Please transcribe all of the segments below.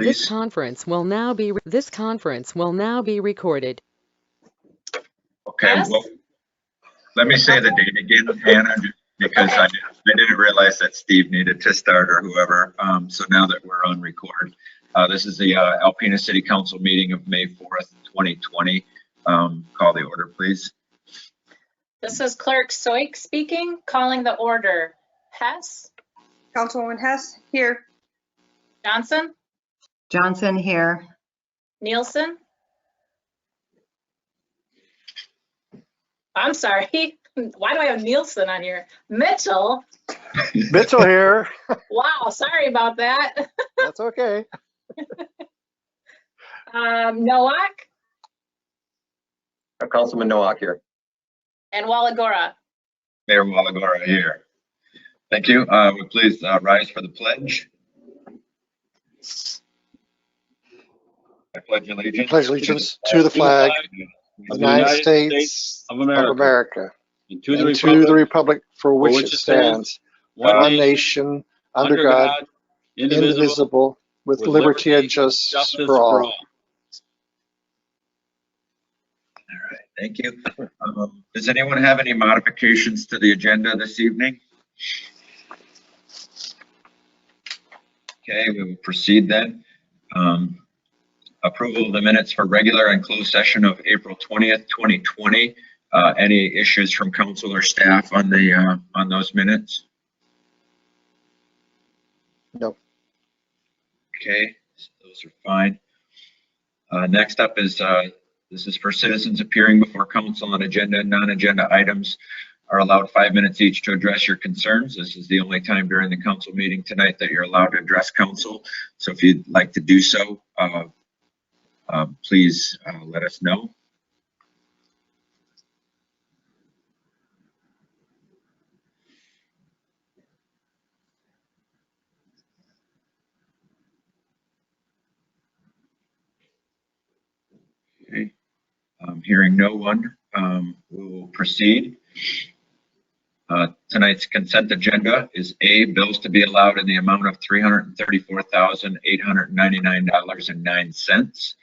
please. This conference will now be recorded. Okay, Yes. well, let me say the date again, Hannah, just because I didn't realize that Steve needed to start or whoever. So now that we're on record, this is the Alpena City Council meeting of May 4th, 2020. Call the order, please. This is Clerk Soik speaking, calling the order. Hess, Councilwoman Hess, here. Johnson, Johnson here. Nielsen. I'm sorry. Why do I have Nielsen on here? Mitchell. Mitchell here. Wow, sorry about that. That's okay. Nowak Councilman Nowak here. and Walagora. Mayor Walagora here. Thank you. Would you please rise for the pledge? I pledge allegiance. Pledge allegiance to the flag of the United States of America and to the republic for which it stands, one nation, under God, indivisible, with liberty and justice for all. All right, thank you. Does anyone have any modifications to the agenda this evening? Okay, we will proceed then. Approval of the minutes for regular and closed session of April 20th, 2020. Any issues from council or staff on the on those minutes? No. Okay, so those are fine. Next up is this is for citizens appearing before council on agenda and non-agenda items are allowed 5 minutes each to address your concerns. This is the only time during the council meeting tonight that you're allowed to address council. So if you'd like to do so, please let us know. Okay. Hearing no one, we will proceed. Tonight's consent agenda is A, bills to be allowed in the amount of $334,899.09.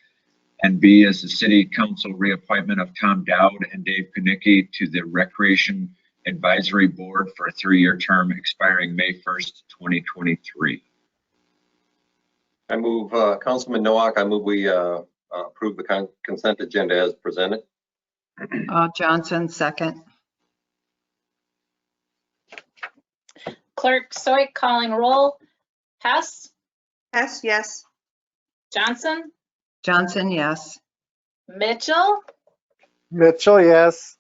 And B is the City Council reappointment of Tom Dowd and Dave Kuznicki to the Recreation Advisory Board for a 3-year term expiring May 1st, 2023. I move, Councilman Nowak, I move we approve the consent agenda as presented. Johnson, second. Clerk Soik calling roll. Hess, Hess, yes. Johnson, Johnson, yes. Mitchell, Mitchell, yes.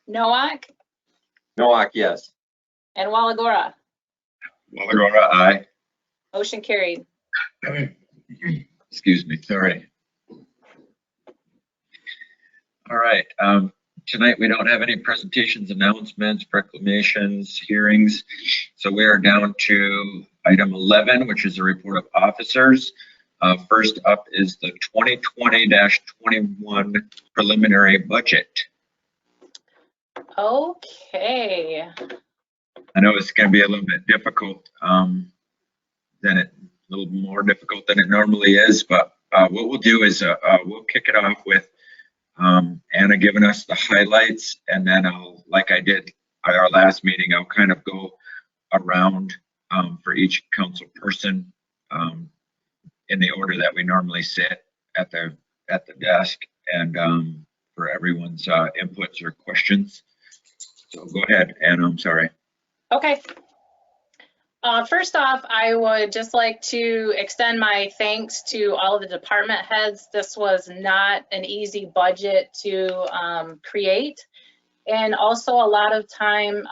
Nowak, Nowak, yes. and Walagora. Walagora, aye. Motion carried. Excuse me, sorry. All right, tonight we don't have any presentations, announcements, proclamations, hearings. So we are down to item 11, which is a report of officers. First up is the 2020-21 preliminary budget. Okay. I know it's going to be a little bit difficult, a little more difficult than it normally is, but what we'll do is we'll kick it off with Anna giving us the highlights, and then I'll, like I did at our last meeting, I'll kind of go around for each council person in the order that we normally sit at the desk, and for everyone's inputs or questions. So go ahead, Anna, I'm sorry. Okay. First off, I would just like to extend my thanks to all of the department heads. This was not an easy budget to create. And also a lot of time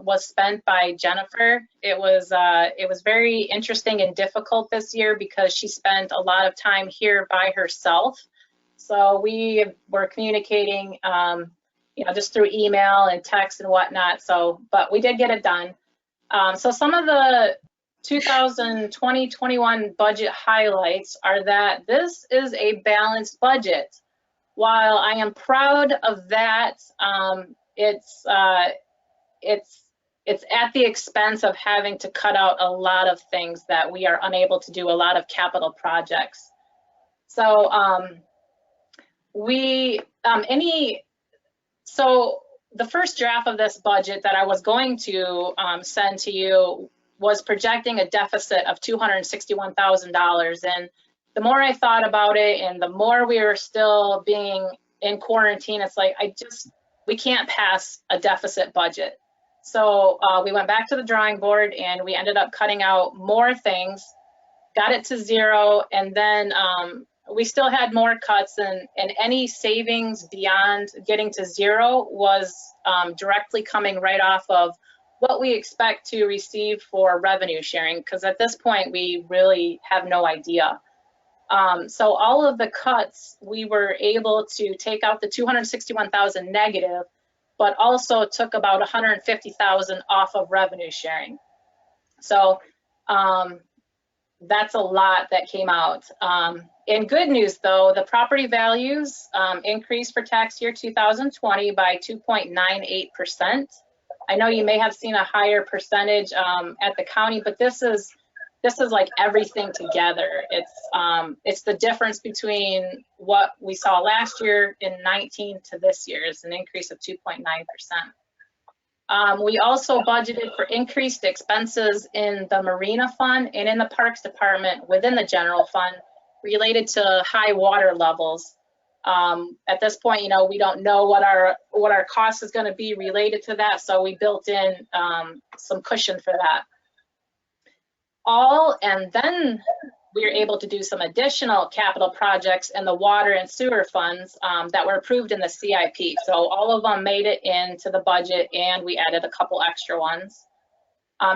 was spent by Jennifer. It was very interesting and difficult this year because she spent a lot of time here by herself. So we were communicating, just through email and text and whatnot. So, but we did get it done. So some of the 2020-21 budget highlights are that this is a balanced budget. While I am proud of that, it's it's at the expense of having to cut out a lot of things that we are unable to do, a lot of capital projects. So so the first draft of this budget that I was going to send to you was projecting a deficit of $261,000. And the more I thought about it and the more we were still being in quarantine, it's like, we can't pass a deficit budget. So we went back to the drawing board and we ended up cutting out more things, got it to 0, and then we still had more cuts, and any savings beyond getting to 0 was directly coming right off of what we expect to receive for revenue sharing, because at this point we really have no idea. So all of the cuts, we were able to take out the 261,000 negative, but also took about 150,000 off of revenue sharing. So that's a lot that came out. In good news though, the property values increased for tax year 2020 by 2.98%. I know you may have seen a higher percentage at the county, but this is like everything together. It's the difference between what we saw last year in 19 to this year. It's an increase of 2.9%. We also budgeted for increased expenses in the Marina Fund and in the Parks Department within the General Fund related to high water levels. At this point, you know, we don't know what our cost is going to be related to that, so we built in some cushion for that. And then we were able to do some additional capital projects in the water and sewer funds that were approved in the CIP. So all of them made it into the budget, and we added a couple extra ones.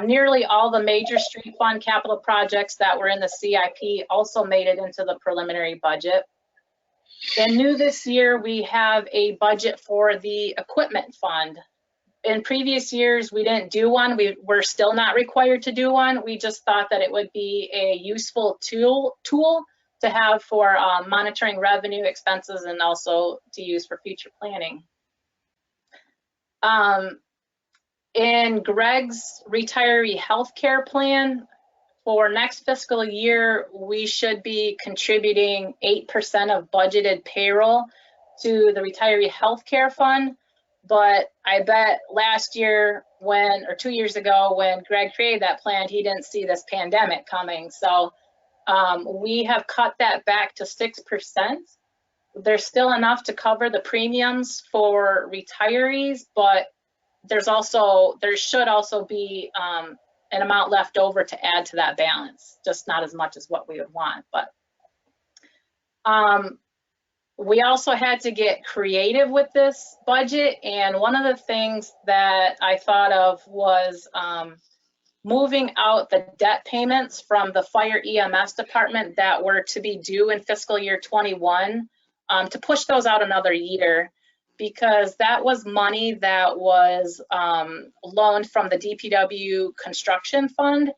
Nearly all the major street fund capital projects that were in the CIP also made it into the preliminary budget. And new this year, we have a budget for the equipment fund. In previous years, we didn't do one. We're still not required to do one. We just thought that it would be a useful tool to have for monitoring revenue, expenses, and also to use for future planning. In Gregg's retiree healthcare plan, for next fiscal year, we should be contributing 8% of budgeted payroll to the retiree healthcare fund. But I bet last year or 2 years ago when Gregg created that plan, he didn't see this pandemic coming. So we have cut that back to 6%. There's still enough to cover the premiums for retirees, but there should also be an amount left over to add to that balance, just not as much as what we would want. But we also had to get creative with this budget, and one of the things that I thought of was moving out the debt payments from the fire EMS department that were to be due in fiscal year 21 to push those out another year, because that was money that was loaned from the DPW construction fund,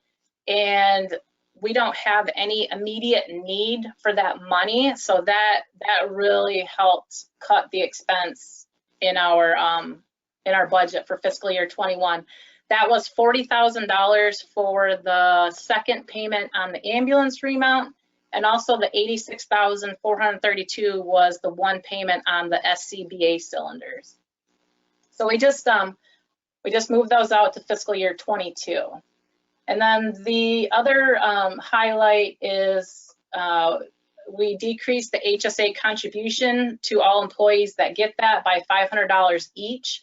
and we don't have any immediate need for that money. So that really helped cut the expense in our budget for fiscal year 21. That was $40,000 for the second payment on the ambulance remount, and also the $86,432 was the one payment on the SCBA cylinders. So we just moved those out to fiscal year 22. And then the other highlight is we decreased the HSA contribution to all employees that get that by $500 each.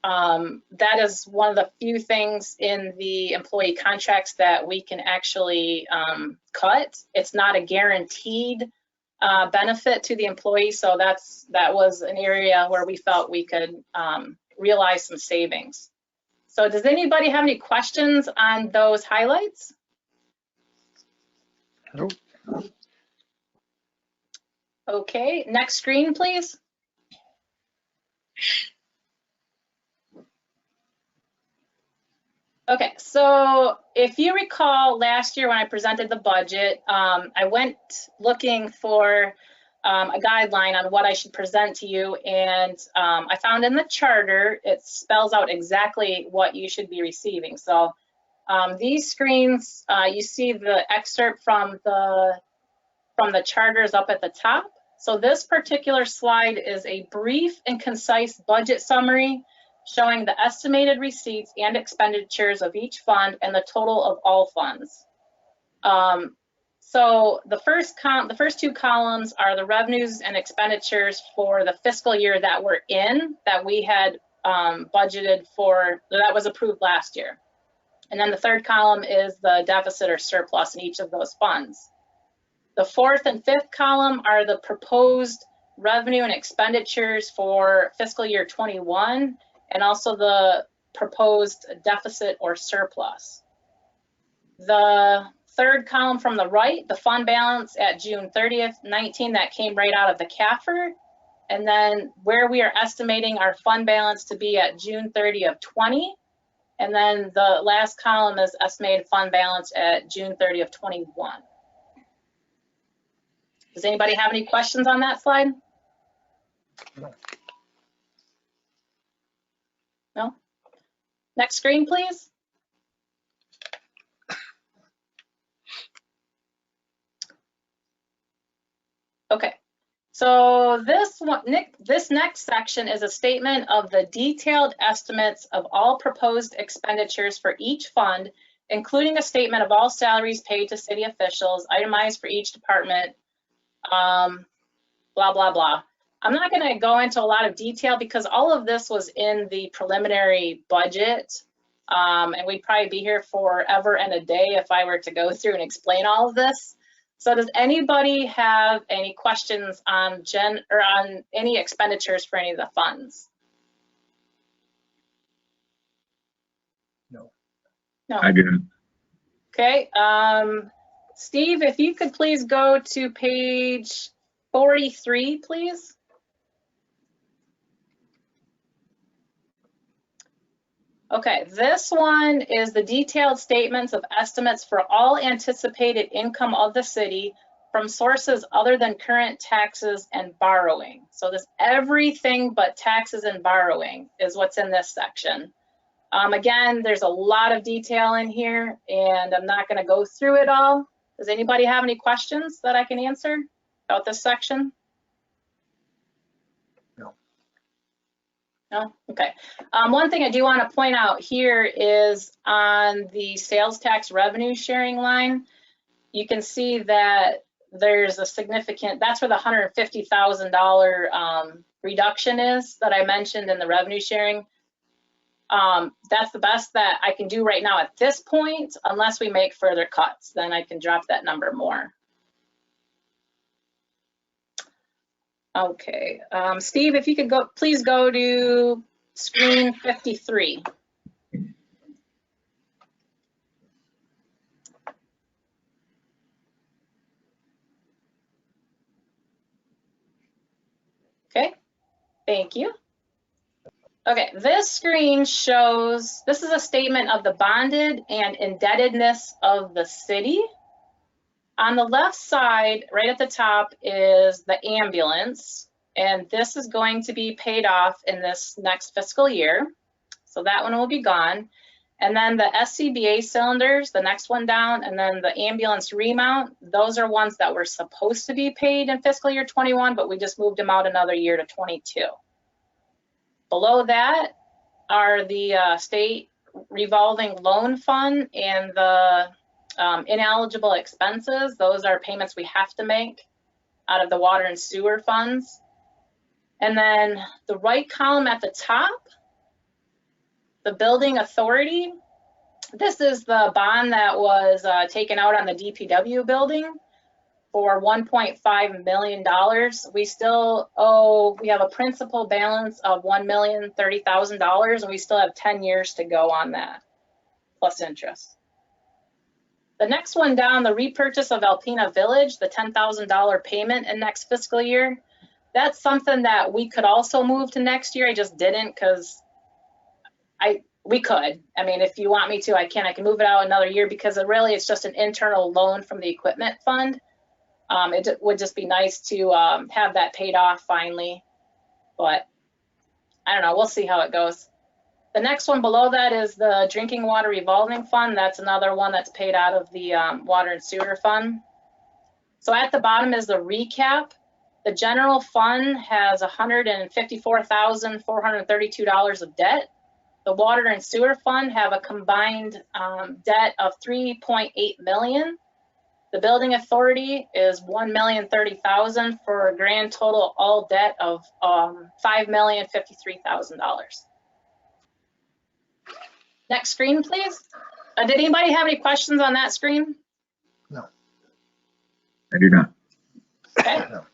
That is one of the few things in the employee contracts that we can actually cut. It's not a guaranteed benefit to the employee, so that was an area where we felt we could realize some savings. So does anybody have any questions on those highlights? Nope. Okay, next screen, please. Okay, so if you recall last year when I presented the budget, I went looking for a guideline on what I should present to you. And I found in the charter, it spells out exactly what you should be receiving. So these screens, you see the excerpt from the charters up at the top. So this particular slide is a brief and concise budget summary showing the estimated receipts and expenditures of each fund and the total of all funds. So the first two columns are the revenues and expenditures for the fiscal year that we're in, that we had budgeted for, that was approved last year. And then the third column is the deficit or surplus in each of those funds. The fourth and fifth column are the proposed revenue and expenditures for fiscal year 21, and also the proposed deficit or surplus. The third column from the right, the fund balance at June 30th, 19, that came right out of the CAFR, and then where we are estimating our fund balance to be at June 30 of 20, and then the last column is estimated fund balance at June 30 of 21. Does anybody have any questions on that slide? No? Next screen, please. Okay, so this next section is a statement of the detailed estimates of all proposed expenditures for each fund, including a statement of all salaries paid to city officials, itemized for each department, blah, blah, blah. I'm not going to go into a lot of detail because all of this was in the preliminary budget, and we'd probably be here forever and a day if I were to go through and explain all of this. So does anybody have any questions on on any expenditures for any of the funds? No. No. I do. Okay. Steve, if you could please go to page 43, please. Okay, this one is the detailed statements of estimates for all anticipated income of the city from sources other than current taxes and borrowing. So this everything but taxes and borrowing is what's in this section. Again, there's a lot of detail in here and I'm not going to go through it all. Does anybody have any questions that I can answer about this section? No? Okay. One thing I do want to point out here is on the sales tax revenue sharing line, you can see that there's a significant, that's where the $150,000 reduction is that I mentioned in the revenue sharing. That's the best that I can do right now at this point, unless we make further cuts, then I can drop that number more. Okay, Steve, if you could go, please go to screen 53. Okay, thank you. Okay, this screen shows, this is a statement of the bonded and indebtedness of the city. On the left side, right at the top, is the ambulance, and this is going to be paid off in this next fiscal year. So that one will be gone. And then the SCBA cylinders, the next one down, and then the ambulance remount, those are ones that were supposed to be paid in fiscal year 21, but we just moved them out another year to 22. Below that are the state revolving loan fund and the ineligible expenses. Those are payments we have to make out of the water and sewer funds. And then the right column at the top, the building authority. This is the bond that was taken out on the DPW building for $1.5 million. We still owe, we have a principal balance of $1,030,000, and we still have 10 years to go on that, plus interest. The next one down, the repurchase of Alpena Village, the $10,000 payment in next fiscal year. That's something that we could also move to next year. I just didn't because we could. I mean, if you want me to, I can move it out another year because it's just an internal loan from the equipment fund. It would just be nice to have that paid off finally, but I don't know, we'll see how it goes. The next one below that is the Drinking Water Revolving Fund. That's another one that's paid out of the Water and Sewer Fund. So at the bottom is the recap. The general fund has $154,432 of debt. The Water and Sewer Fund have a combined debt of $3.8 million. The Building Authority is $1,030,000 for a grand total all debt of $5,053,000. Next screen, please. Did anybody have any questions on that screen? No. I do not. Okay. No.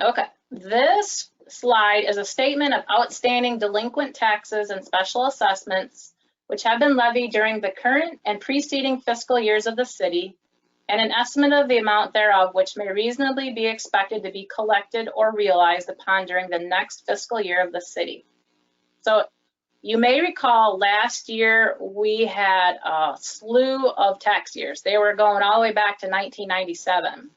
Okay. This slide is a statement of outstanding delinquent taxes and special assessments which have been levied during the current and preceding fiscal years of the city, and an estimate of the amount thereof which may reasonably be expected to be collected or realized upon during the next fiscal year of the city. So you may recall last year we had a slew of tax years. They were going all the way back to 1997.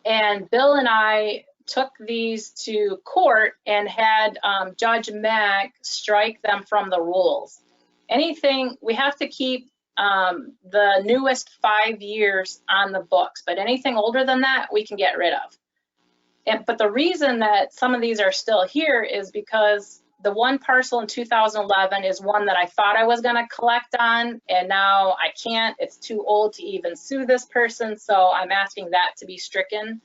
And Bill and I took these to court and had Judge Mack strike them from the rules. Anything, we have to keep the newest 5 years on the books, but anything older than that, we can get rid of. But the reason that some of these are still here is because the one parcel in 2011 is one that I thought I was gonna collect on, and now I can't. It's too old to even sue this person, so I'm asking that to be stricken.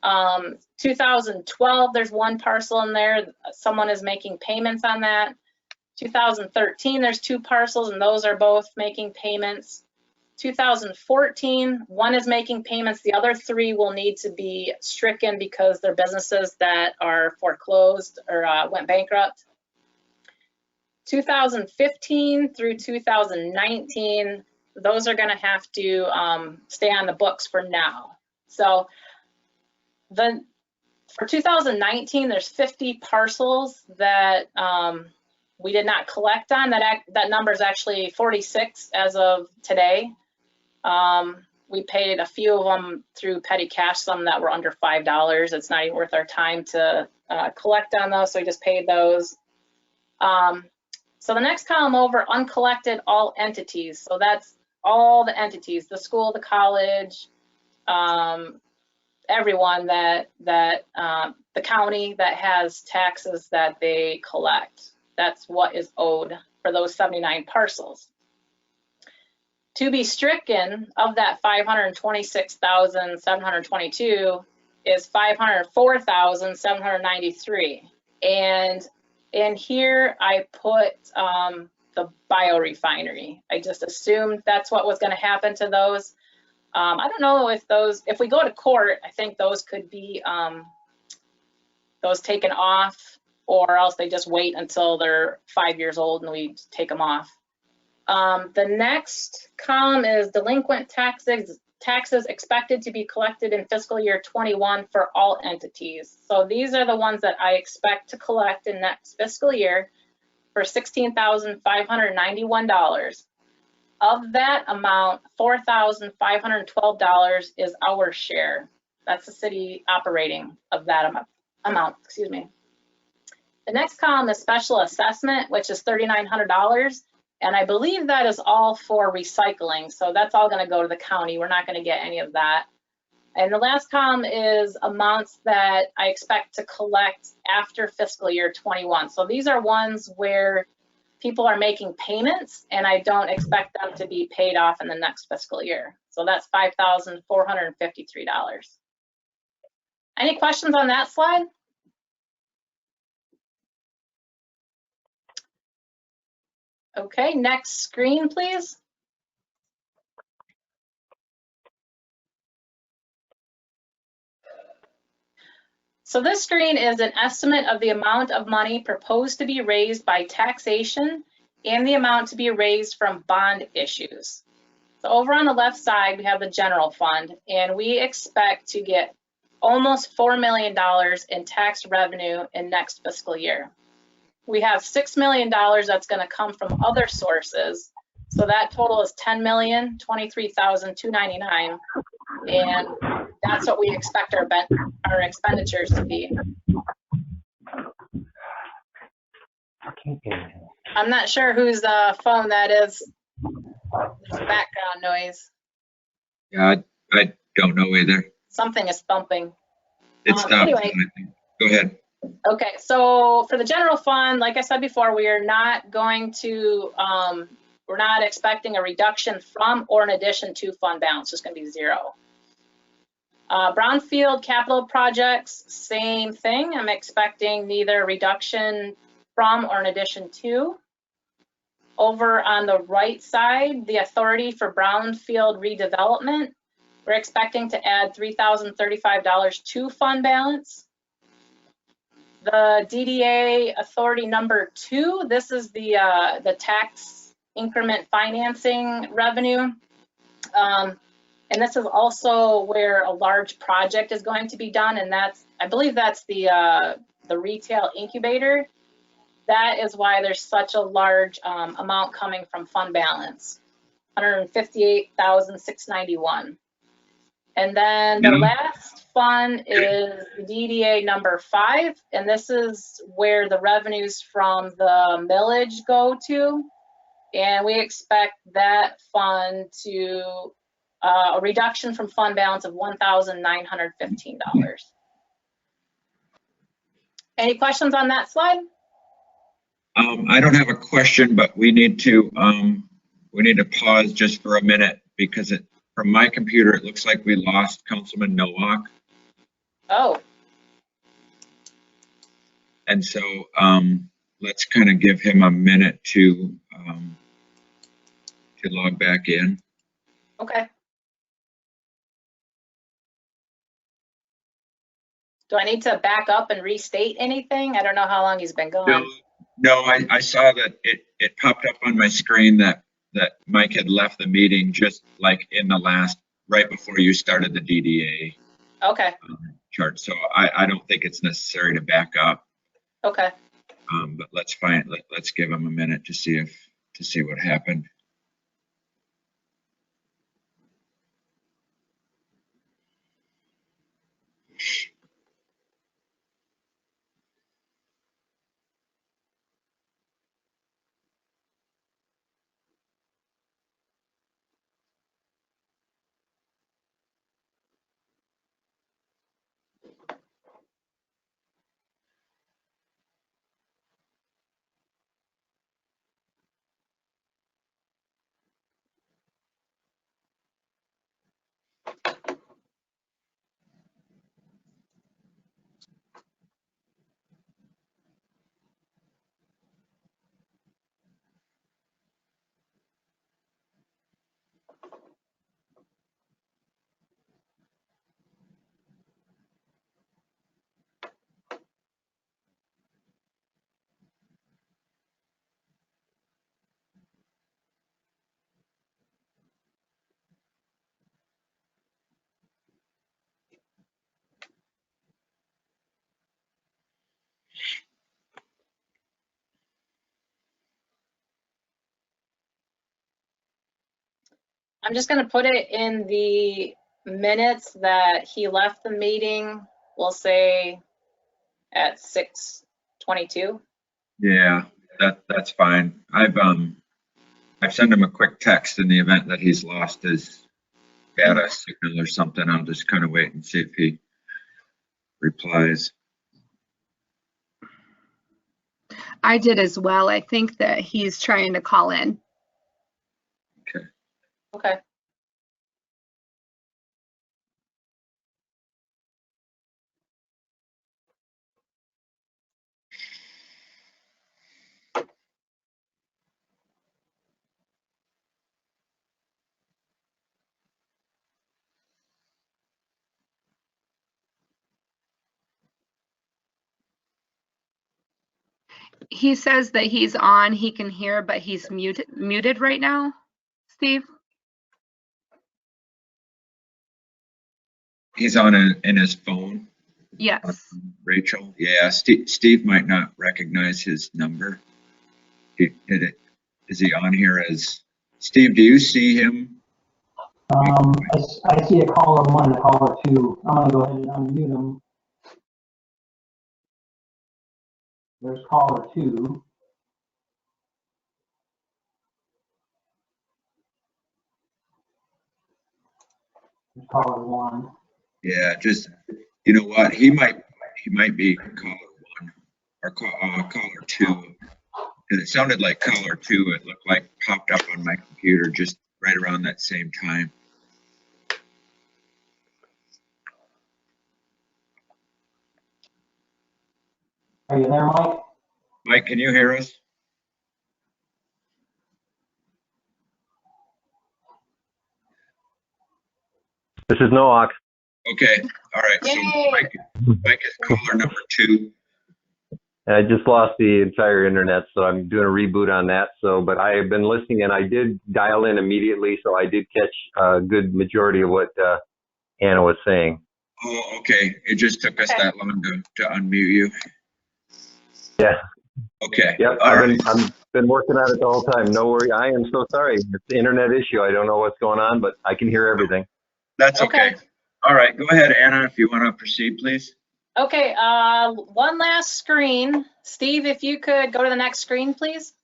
2012, there's one parcel in there. Someone is making payments on that. 2013, there's 2 parcels, and those are both making payments. 2014, one is making payments. The other 3 will need to be stricken because they're businesses that are foreclosed or went bankrupt. 2015 through 2019, those are going to have to stay on the books for now. So for 2019, there's 50 parcels that we did not collect on. That number is actually 46 as of today. We paid a few of them through petty cash, some that were under $5. It's not even worth our time to collect on those, so we just paid those. So the next column over, uncollected all entities. So that's all the entities, the school, the college, everyone that the county that has taxes that they collect. That's what is owed for those 79 parcels. To be stricken of that 526,722 is 504,793. And in here I put the biorefinery. I just assumed that's what was going to happen to those. I don't know if if we go to court, I think those could be those taken off, or else they just wait until they're 5 years old and we take them off. The next column is delinquent taxes expected to be collected in fiscal year 21 for all entities. So these are the ones that I expect to collect in next fiscal year for $16,591. Of that amount, $4,512 is our share. That's the city operating of that amount, excuse me. The next column is special assessment, which is $3,900. And I believe that is all for recycling. So that's all going to go to the county. We're not going to get any of that. And the last column is amounts that I expect to collect after fiscal year 21. So these are ones where people are making payments and I don't expect them to be paid off in the next fiscal year. So that's $5,453. Any questions on that slide? Okay, next screen, please. So this screen is an estimate of the amount of money proposed to be raised by taxation and the amount to be raised from bond issues. So over on the left side, we have the general fund, and we expect to get almost $4 million in tax revenue in next fiscal year. We have $6 million that's going to come from other sources. So that total is $10,023,299, and that's what we expect our expenditures to be. I'm not sure whose phone that is. There's background noise. Yeah, I don't know either. Something is thumping. It's not. Anyway. Go ahead. Okay, so for the general fund, like I said before, we are not going to, we're not expecting a reduction from or in addition to fund balance. It's going to be zero. Brownfield capital projects, same thing. I'm expecting neither reduction from or in addition to. Over on the right side, the authority for brownfield redevelopment, we're expecting to add $3,035 to fund balance. The DDA authority number 2, this is the tax increment financing revenue. And this is also where a large project is going to be done, and that's, I believe that's the retail incubator. That is why there's such a large amount coming from fund balance, $158,691. And then the last fund is the DDA number 5, and this is where the revenues from the millage go to. And we expect that fund to, a reduction from fund balance of $1,915. Any questions on that slide? I don't have a question, but we need to pause just for a minute because from my computer, it looks like we lost Councilman Nowak. Oh. And so let's kind of give him a minute to log back in. Okay. Do I need to back up and restate anything? I don't know how long he's been gone. No, I saw that it popped up on my screen that Mike had left the meeting just like in the last, right before you started the DDA. Okay. Chart. So I don't think it's necessary to back up. Okay. But let's give him a minute to see what happened. I'm just going to put it in the minutes that he left the meeting, we'll say at 6:22. Yeah, that's fine. I've sent him a quick text in the event that he's lost his data signal or something. I'll just kind of wait and see if he replies. I did as well. I think that he's trying to call in. Okay. Okay. He says that he's on, he can hear, but he's muted right now, Steve. He's on in his phone. Yes. Rachel. Yeah, Steve might not recognize his number. Is he on here as Steve, do you see him? I see a caller 1 and a caller 2. I'm gonna go ahead and unmute them. There's caller 2. There's caller 1. Yeah, just, you know what, he might be caller 1 or caller 2. And it sounded like caller 2, it looked like popped up on my computer just right around that same time. Are you there, Mike? Mike, can you hear us? This is Noak. Okay, all right, so Mike is caller number 2. I just lost the entire internet, so I'm doing a reboot on that. So, but I have been listening, and I did dial in immediately, so I did catch a good majority of what Anna was saying. Oh, okay, it just took us that long to unmute you. Yeah. Okay. Yep. I've been working on it the whole time. No worry. I am so sorry. It's the internet issue. I don't know what's going on, but I can hear everything. That's okay. All right, go ahead, Anna, if you want to proceed, please. Okay, one last screen. Steve, if you could go to the next screen, please.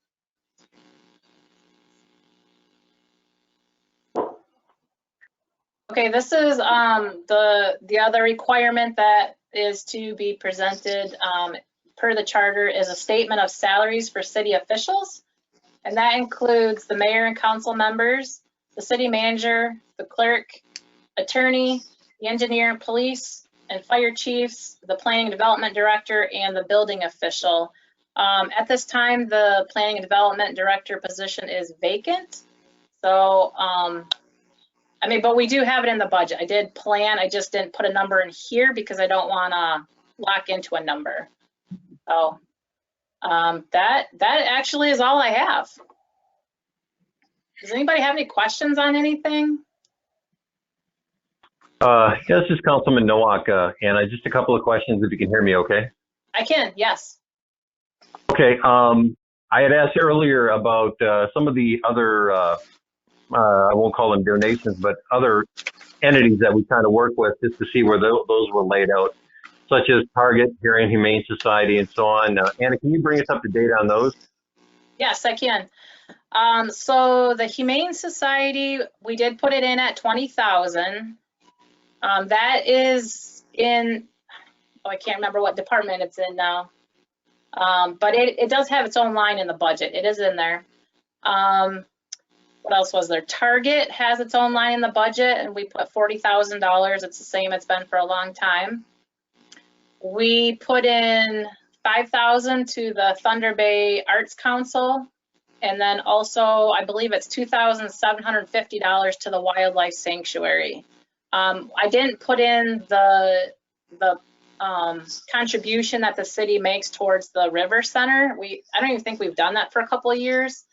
Okay, this is the other requirement that is to be presented per the charter is a statement of salaries for city officials. And that includes the mayor and council members, the city manager, the clerk, attorney, the engineer, police, and fire chiefs, the planning and development director, and the building official. At this time, the planning and development director position is vacant. So, I mean, but we do have it in the budget. I did plan, I just didn't put a number in here because I don't want to lock into a number. So that actually is all I have. Does anybody have any questions on anything? This is Councilman Nowak, Anna. Just a couple of questions, if you can hear me okay. I can, yes. Okay, I had asked earlier about some of the other, I won't call them donations, but other entities that we kind of work with just to see where those were laid out, such as Target, here in Humane Society, and so on. Anna, can you bring us up to date on those? Yes, I can. So the Humane Society, we did put it in at 20,000. That is in, oh, I can't remember what department it's in now. But it does have its own line in the budget. It is in there. What else was there? Target has its own line in the budget, and we put $40,000. It's the same it's been for a long time. We put in $5,000 to the Thunder Bay Arts Council, and then also I believe it's $2,750 to the Wildlife Sanctuary. I didn't put in the contribution that the city makes towards the River Center. I don't even think we've done that for a couple of years.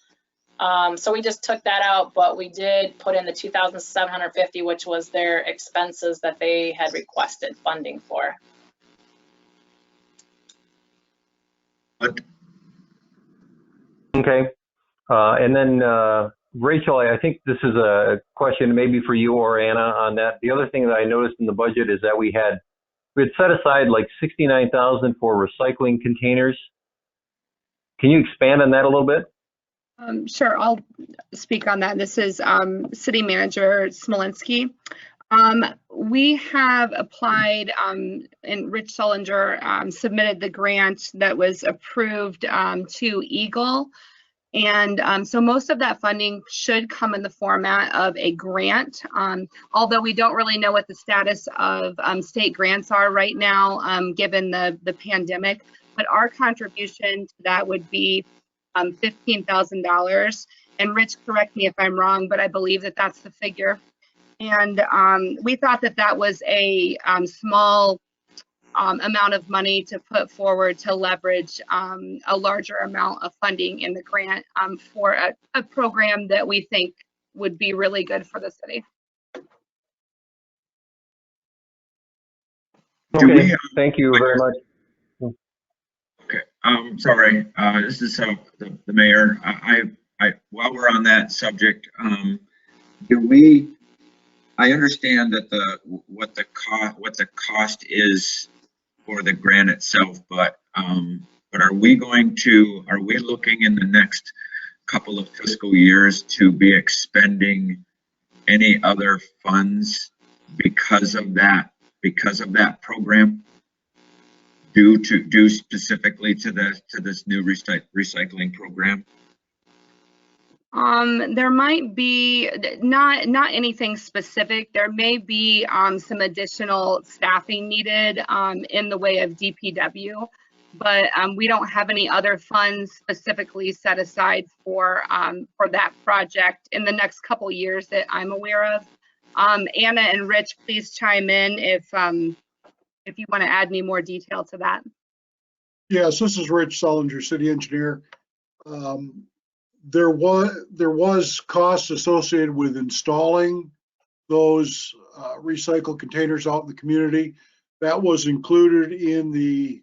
So we just took that out, but we did put in the $2,750, which was their expenses that they had requested funding for. Okay. And then Rachel, I think this is a question maybe for you or Anna on that. The other thing that I noticed in the budget is that we had set aside like $69,000 for recycling containers. Can you expand on that a little bit? Sure, I'll speak on that. This is City Manager Smolinski. We have applied, and Rich Sullinger submitted the grant that was approved to Eagle. And so most of that funding should come in the format of a grant, although we don't really know what the status of state grants are right now, given the pandemic. But our contribution to that would be $15,000. And Rich, correct me if I'm wrong, but I believe that that's the figure. And we thought that that was a small amount of money to put forward to leverage a larger amount of funding in the grant for a program that we think would be really good for the city. Okay, thank you very much. Okay, sorry, this is the mayor. while we're on that subject, I understand that what the cost is for the grant itself, but are we looking in the next couple of fiscal years to be expending any other funds because of that program, due specifically to this new recycling program? There might be not anything specific. There may be some additional staffing needed in the way of DPW, but we don't have any other funds specifically set aside for that project in the next couple years that I'm aware of. Anna and Rich, please chime in if you want to add any more detail to that. Yes, this is Rich Sullinger, city engineer. There was costs associated with installing those recycle containers out in the community. That was included in the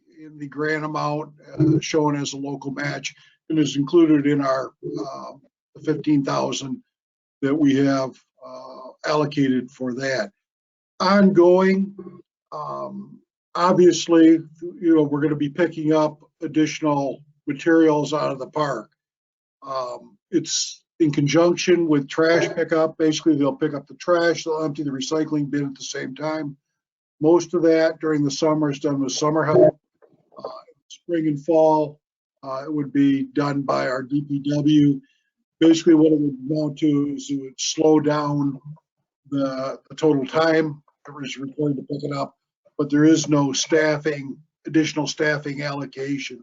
grant amount shown as a local match, and is included in our the $15,000 that we have allocated for that. Ongoing, obviously, we're going to be picking up additional materials out of the park. It's in conjunction with trash pickup. Basically, they'll pick up the trash, they'll empty the recycling bin at the same time. Most of that during the summer is done with summer help. Spring and fall, it would be done by our DPW. Basically, what it would amount to is it would slow down the total time that was required to pick it up, but there is no additional staffing allocation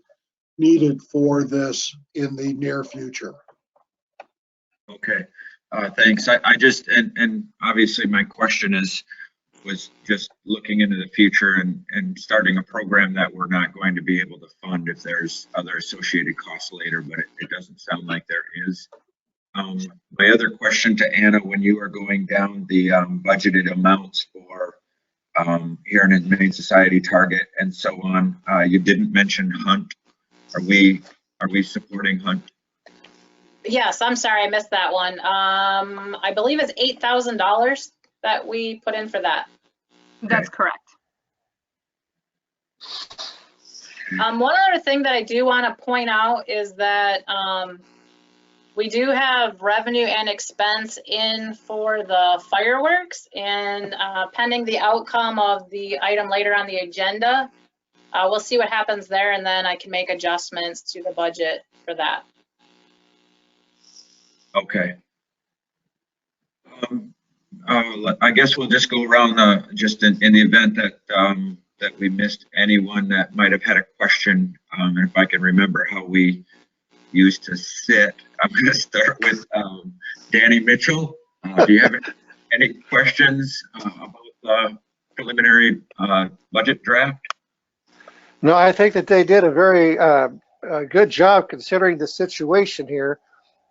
needed for this in the near future. Okay, thanks. I just, and obviously my question was just looking into the future and starting a program that we're not going to be able to fund if there's other associated costs later, but it doesn't sound like there is. My other question to Anna, when you are going down the budgeted amounts for here in Humane Society, Target, and so on, you didn't mention Hunt. Are we supporting Hunt? Yes, I'm sorry, I missed that one. I believe it's $8,000 that we put in for that. That's correct. One other thing that I do want to point out is that we do have revenue and expense in for the fireworks, and pending the outcome of the item later on the agenda, we'll see what happens there, and then I can make adjustments to the budget for that. Okay. I guess we'll just go around just in the event that we missed anyone that might have had a question, and if I can remember how we used to sit. I'm going to start with Danny Mitchell. Do you have any questions about the preliminary budget draft? No, I think that they did a very good job considering the situation here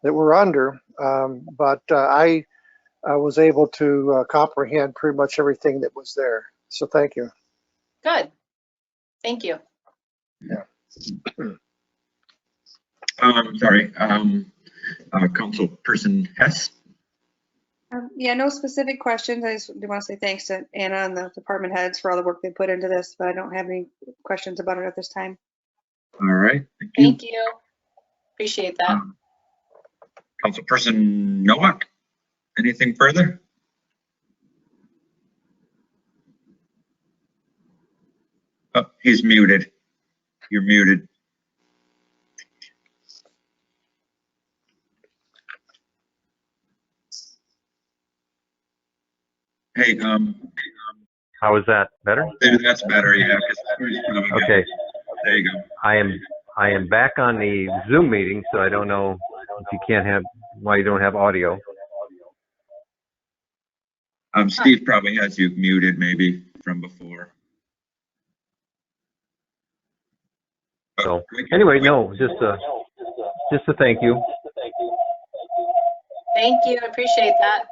that we're under, but I was able to comprehend pretty much everything that was there. So thank you. Good. Thank you. Yeah. Sorry, Councilperson Hess. Yeah, no specific questions. I just want to say thanks to Anna and the department heads for all the work they put into this, but I don't have any questions about it at this time. All right. Thank you. Thank you. Appreciate that. Councilperson Nowak, anything further? Oh, he's muted. You're muted. Hey, How is that better? maybe that's better, yeah. Okay. There you go. I am back on the Zoom meeting, so I don't know if you can't have, why you don't have audio. Steve probably has you muted maybe from before. So anyway, no, just a thank you. Thank you. Appreciate that.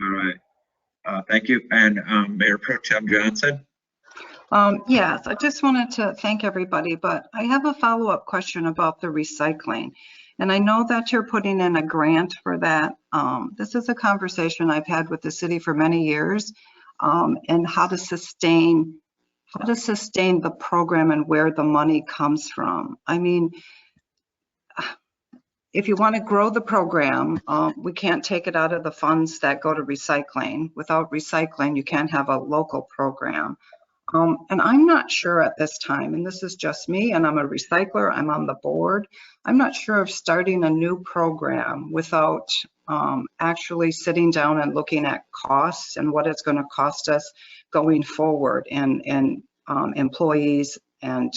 All right. Thank you. And Mayor Pro Tem Johnson. Yes, I just wanted to thank everybody, but I have a follow-up question about the recycling. And I know that you're putting in a grant for that. This is a conversation I've had with the city for many years, and how to sustain the program and where the money comes from. I mean, if you want to grow the program, we can't take it out of the funds that go to recycling. Without recycling, you can't have a local program. And I'm not sure at this time, and this is just me, and I'm a recycler, I'm on the board. I'm not sure of starting a new program without actually sitting down and looking at costs and what it's going to cost us going forward, and employees, and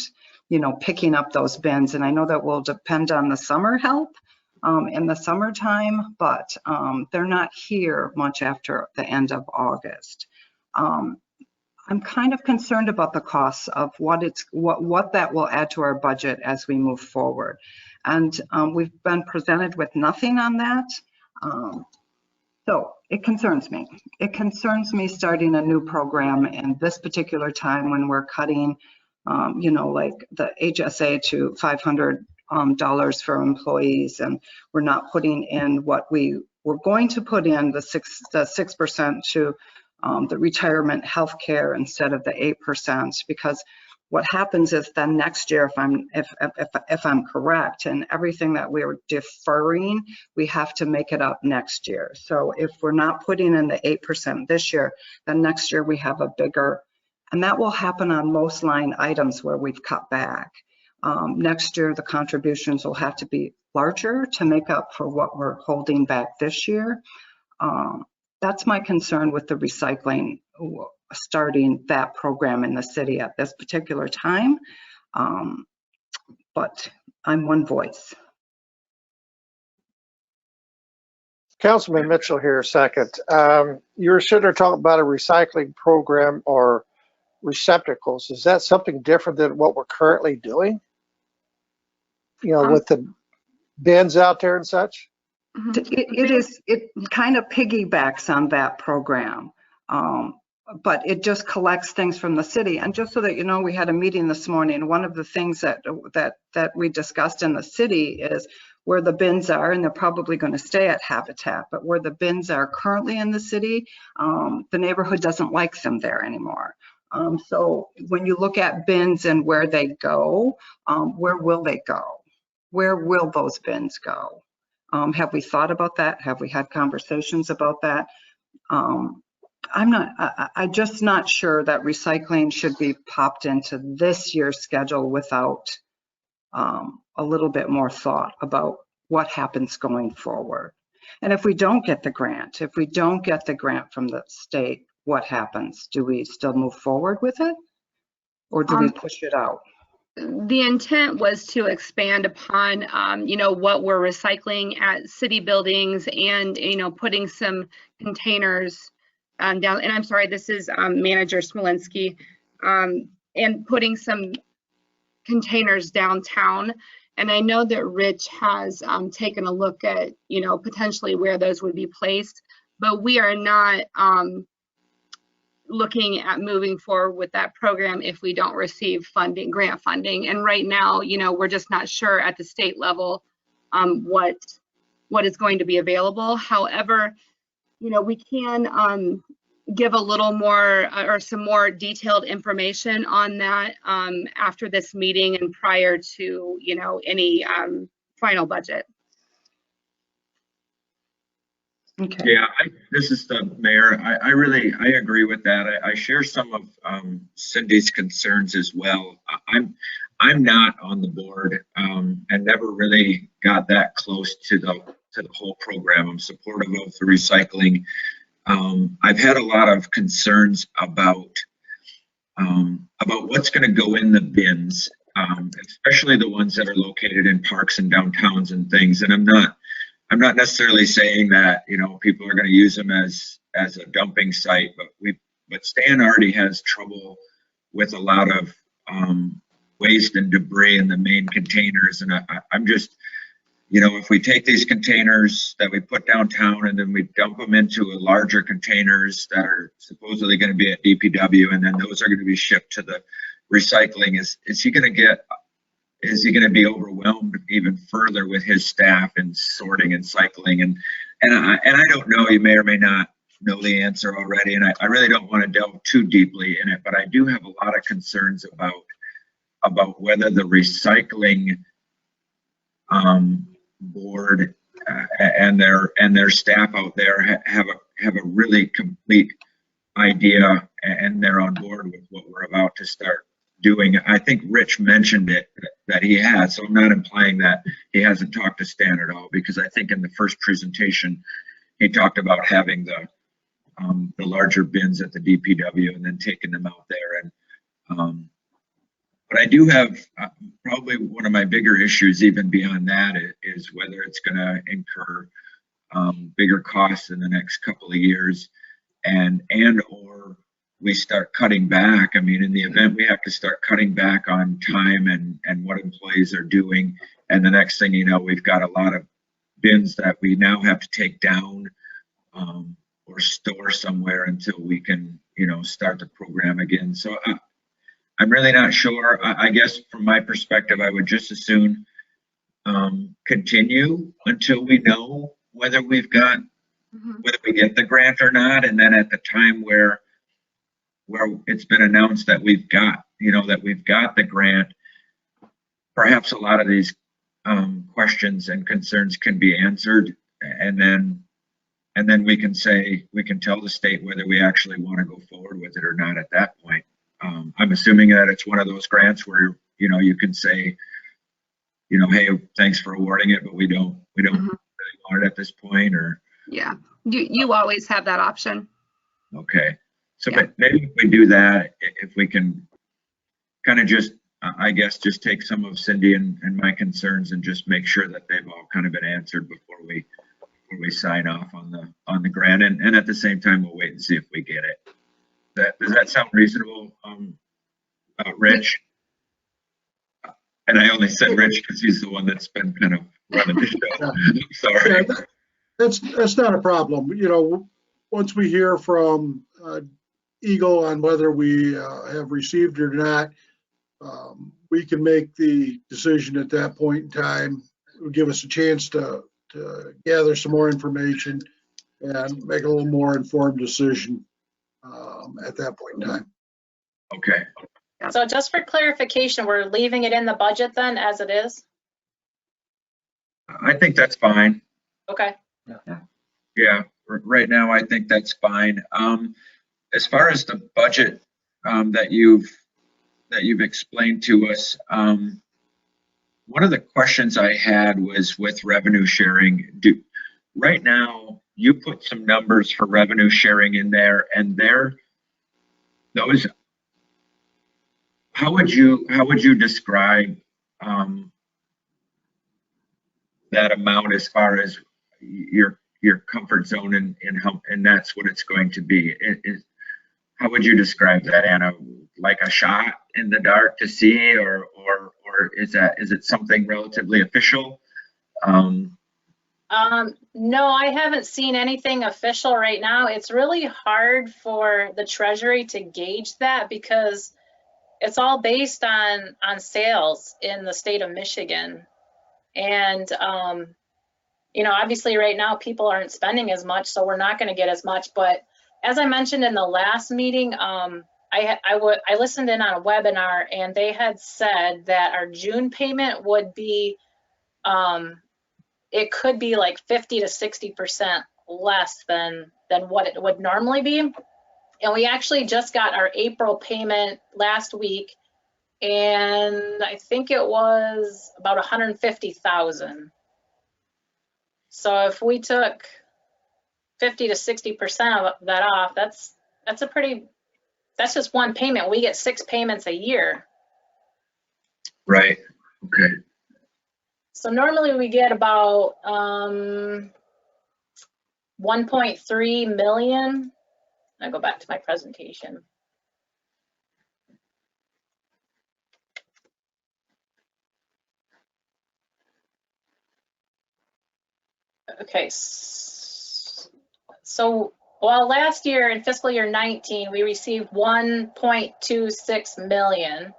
picking up those bins. And I know that will depend on the summer help in the summertime, but they're not here much after the end of August. I'm kind of concerned about the costs of what that will add to our budget as we move forward. And we've been presented with nothing on that. So it concerns me. It concerns me starting a new program in this particular time when we're cutting, like the HSA to $500 for employees, and we're not putting in what we were going to put in, the 6% to the retirement health care instead of the 8%, because what happens is then next year, if I'm correct, and everything that we're deferring, we have to make it up next year. So if we're not putting in the 8% this year, then next year we have a bigger, and that will happen on most line items where we've cut back. Next year, the contributions will have to be larger to make up for what we're holding back this year. That's my concern with the recycling, starting that program in the city at this particular time. But I'm one voice. Councilman Mitchell here, second. You were sitting there talking about a recycling program or receptacles. Is that something different than what we're currently doing? With the bins out there and such? It kind of piggybacks on that program, but it just collects things from the city. And just so that you know, we had a meeting this morning. One of the things that we discussed in the city is where the bins are, and they're probably going to stay at Habitat, but where the bins are currently in the city, the neighborhood doesn't like them there anymore. So when you look at bins and where they go, where will they go? Where will those bins go? Have we thought about that? Have we had conversations about that? I'm just not sure that recycling should be popped into this year's schedule without a little bit more thought about what happens going forward. And if we don't get the grant, from the state, what happens? Do we still move forward with it, or do we push it out? The intent was to expand upon, what we're recycling at city buildings, and, putting some containers down. And I'm sorry, this is Manager Smolinski, and putting some containers downtown. And I know that Rich has taken a look at, potentially where those would be placed, but we are not looking at moving forward with that program if we don't receive grant funding. And right now, we're just not sure at the state level what is going to be available. However, we can give a little more or some more detailed information on that after this meeting and prior to, any final budget. Okay. Yeah, this is the mayor. I agree with that. I share some of Cindy's concerns as well. I'm not on the board and never really got that close to the whole program. I'm supportive of the recycling. I've had a lot of concerns about what's going to go in the bins, especially the ones that are located in parks and downtowns and things. And I'm not necessarily saying that, people are going to use them as a dumping site, but Stan already has trouble with a lot of waste and debris in the main containers. And I'm just, you know, if we take these containers that we put downtown and then we dump them into a larger containers that are supposedly going to be at DPW, and then those are going to be shipped to the recycling, is he going to be overwhelmed even further with his staff and sorting and cycling? And I don't know, you may or may not know the answer already, and I really don't want to delve too deeply in it, but I do have a lot of concerns about whether the recycling board and their staff out there have a really complete idea, and they're on board with what we're about to start doing. I think Rich mentioned it, that he has, so I'm not implying that he hasn't talked to Stan at all, because I think in the first presentation he talked about having the larger bins at the DPW and then taking them out there. And but I do have probably one of my bigger issues, even beyond that, is whether it's going to incur bigger costs in the next couple of years, and or we start cutting back. I mean, in the event we have to start cutting back on time and what employees are doing, and the next thing you know, we've got a lot of bins that we now have to take down or store somewhere until we can, you know, start the program again. So I'm really not sure. I guess from my perspective, I would just as soon continue until we know whether we've got, whether we get the grant or not. And then at the time where it's been announced that we've got, you know, that we've got the grant, perhaps a lot of these questions and concerns can be answered. And then we can say, we can tell the state whether we actually want to go forward with it or not at that point. I'm assuming that it's one of those grants where, you know, you can say, you know, hey, thanks for awarding it, but we don't really want it at this point, or. Yeah, you always have that option. Okay, so but maybe if we do that, if we can kind of just, I guess, just take some of Cindy and my concerns and just make sure that they've all kind of been answered before we sign off on the grant, and at the same time we'll wait and see if we get it. Does that sound reasonable, Rich? And I only said Rich because he's the one that's been kind of running the show. Sorry. Yeah, that's not a problem. You know, once we hear from Eagle on whether we have received it or not, we can make the decision at that point in time. It will give us a chance to gather some more information and make a little more informed decision at that point in time. Okay. So just for clarification, we're leaving it in the budget then as it is? I think that's fine. Okay. Yeah, right now I think that's fine. As far as the budget that you've explained to us, one of the questions I had was with revenue sharing. Right now, you put some numbers for revenue sharing in there, and those. How would you describe that amount as far as your comfort zone and that's what it's going to be? How would you describe that, Anna? Like a shot in the dark to see, or is it something relatively official? No, I haven't seen anything official right now. It's really hard for the Treasury to gauge that because it's all based on sales in the state of Michigan. And, you know, obviously right now people aren't spending as much, so we're not going to get as much. But as I mentioned in the last meeting, I listened in on a webinar, and they had said that our June payment would be, it could be like 50 to 60% less than what it would normally be. And we actually just got our April payment last week, and I think it was about 150,000. So if we took 50 to 60% of that off, that's just one payment. We get 6 payments a year. Right. Okay. So normally we get about 1.3 million. I'll go back to my presentation. Okay, so well, last year in fiscal year 19, we received 1.26 million,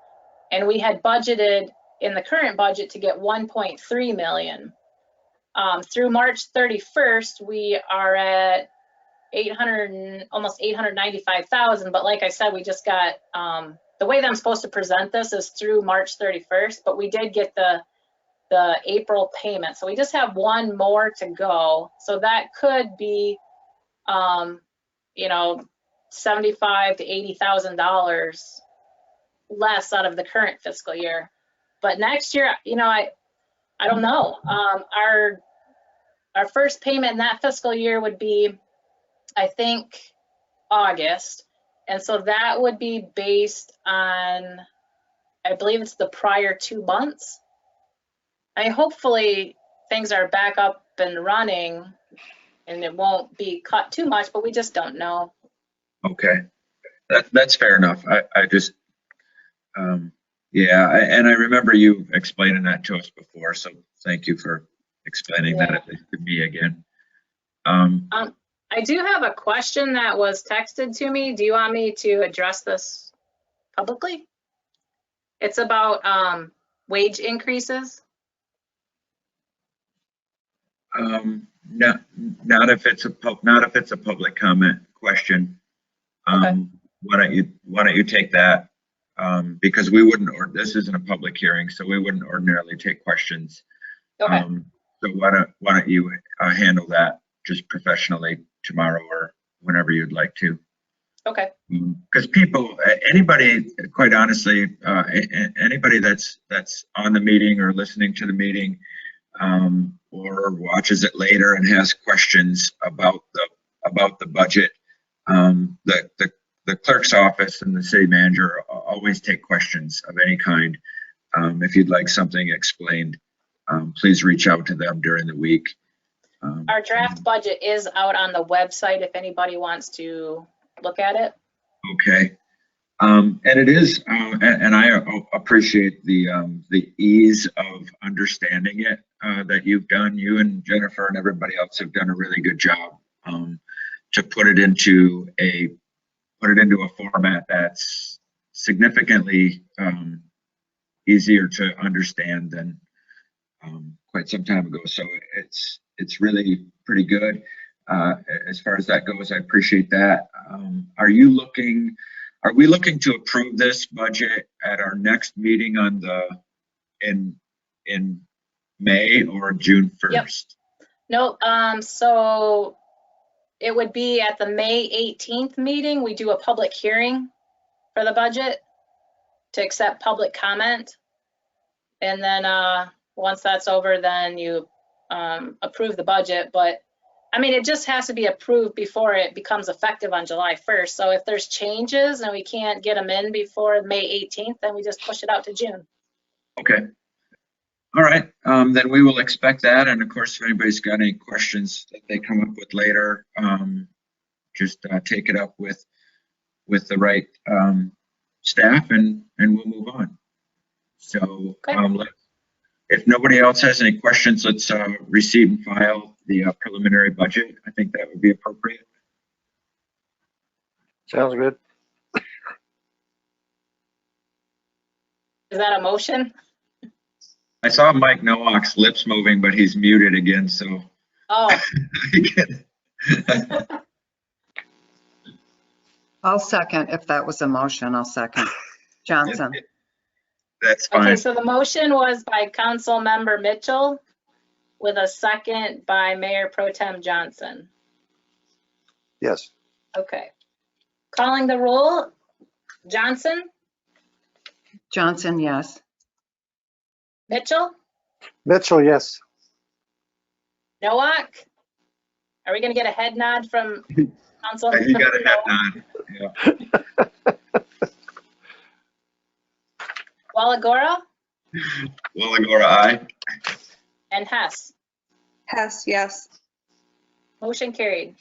and we had budgeted in the current budget to get 1.3 million. Through March 31st, we are at 800, almost 895,000. But like I said, we just got, the way that I'm supposed to present this is through March 31st, but we did get the April payment. So we just have one more to go. So that could be, you know, $75,000 to $80,000 less out of the current fiscal year. But next year, you know, I don't know. Our first payment in that fiscal year would be, I think, August. And so that would be based on, I believe it's the prior 2 months. Hopefully things are back up and running and it won't be cut too much, but we just don't know. Okay, that's fair enough. I just, yeah, and I remember you explaining that to us before, so thank you for explaining that at least to me again. I do have a question that was texted to me. Do you want me to address this publicly? It's about wage increases. Not if it's a public comment question. Okay. Why don't you take that? Because we wouldn't, or this isn't a public hearing, so we wouldn't ordinarily take questions. Okay. So why don't you handle that just professionally tomorrow or whenever you'd like to. Okay. Because people, anybody, quite honestly, anybody that's on the meeting or listening to the meeting, or watches it later and has questions about the budget, the clerk's office and the city manager always take questions of any kind. If you'd like something explained, please reach out to them during the week. Our draft budget is out on the website if anybody wants to look at it. Okay. And it is, and I appreciate the ease of understanding it that you've done. You and Jennifer and everybody else have done a really good job to put it into a format that's significantly easier to understand than quite some time ago. So it's really pretty good as far as that goes. I appreciate that. Are we looking to approve this budget at our next meeting on in May or June 1st? Yep. No, so it would be at the May 18th meeting. We do a public hearing for the budget to accept public comment. And then once that's over, then you approve the budget. But I mean, it just has to be approved before it becomes effective on July 1st. So if there's changes and we can't get them in before May 18th, then we just push it out to June. Okay. All right. Then we will expect that. And of course, if anybody's got any questions that they come up with later, just take it up with the right staff and we'll move on. So Okay. If nobody else has any questions, let's receive and file the preliminary budget. I think that would be appropriate. Sounds good. Is that a motion? I saw Mike Nowak's lips moving, but he's muted again, so. Oh. I'll second. If that was a motion, I'll second. Johnson. That's fine. Okay, so the motion was by Council Member Mitchell with a second by Mayor Pro Tem Johnson. Yes. Okay. Calling the roll, Johnson, Johnson, yes. Mitchell, Mitchell, yes. Nowak. Are we gonna get a head nod from Council? You got a head nod. Yeah. Walagora Walagora, aye. and Hess. Hess, yes. Motion carried.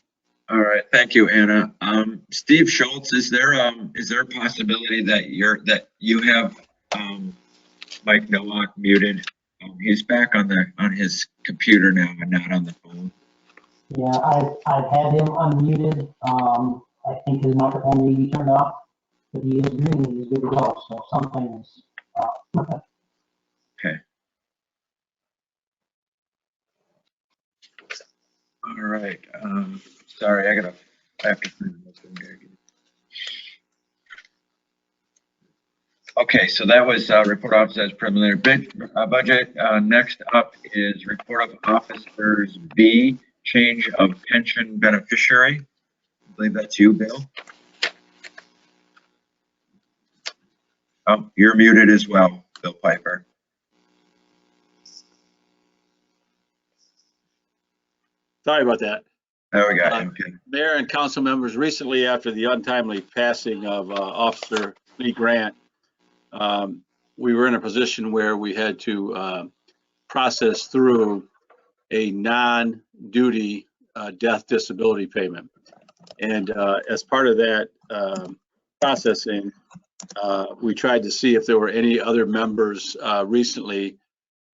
All right, thank you, Anna. Steve Schultz, is there a possibility that you have Mike Nowak muted? He's back on his computer now and not on the phone. Yeah, I've had him unmuted. I think his microphone may be turned off, but he is green, he's good to go, so something is off. Okay. All right. Sorry, I have to find this one here. Okay, so that was report office as preliminary budget. Next up is report of officers B, change of pension beneficiary. I believe that's you, Bill. Oh, you're muted as well, Bill Piper. Sorry about that. There we go. Okay. Mayor and council members, recently after the untimely passing of Officer Lee Grant, we were in a position where we had to process through a non-duty death disability payment. And as part of that processing, we tried to see if there were any other members recently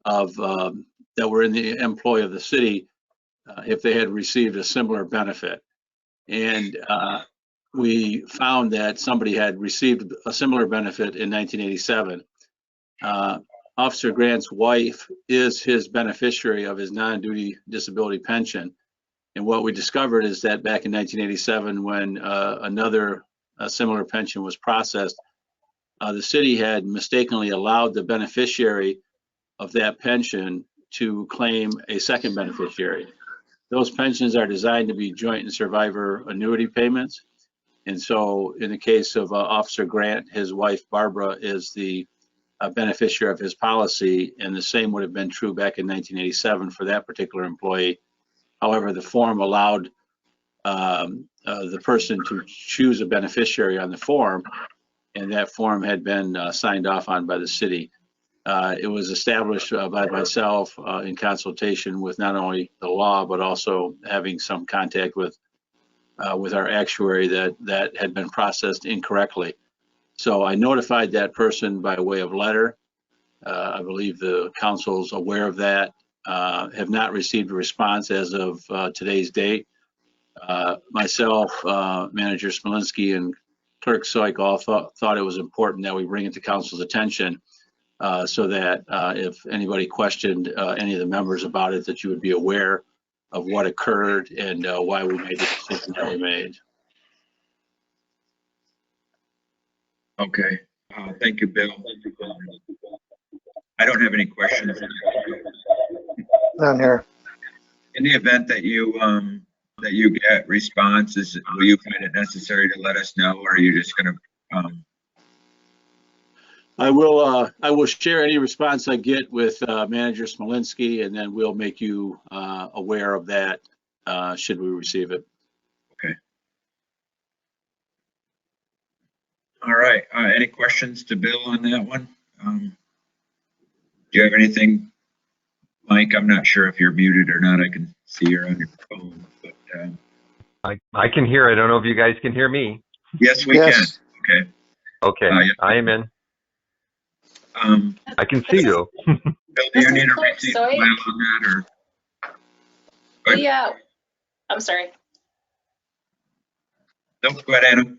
of that were in the employ of the city, if they had received a similar benefit. And we found that somebody had received a similar benefit in 1987. Officer Grant's wife is his beneficiary of his non-duty disability pension. And what we discovered is that back in 1987, when another similar pension was processed, the city had mistakenly allowed the beneficiary of that pension to claim a second beneficiary. Those pensions are designed to be joint and survivor annuity payments. And so in the case of Officer Grant, his wife Barbara is the beneficiary of his policy, and the same would have been true back in 1987 for that particular employee. However, the form allowed the person to choose a beneficiary on the form, and that form had been signed off on by the city. It was established by myself in consultation with not only the law, but also having some contact with our actuary that had been processed incorrectly. So I notified that person by way of letter. I believe the council's aware of that. Have not received a response as of today's date. Myself, Manager Smolinski, and Clerk Soik all thought it was important that we bring it to council's attention so that if anybody questioned any of the members about it, that you would be aware of what occurred and why we made the decision that we made. Okay. Thank you, Bill. I don't have any questions. None here. In the event that you get responses, will you find it necessary to let us know, or are you just going to? I will share any response I get with Manager Smolinski, and then we'll make you aware of that should we receive it. Okay. All right. Any questions to Bill on that one? Do you have anything, Mike? I'm not sure if you're muted or not. I can see you're on your phone, but I can hear. I don't know if you guys can hear me. Yes, we can. Okay. Okay. Yeah. I am in. I can see you. Bill, do you need a receipt file on that, or? Yeah. I'm sorry. Nope. Go ahead, Anna.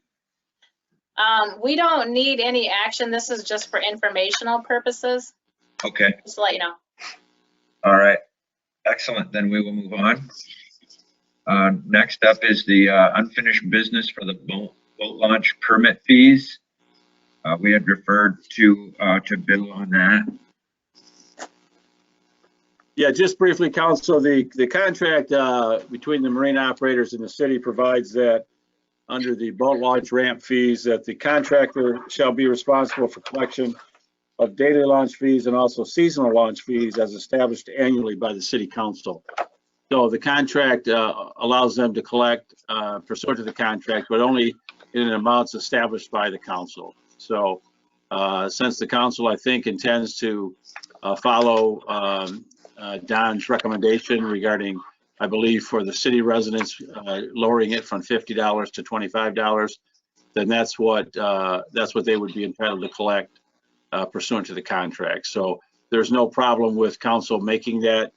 We don't need any action. This is just for informational purposes. Okay. Just to let you know. All right. Excellent. Then we will move on. Next up is the unfinished business for the boat launch permit fees. We had referred to Bill on that. Yeah, just briefly, Council, the contract between the marine operators and the city provides that under the boat launch ramp fees, that the contractor shall be responsible for collection of daily launch fees and also seasonal launch fees as established annually by the city council. So the contract allows them to collect pursuant to the contract, but only in amounts established by the council. So since the council, I think, intends to follow Don's recommendation regarding, I believe, for the city residents, lowering it from $50 to $25, then that's what they would be entitled to collect pursuant to the contract. So there's no problem with council making that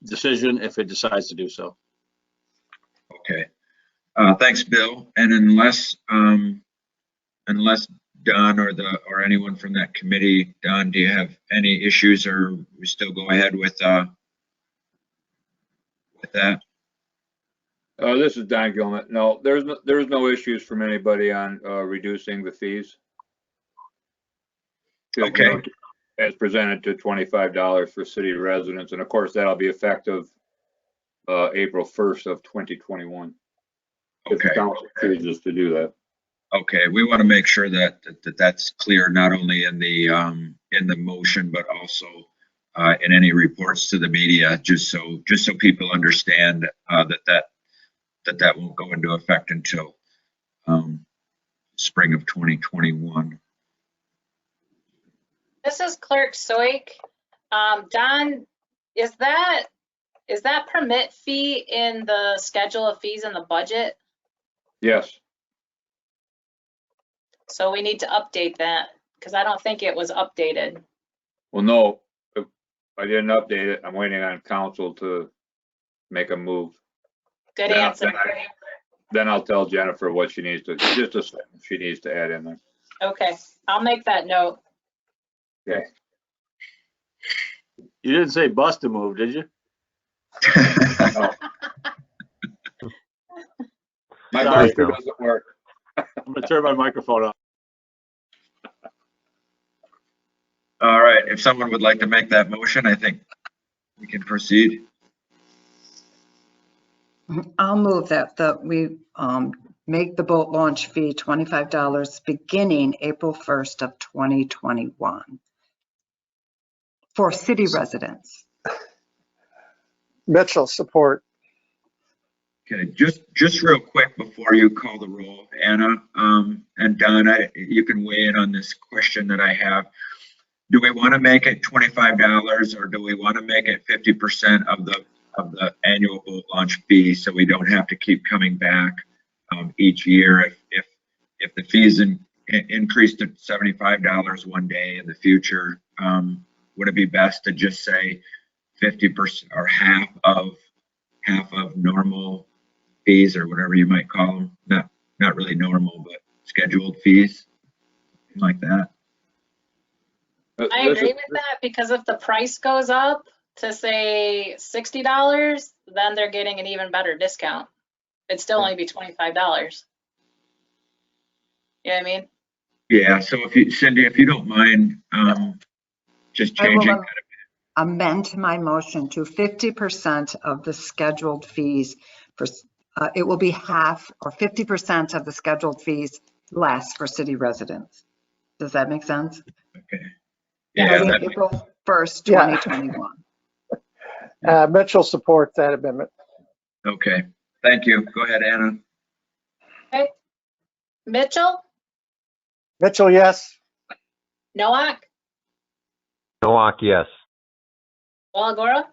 decision if it decides to do so. Okay. Thanks, Bill. And unless Don or anyone from that committee, Don, do you have any issues, or we still go ahead with that? This is Don Gilman. No, there's no issues from anybody on reducing the fees. Okay. You know, as presented to $25 for city residents, and of course that'll be effective April 1st of 2021. If the council chooses to do that. Okay, we want to make sure that that's clear, not only in the motion, but also in any reports to the media, just so people understand that won't go into effect until spring of 2021. This is Clerk Soik. Don, is that permit fee in the schedule of fees in the budget? Yes. So we need to update that because I don't think it was updated. Well, no, I didn't update it. I'm waiting on council to make a move. Good answer. Then I'll tell Jennifer what she needs to, just a second, she needs to add in there. Okay, I'll make that note. Okay. You didn't say bust a move, did you? No. My microphone doesn't work. I'm gonna turn my microphone off. All right, if someone would like to make that motion, I think we can proceed. I'll move that we make the boat launch fee $25 beginning April 1st of 2021 for city residents. Mitchell, support. Okay, just real quick before you call the roll, Anna and Don, you can weigh in on this question that I have. Do we want to make it $25, or do we want to make it 50% of the annual boat launch fee, so we don't have to keep coming back each year if the fees increase to $75 one day in the future? Would it be best to just say 50% or half of normal fees, or whatever you might call them? Not really normal, but scheduled fees, something like that. I agree with that, because if the price goes up to say $60, then they're getting an even better discount. It'd still only be $25. You know what I mean? Yeah, so Cindy, if you don't mind, just changing. Amend my motion to 50% of the scheduled fees for, it will be half or 50% of the scheduled fees less for city residents. Does that make sense? Okay. Yeah. April 1st, 2021. Mitchell supports that amendment. Okay, thank you. Go ahead, Anna. Okay. Mitchell? Mitchell, yes. Nowak? Nowak, yes. Walagora?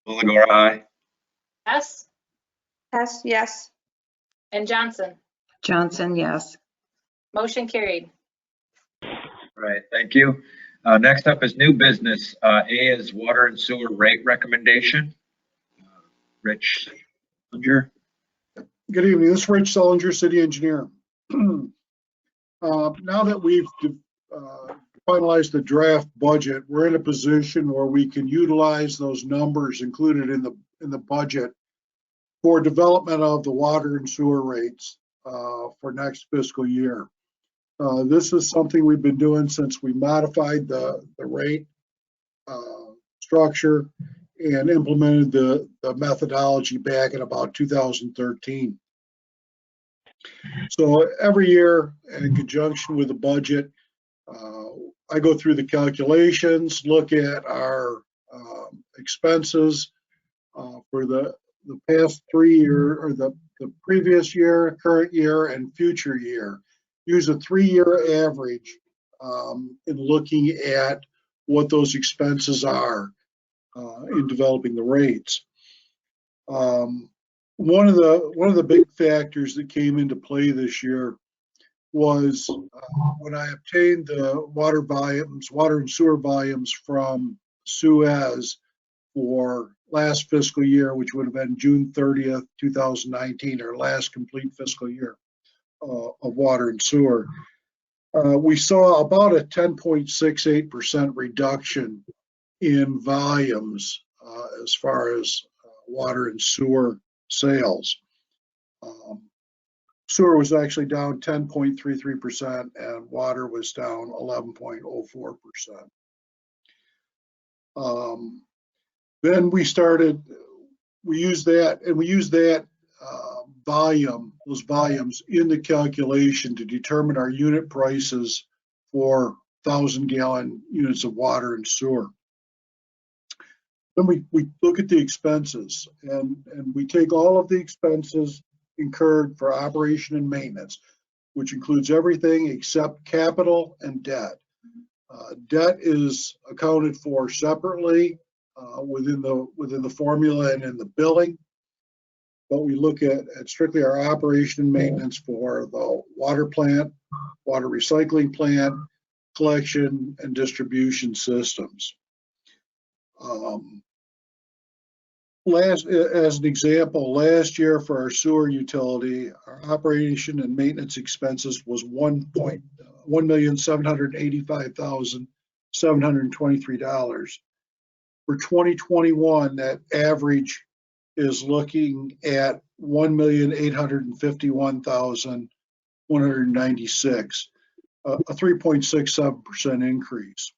Walagora, aye. Hess? Hess, yes. And Johnson? Johnson, yes. Motion carried. All right, thank you. Next up is new business. A is water and sewer rate recommendation. Rich Sellinger. Good evening, this is Rich Sellinger, city engineer. Now that we've finalized the draft budget, we're in a position where we can utilize those numbers included in the budget for development of the water and sewer rates for next fiscal year. This is something we've been doing since we modified the rate structure and implemented the methodology back in about 2013. So every year, in conjunction with the budget, I go through the calculations, look at our expenses for the past 3 years, or the previous year, current year, and future year. Use a 3-year average in looking at what those expenses are in developing the rates. One of the big factors that came into play this year was when I obtained the water and sewer volumes from Suez. for last fiscal year, which would have been June 30th, 2019, our last complete fiscal year of water and sewer. We saw about a 10.68% reduction in volumes as far as water and sewer sales. Sewer was actually down 10.33% and water was down 11.04%. Then we used that those volumes in the calculation to determine our unit prices for 1,000-gallon units of water and sewer. Then we look at the expenses and we take all of the expenses incurred for operation and maintenance, which includes everything except capital and debt. Debt is accounted for separately within the formula and in the billing, but we look at strictly our operation and maintenance for the water plant, water recycling plant, collection and distribution systems. As an example, last year for our sewer utility, our operation and maintenance expenses was $1,785,723. For 2021, that average is looking at $1,851,196, a 3.67% increase.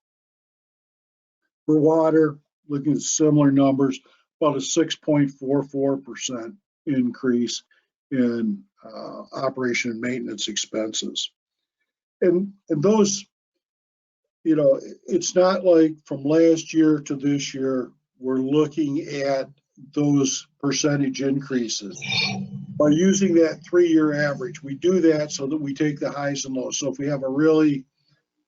For water, looking at similar numbers, about a 6.44% increase in operation and maintenance expenses. And those, you know, it's not like from last year to this year, we're looking at those percentage increases. By using that 3-year average, we do that so that we take the highs and lows. So if we have a really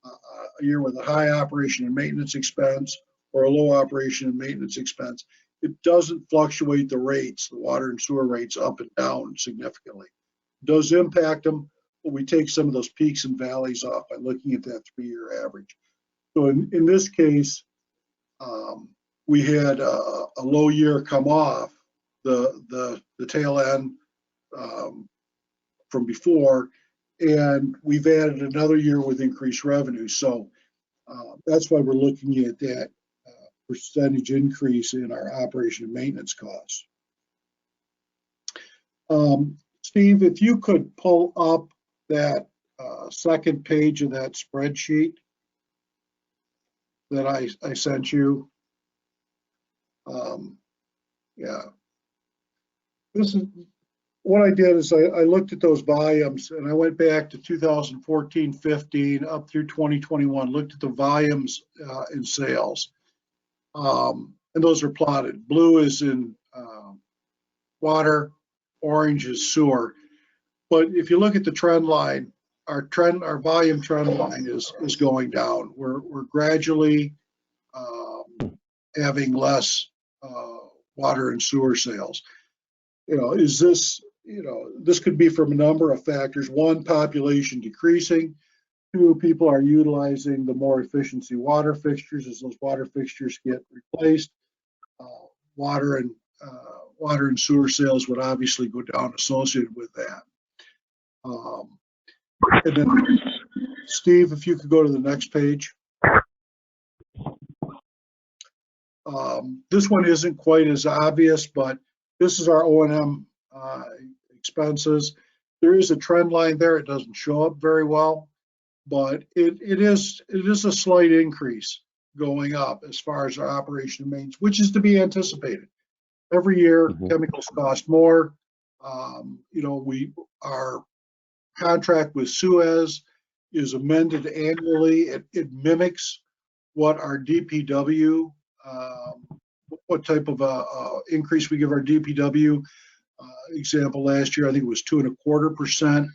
a year with a high operation and maintenance expense or a low operation and maintenance expense, it doesn't fluctuate the rates, the water and sewer rates up and down significantly. It does impact them, but we take some of those peaks and valleys off by looking at that 3-year average. So in this case, we had a low year come off the tail end from before, and we've added another year with increased revenue. So that's why we're looking at that percentage increase in our operation and maintenance costs. Steve, if you could pull up that second page of that spreadsheet that I sent you. Yeah, this is what I did is I looked at those volumes and I went back to 2014-15 up through 2021, looked at the volumes in sales. And those are plotted. Blue is in water, orange is sewer. But if you look at the trend line, our volume trend line is going down. We're gradually having less water and sewer sales. You know, is this, you know, this could be from a number of factors. One, population decreasing. Two, people are utilizing the more efficiency water fixtures. As those water fixtures get replaced, water and sewer sales would obviously go down associated with that. And then, Steve, if you could go to the next page. This one isn't quite as obvious, but this is our O&M expenses. There is a trend line there. It doesn't show up very well, but it is a slight increase going up as far as our operation and maintenance, which is to be anticipated. Every year, chemicals cost more. You know, our contract with Suez is amended annually. It mimics what our DPW, what type of increase we give our DPW. Example, last year, I think it was 2.25%.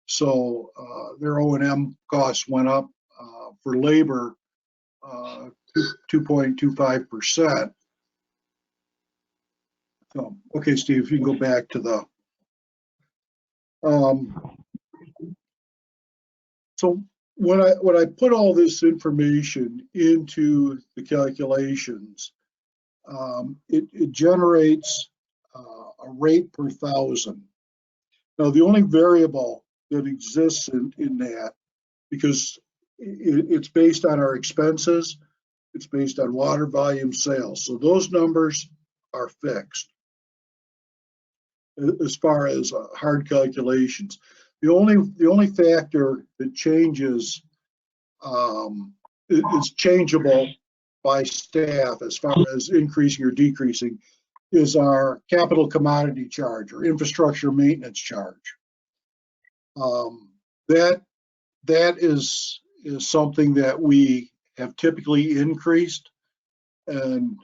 So their O&M costs went up for labor 2.25%. So, okay, Steve, if you can go back to the. So when I put all this information into the calculations, it generates a rate per thousand. Now, the only variable that exists in that, because it's based on our expenses, it's based on water volume sales. So those numbers are fixed as far as hard calculations. The only factor that changes is changeable by staff as far as increasing or decreasing is our capital commodity charge or infrastructure maintenance charge. That is something that we have typically increased, and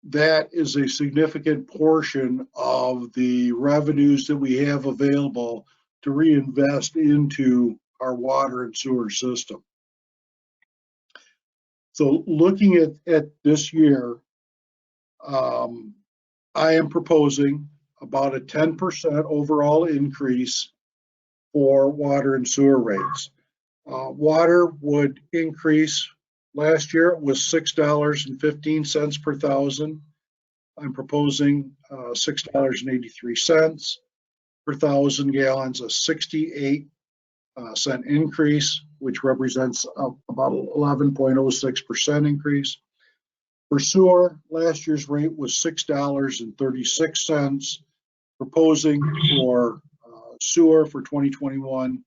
that is a significant portion of the revenues that we have available to reinvest into our water and sewer system. So looking at this year, I am proposing about a 10% overall increase for water and sewer rates. Water would increase, last year it was $6.15 per thousand. I'm proposing $6.83 per thousand gallons, a 68-cent increase, which represents about 11.06% increase. For sewer, last year's rate was $6.36, proposing for sewer for 2021,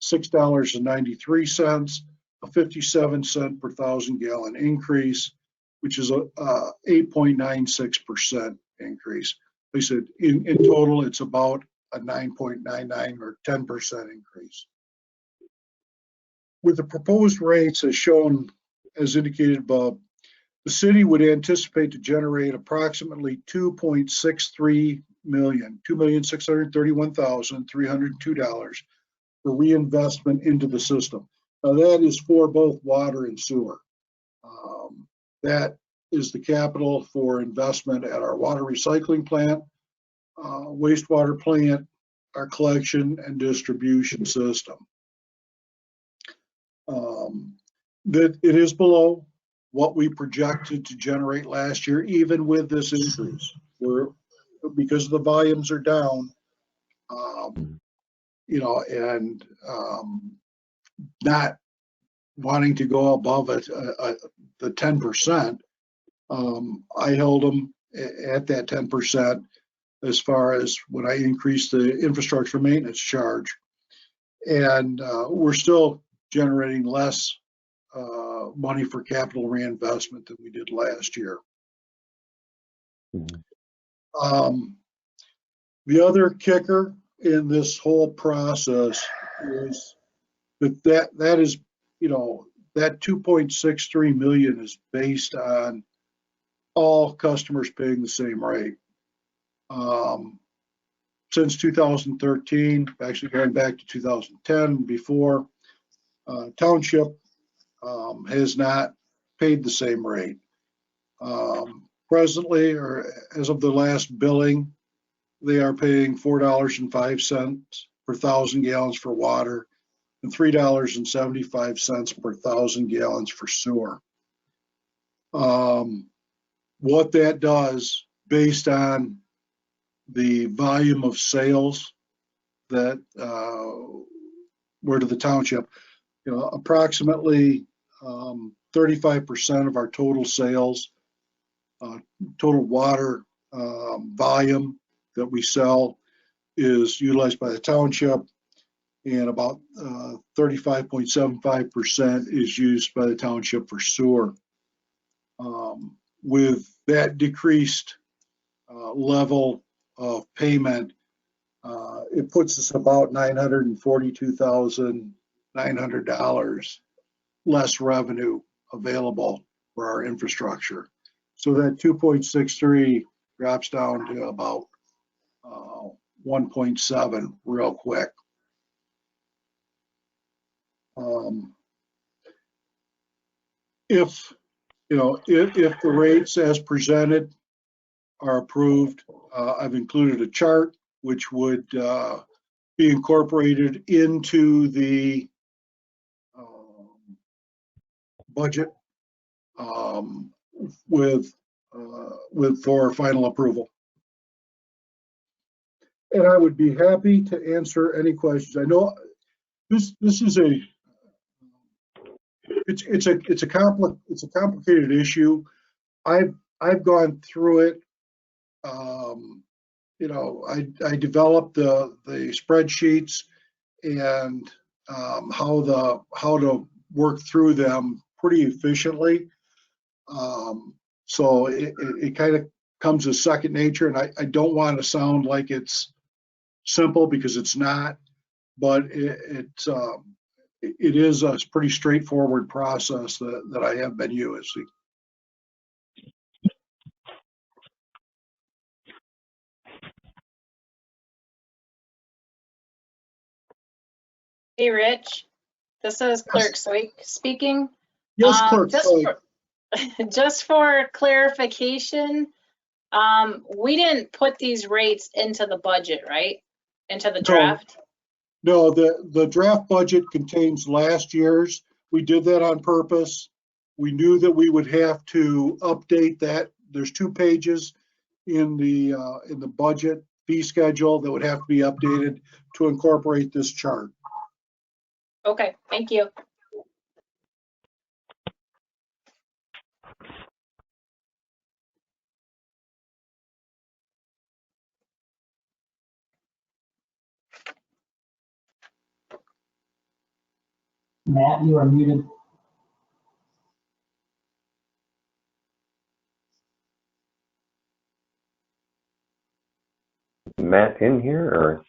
$6.93, a 57-cent per thousand gallon increase, which is a 8.96% increase. They said in total, it's about a 9.99 or 10% increase. With the proposed rates as shown, as indicated above, the city would anticipate to generate approximately $2.63 million, $2,631,302 for reinvestment into the system. Now that is for both water and sewer. That is the capital for investment at our water recycling plant, wastewater plant, our collection and distribution system. That it is below what we projected to generate last year, even with this increase. Because the volumes are down, you know, and not wanting to go above it, the 10%, I held them at that 10% as far as when I increased the infrastructure maintenance charge. And we're still generating less money for capital reinvestment than we did last year. The other kicker in this whole process is that is, you know, that 2.63 million is based on all customers paying the same rate. Since 2013, actually going back to 2010, before, Township has not paid the same rate. Presently, or as of the last billing, they are paying $4.05 per thousand gallons for water and $3.75 per thousand gallons for sewer. What that does, based on the volume of sales that were to the township, you know, approximately 35% of our total sales, total water volume that we sell is utilized by the township, and about 35.75% is used by the township for sewer. With that decreased level of payment, it puts us about $942,900 less revenue available for our infrastructure. So that 2.63 drops down to about 1.7 real quick. If the rates as presented are approved, I've included a chart which would be incorporated into the budget with for final approval. And I would be happy to answer any questions. I know this is it's a complicated issue. I've gone through it. You know, I developed the spreadsheets and how to work through them pretty efficiently. So it kind of comes as second nature, and I don't want to sound like it's simple because it's not, but it is a pretty straightforward process that I have been using. Hey, Rich, this is Clerk speaking. Yes, Clerk. Just for clarification, we didn't put these rates into the budget, right? Into the draft? No, the draft budget contains last year's. We did that on purpose. We knew that we would have to update that. There's 2 pages in the budget fee schedule that would have to be updated to incorporate this chart. Okay, thank you. Matt, you are muted. Matt in here, or?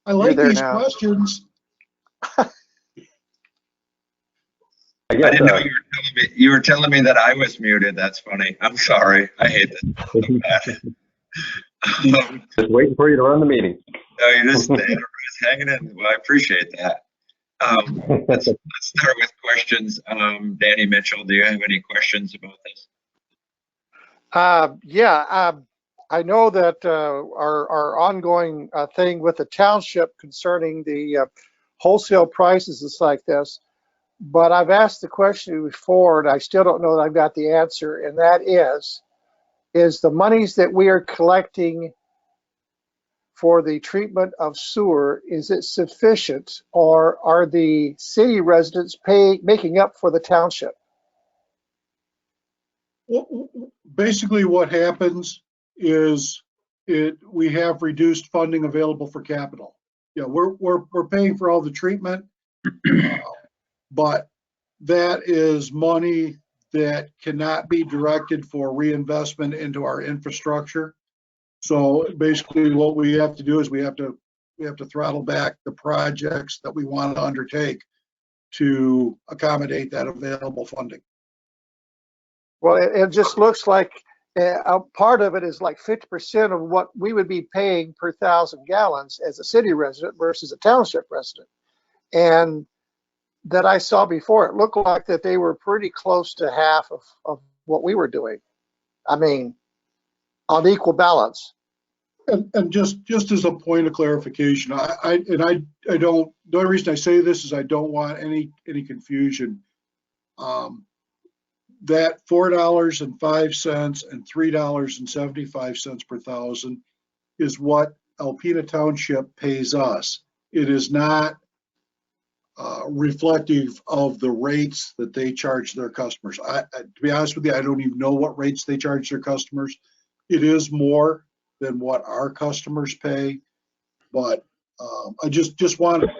I like these questions. I guess, I didn't know you were telling me that I was muted. That's funny. I'm sorry. I hate this. Just waiting for you to run the meeting. No, you're just hanging in. Well, I appreciate that. Let's start with questions. Danny Mitchell, do you have any questions about this? I know that our ongoing thing with the township concerning the wholesale prices is like this, but I've asked the question before and I still don't know that I've got the answer, and that is the monies that we are collecting for the treatment of sewer, is it sufficient, or are the city residents making up for the township? Basically what happens is we have reduced funding available for capital. Yeah, we're paying for all the treatment, but that is money that cannot be directed for reinvestment into our infrastructure. So basically what we have to do is we have to throttle back the projects that we want to undertake to accommodate that available funding. Well, it just looks like a part of it is like 50% of what we would be paying per 1,000 gallons as a city resident versus a township resident. And that I saw before, it looked like that they were pretty close to half of what we were doing. I mean, on equal balance. And just as a point of clarification, I don't, the only reason I say this is I don't want any confusion. That $4.05 and $3.75 per thousand is what Alpena Township pays us. It is not reflective of the rates that they charge their customers. To be honest with you, I don't even know what rates they charge their customers. It is more than what our customers pay, but I just wanted,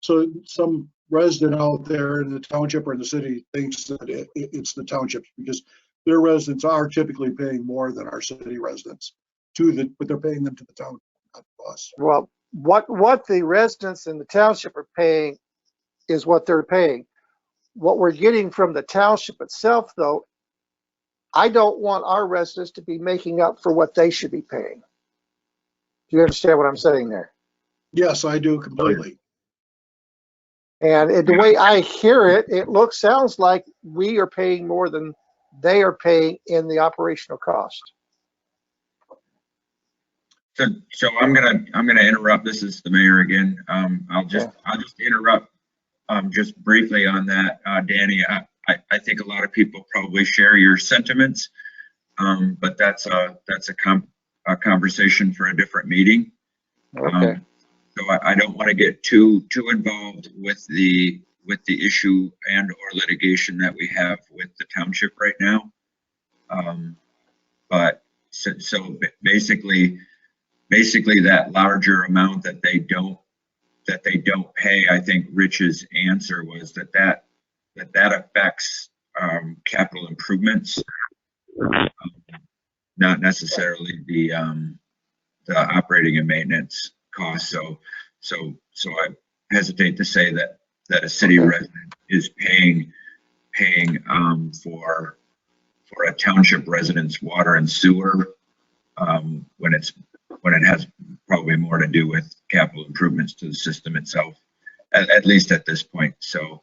so some resident out there in the township or in the city thinks that it's the townships, because their residents are typically paying more than our city residents but they're paying them to the town, not to us. Well, what the residents in the township are paying is what they're paying. What we're getting from the township itself, though, I don't want our residents to be making up for what they should be paying. Do you understand what I'm saying there? Yes, I do completely. And the way I hear it, sounds like we are paying more than they are paying in the operational cost. So I'm gonna interrupt. This is the mayor again. I'll just interrupt just briefly on that, Danny. I think a lot of people probably share your sentiments. but that's a conversation for a different meeting. Okay. So I don't want to get too involved with the issue and or litigation that we have with the township right now. But so basically that larger amount that they don't pay, I think Rich's answer was that affects capital improvements, not necessarily the operating and maintenance costs. So I hesitate to say that a city resident is paying for a township resident's water and sewer when it has probably more to do with capital improvements to the system itself, at least at this point. So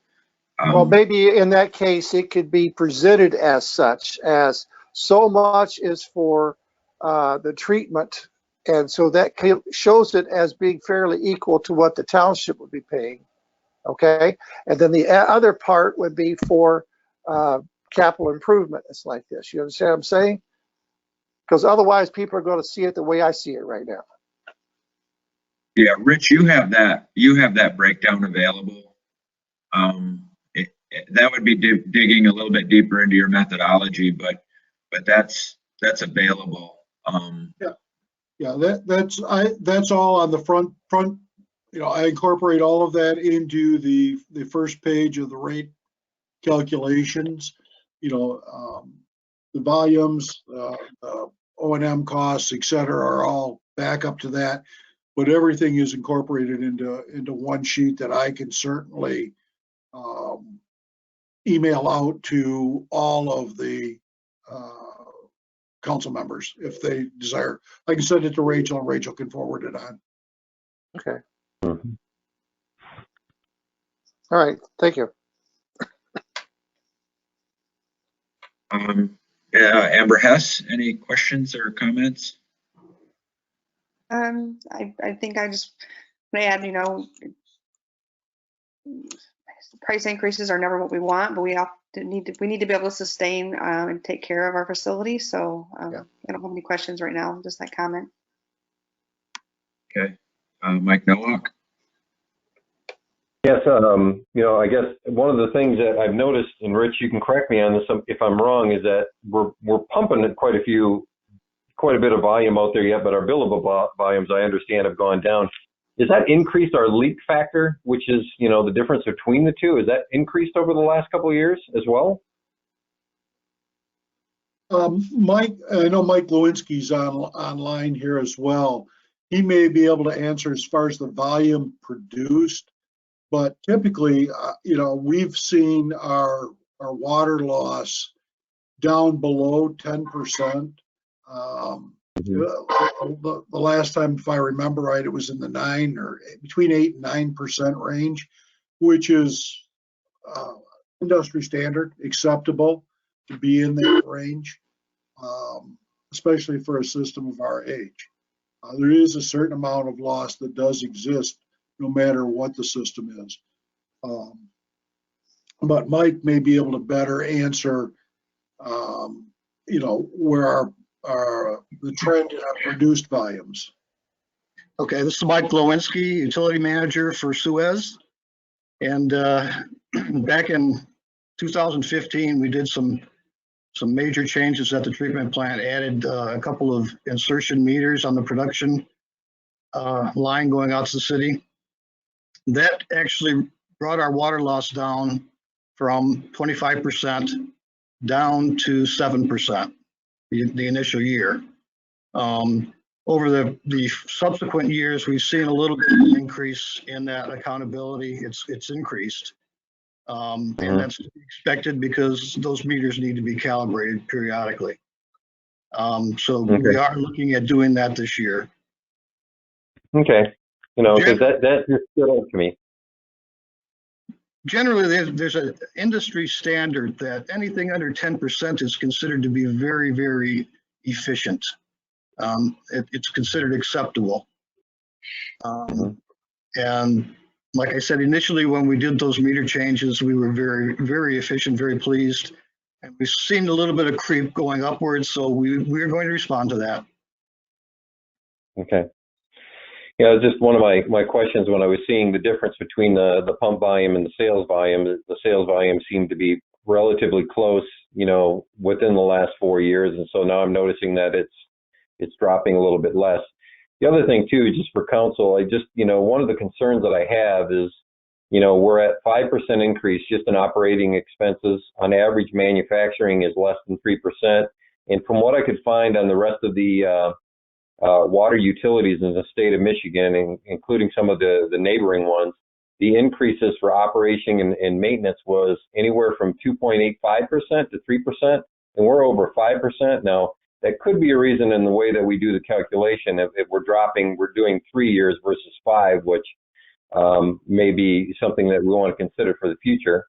well, maybe in that case it could be presented as such, as so much is for the treatment, and so that shows it as being fairly equal to what the township would be paying. Okay, and then the other part would be for capital improvement. It's like this. You understand what I'm saying? Because otherwise people are going to see it the way I see it right now. Yeah, Rich, you have that breakdown available. That would be digging a little bit deeper into your methodology, but that's available. Yeah, that's all on the front. You know, I incorporate all of that into the first page of the rate calculations. You know, the volumes, O&M costs, et cetera, are all back up to that. But everything is incorporated into one sheet that I can certainly email out to all of the council members if they desire. I can send it to Rachel, and Rachel can forward it on. Okay. All right. Thank you. Amber Hess, any questions or comments? I think I just want to add, you know, price increases are never what we want, but we need to be able to sustain and take care of our facility. So I don't have any questions right now, just that comment. Okay. Mike Nowak. Yes, you know, I guess one of the things that I've noticed, and Rich, you can correct me on this if I'm wrong, is that we're pumping quite a bit of volume out there yet, but our billable volumes, I understand, have gone down. Has that increased our leak factor, which is, you know, the difference between the two? Has that increased over the last couple of years as well? Mike, I know Mike Lewinsky's online here as well. He may be able to answer as far as the volume produced, but typically, you know, we've seen our water loss down below 10%. The last time, if I remember right, it was in the between 8 and 9% range, which is industry standard, acceptable to be in that range, especially for a system of our age. There is a certain amount of loss that does exist no matter what the system is. But Mike may be able to better answer, you know, where the trend in our produced volumes. Okay, this is Mike Lewinsky, utility manager for Suez. And back in 2015, we did some major changes at the treatment plant, added a couple of insertion meters on the production line going out to the city. That actually brought our water loss down from 25% down to 7% the initial year. Over the subsequent years, we've seen a little bit of an increase in that accountability. It's increased. And that's expected because those meters need to be calibrated periodically. So we are looking at doing that this year. Okay. You know, because that just stood out to me. Generally, there's an industry standard that anything under 10% is considered to be very, very efficient. It's considered acceptable. And like I said, initially when we did those meter changes, we were very, very efficient, very pleased. And we've seen a little bit of creep going upwards, so we're going to respond to that. Okay. Yeah, just one of my questions when I was seeing the difference between the pump volume and the sales volume seemed to be relatively close, you know, within the last 4 years. And so now I'm noticing that it's dropping a little bit less. The other thing too, just for council, you know, one of the concerns that I have is, you know, we're at 5% increase just in operating expenses. On average, manufacturing is less than 3%. And from what I could find on the rest of the water utilities in the state of Michigan, including some of the neighboring ones, the increases for operation and maintenance was anywhere from 2.85% to 3%, and we're over 5%. Now, that could be a reason in the way that we do the calculation. If we're doing 3 years versus 5, which may be something that we want to consider for the future.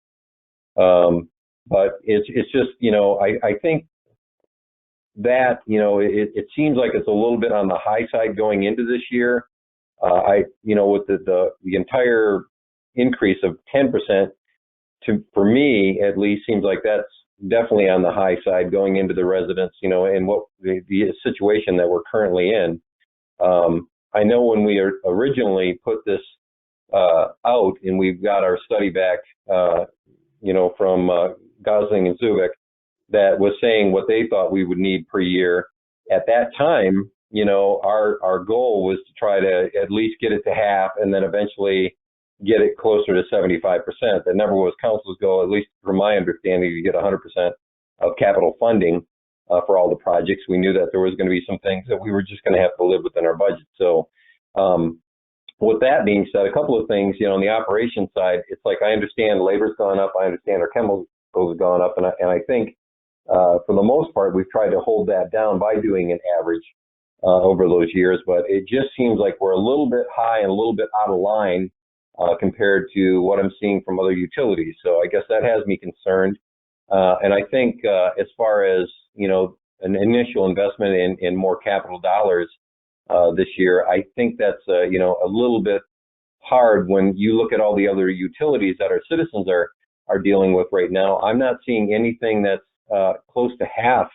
But it's just, you know, I think that, you know, it seems like it's a little bit on the high side going into this year. You know, with the entire increase of 10%, for me at least, seems like that's definitely on the high side going into the residents, you know, and what the situation that we're currently in. I know when we originally put this out, and we've got our study back, you know, from Gosling and Zubik, that was saying what they thought we would need per year. At that time, you know, our goal was to try to at least get it to half and then eventually get it closer to 75%. That never was council's goal, at least from my understanding, to get 100% of capital funding for all the projects. We knew that there was going to be some things that we were just going to have to live within our budget. So with that being said, a couple of things, you know, on the operation side, it's like, I understand labor's gone up, I understand our chemicals have gone up, and I think for the most part, we've tried to hold that down by doing an average over those years, but it just seems like we're a little bit high and a little bit out of line compared to what I'm seeing from other utilities. So I guess that has me concerned. And I think as far as, you know, an initial investment in more capital dollars this year, I think that's, you know, a little bit hard when you look at all the other utilities that our citizens are dealing with right now. I'm not seeing anything that's close to half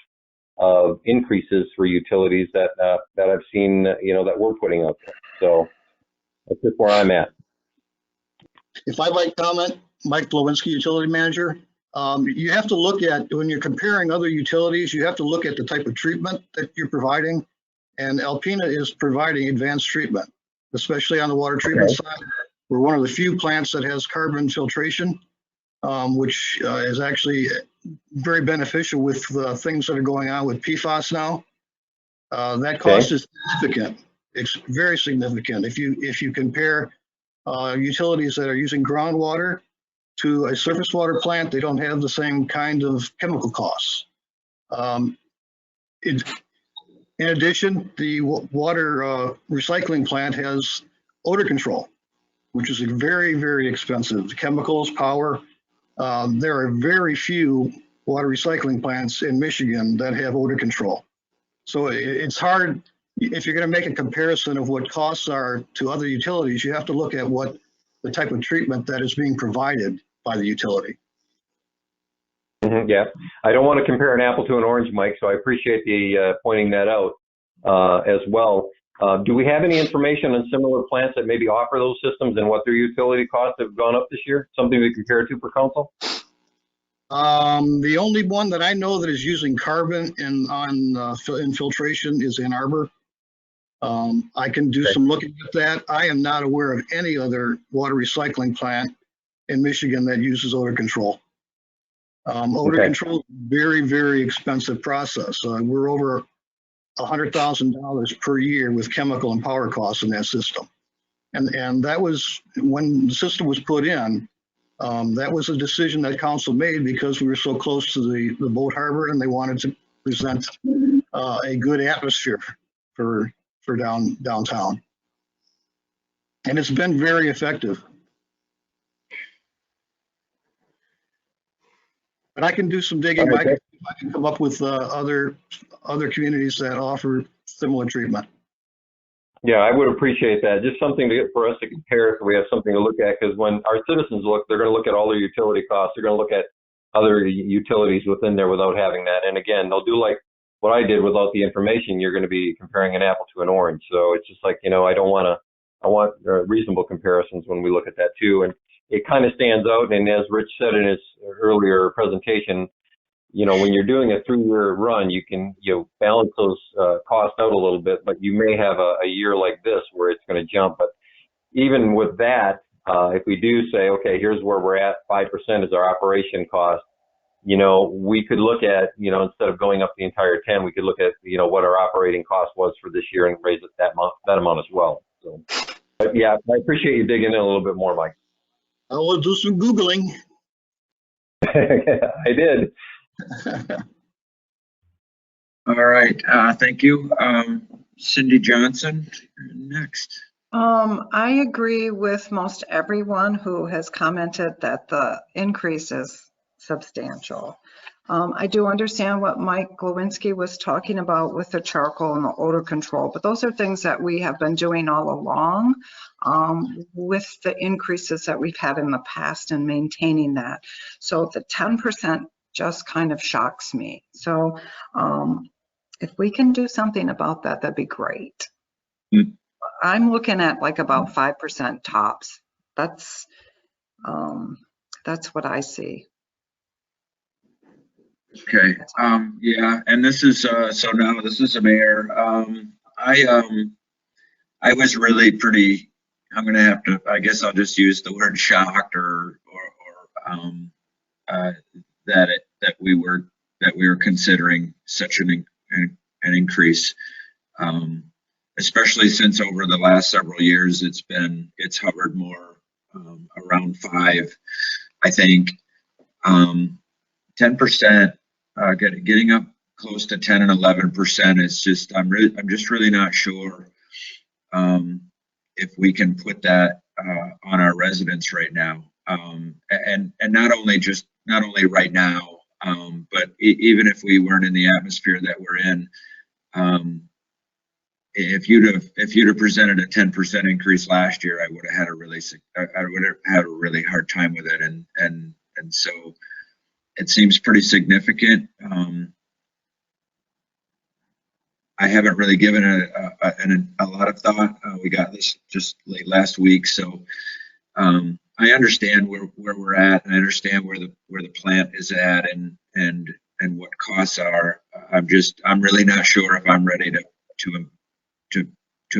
of increases for utilities that I've seen, you know, that we're putting up there. So that's just where I'm at. If I might comment, Mike Lewinsky, utility manager, you have to look at, when you're comparing other utilities, you have to look at the type of treatment that you're providing. And Alpena is providing advanced treatment, especially on the water treatment side. We're one of the few plants that has carbon filtration, which is actually very beneficial with things that are going on with PFAS now. That cost is significant. It's very significant. If you compare utilities that are using groundwater to a surface water plant, they don't have the same kind of chemical costs. In addition, the water recycling plant has odor control, which is very, very expensive. Chemicals, power. There are very few water recycling plants in Michigan that have odor control. So it's hard, if you're going to make a comparison of what costs are to other utilities, you have to look at what the type of treatment that is being provided by the utility. Yeah, I don't want to compare an apple to an orange, Mike, so I appreciate the pointing that out as well. Do we have any information on similar plants that maybe offer those systems and what their utility costs have gone up this year? Something to compare to for council? The only one that I know that is using carbon on infiltration is Ann Arbor. I can do some looking at that. I am not aware of any other water recycling plant in Michigan that uses odor control. Odor control is a very, very expensive process. We're over $100,000 per year with chemical and power costs in that system. And that was, when the system was put in, that was a decision that council made because we were so close to the boat harbor and they wanted to present a good atmosphere for downtown. And it's been very effective. But I can do some digging. I can come up with other communities that offer similar treatment. Yeah, I would appreciate that. Just something for us to compare, so we have something to look at. Because when our citizens look, they're going to look at all their utility costs. They're going to look at other utilities within there without having that. And again, they'll do like what I did without the information. You're going to be comparing an apple to an orange. So it's just like, I want reasonable comparisons when we look at that too. And it kind of stands out. And as Rich said in his earlier presentation, when you're doing a 3-year run, you can, balance those costs out a little bit, but you may have a year like this where it's going to jump. But even with that, if we do say, okay, here's where we're at, 5% is our operation cost, we could look at, instead of going up the entire 10, we could look at, what our operating cost was for this year and raise it that amount as well. So, but yeah, I appreciate you digging in a little bit more, Mike. I will do some Googling. I did. All right, thank you. Cindy Johnson, next. I agree with most everyone who has commented that the increase is substantial. I do understand what Mike Glowinski was talking about with the charcoal and the odor control, but those are things that we have been doing all along with the increases that we've had in the past and maintaining that. So the 10% just kind of shocks me. So if we can do something about that, that'd be great. I'm looking at like about 5% tops. That's what I see. Okay. Yeah, and this is so now this is the mayor. I was really pretty. I'm gonna have to. I guess I'll just use the word shocked or that we were considering such an increase, especially since over the last several years it's hovered more around 5. I think 10%, getting up close to 10 and 11% is just I'm just really not sure if we can put that on our residents right now, and not only right now, but even if we weren't in the atmosphere that we're in, if you'd have presented a 10% increase last year, I would have had a really hard time with it, and so it seems pretty significant. I haven't really given a lot of thought. We got this just late last week, so I understand where we're at, and I understand where the plant is at, and what costs are. I'm really not sure if I'm ready to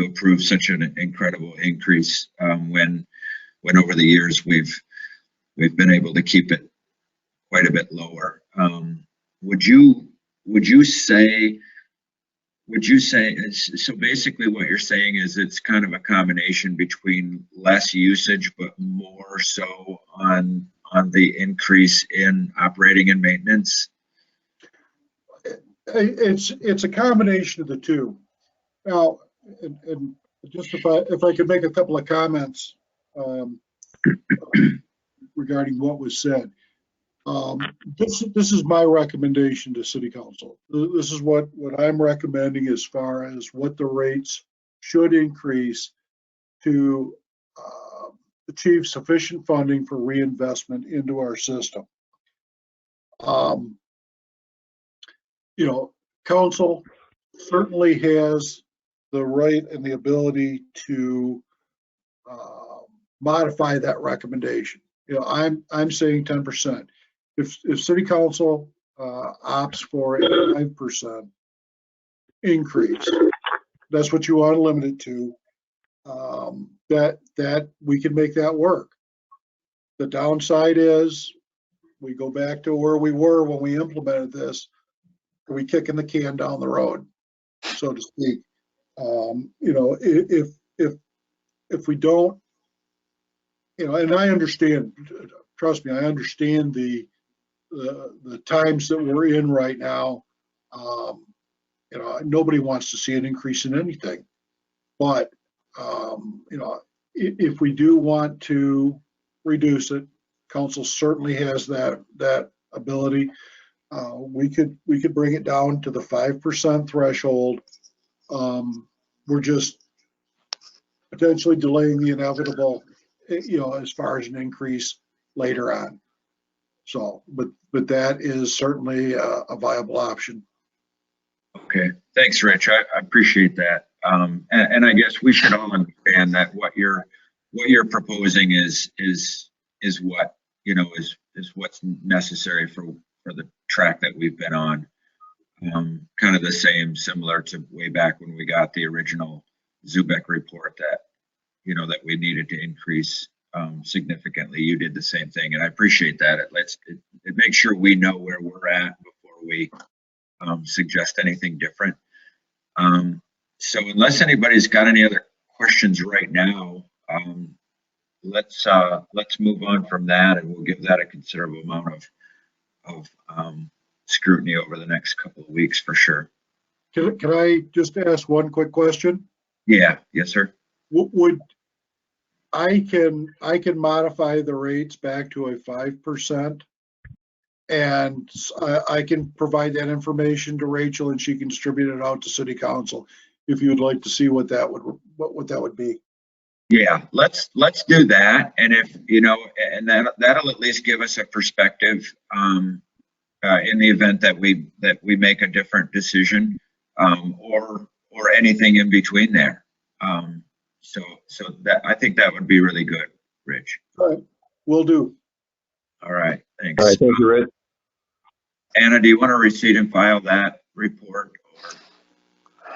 approve such an incredible increase when over the years we've been able to keep it quite a bit lower. Would you say so basically what you're saying is it's kind of a combination between less usage but more so on the increase in operating and maintenance? It's a combination of the two. Now, and just if I could make a couple of comments regarding what was said. This is my recommendation to City Council. This is what I'm recommending as far as what the rates should increase to achieve sufficient funding for reinvestment into our system. Council certainly has the right and the ability to modify that recommendation. I'm saying 10%. If City Council opts for a 5% increase, that's what you want to limit it to, that we can make that work. The downside is we go back to where we were when we implemented this. Are we kicking the can down the road, so to speak? If we don't, and I understand, trust me, I understand the times that we're in right now. Nobody wants to see an increase in anything, but if we do want to reduce it, council certainly has that ability. We could bring it down to the 5% threshold. We're just potentially delaying the inevitable, as far as an increase later on. So, but that is certainly a viable option. Okay, thanks, Rich. I appreciate that. And I guess we should all understand that what you're proposing is what, you know, is what's necessary for the track that we've been on. Kind of the same, similar to way back when we got the original Zubek report that, you know, that we needed to increase significantly. You did the same thing, and I appreciate that. It makes sure we know where we're at before we suggest anything different. So unless anybody's got any other questions right now, let's move on from that, and we'll give that a considerable amount of scrutiny over the next couple of weeks for sure. Can I just ask one quick question? Yeah, yes, sir. Would I can modify the rates back to a 5%, and I can provide that information to Rachel, and she can distribute it out to City Council if you would like to see what that would be. Yeah, let's do that, and if you know, and that'll at least give us a perspective in the event that we make a different decision, or anything in between there. So that, I think that would be really good, Rich. All right, will do. All right, thanks. All right, thank you, Rich. Anna, do you want to receipt and file that report, or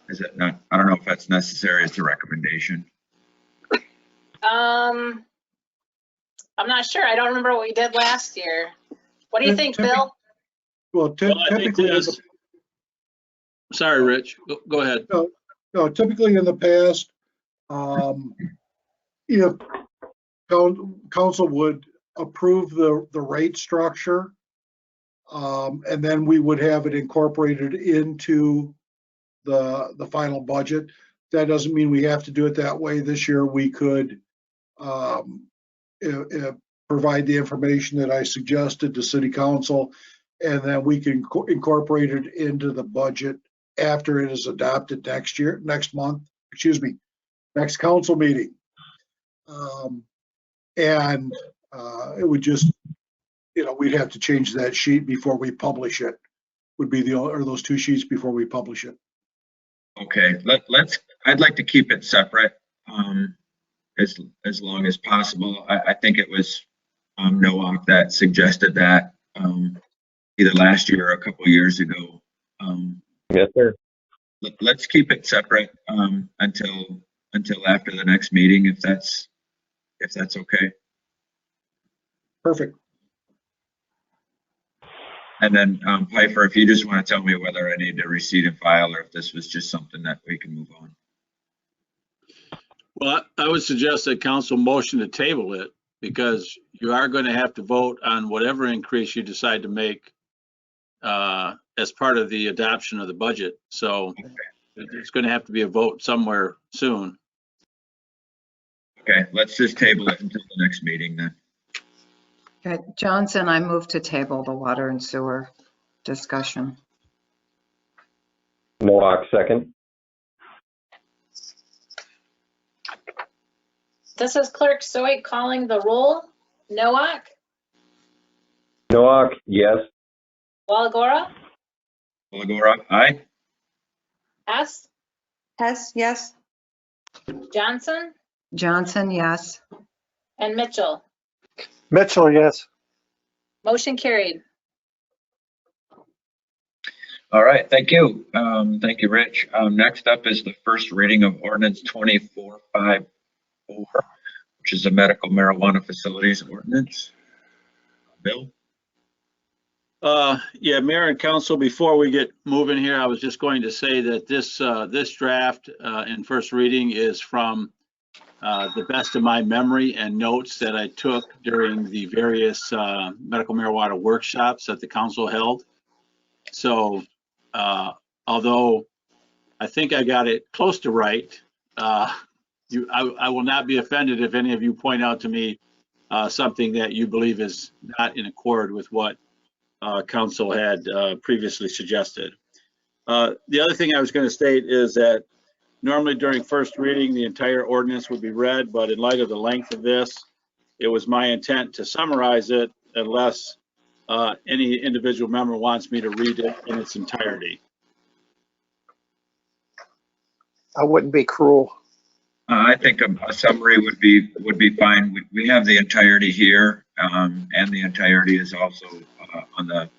is it not? I don't know if that's necessary. It's a recommendation. I'm not sure. I don't remember what we did last year. What do you think, Bill? Well, typically, sorry, Rich, go ahead. No, typically in the past, if council would approve the rate structure, and then we would have it incorporated into the final budget. That doesn't mean we have to do it that way. This year we could provide the information that I suggested to City Council, and then we can incorporate it into the budget after it is adopted next council meeting. And it would just, you know, we'd have to change that sheet before we publish it. Would be or those two sheets before we publish it. Okay, I'd like to keep it separate as long as possible. I think it was Noak that suggested that either last year or a couple of years ago. Yes, sir. Let's keep it separate until after the next meeting, if that's okay. Perfect. And then Piper, if you just want to tell me whether I need to receipt and file, or if this was just something that we can move on. Well, I would suggest that council motion to table it, because you are going to have to vote on whatever increase you decide to make as part of the adoption of the budget. So it's going to have to be a vote somewhere soon. Okay, let's just table it until the next meeting then. Okay, Johnson, I move to table the water and sewer discussion. Noak, second. This is Clerk Soy calling the roll. Noak? Noak, yes. Walagora? Walagora, aye. Hess? Hess, yes. Johnson? Johnson, yes. And Mitchell? Mitchell, yes. Motion carried. All right, thank you. Thank you, Rich. Next up is the first reading of Ordinance 2454, which is a medical marijuana facilities ordinance. Bill? Yeah, Mayor and Council, before we get moving here, I was just going to say that this draft in first reading is from the best of my memory and notes that I took during the various medical marijuana workshops that the council held. So although I think I got it close to right, I will not be offended if any of you point out to me something that you believe is not in accord with what council had previously suggested. The other thing I was going to state is that normally during first reading, the entire ordinance would be read, but in light of the length of this, it was my intent to summarize it unless any individual member wants me to read it in its entirety. I wouldn't be cruel. I think a summary would be fine. We have the entirety here, and the entirety is also on the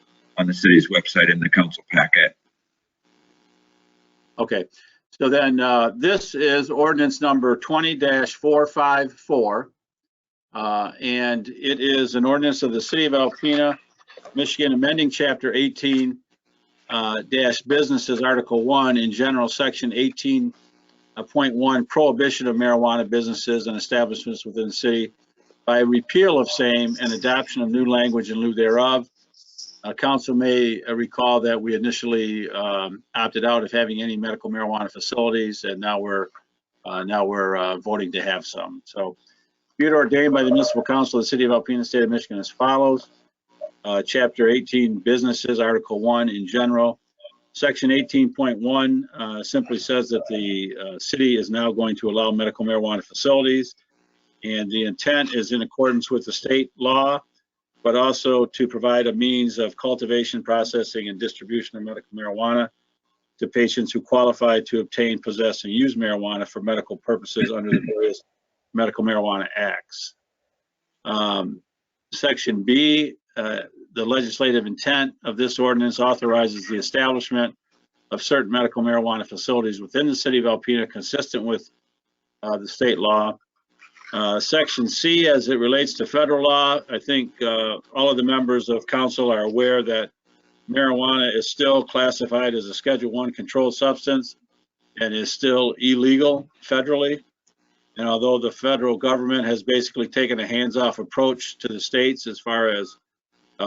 city's website in the council packet. Okay, so then this is ordinance number 20-454, and it is an ordinance of the City of Alpena, Michigan, amending Chapter 18 Businesses, Article 1 in general, Section 18.1, prohibition of marijuana businesses and establishments within the city by repeal of same and adoption of new language in lieu thereof. Council may recall that we initially opted out of having any medical marijuana facilities, and now we're voting to have some. So, be it ordained by the Municipal Council of the City of Alpena, State of Michigan, as follows: Chapter 18, Businesses, Article 1 in general. Section 18.1 simply says that the city is now going to allow medical marijuana facilities, and the intent is in accordance with the state law, but also to provide a means of cultivation, processing, and distribution of medical marijuana to patients who qualify to obtain, possess, and use marijuana for medical purposes under the various medical marijuana acts. Section B, the legislative intent of this ordinance authorizes the establishment of certain medical marijuana facilities within the city of Alpena consistent with the state law. Section C, as it relates to federal law, I think all of the members of council are aware that marijuana is still classified as a Schedule I controlled substance and is still illegal federally. And although the federal government has basically taken a hands-off approach to the states as far as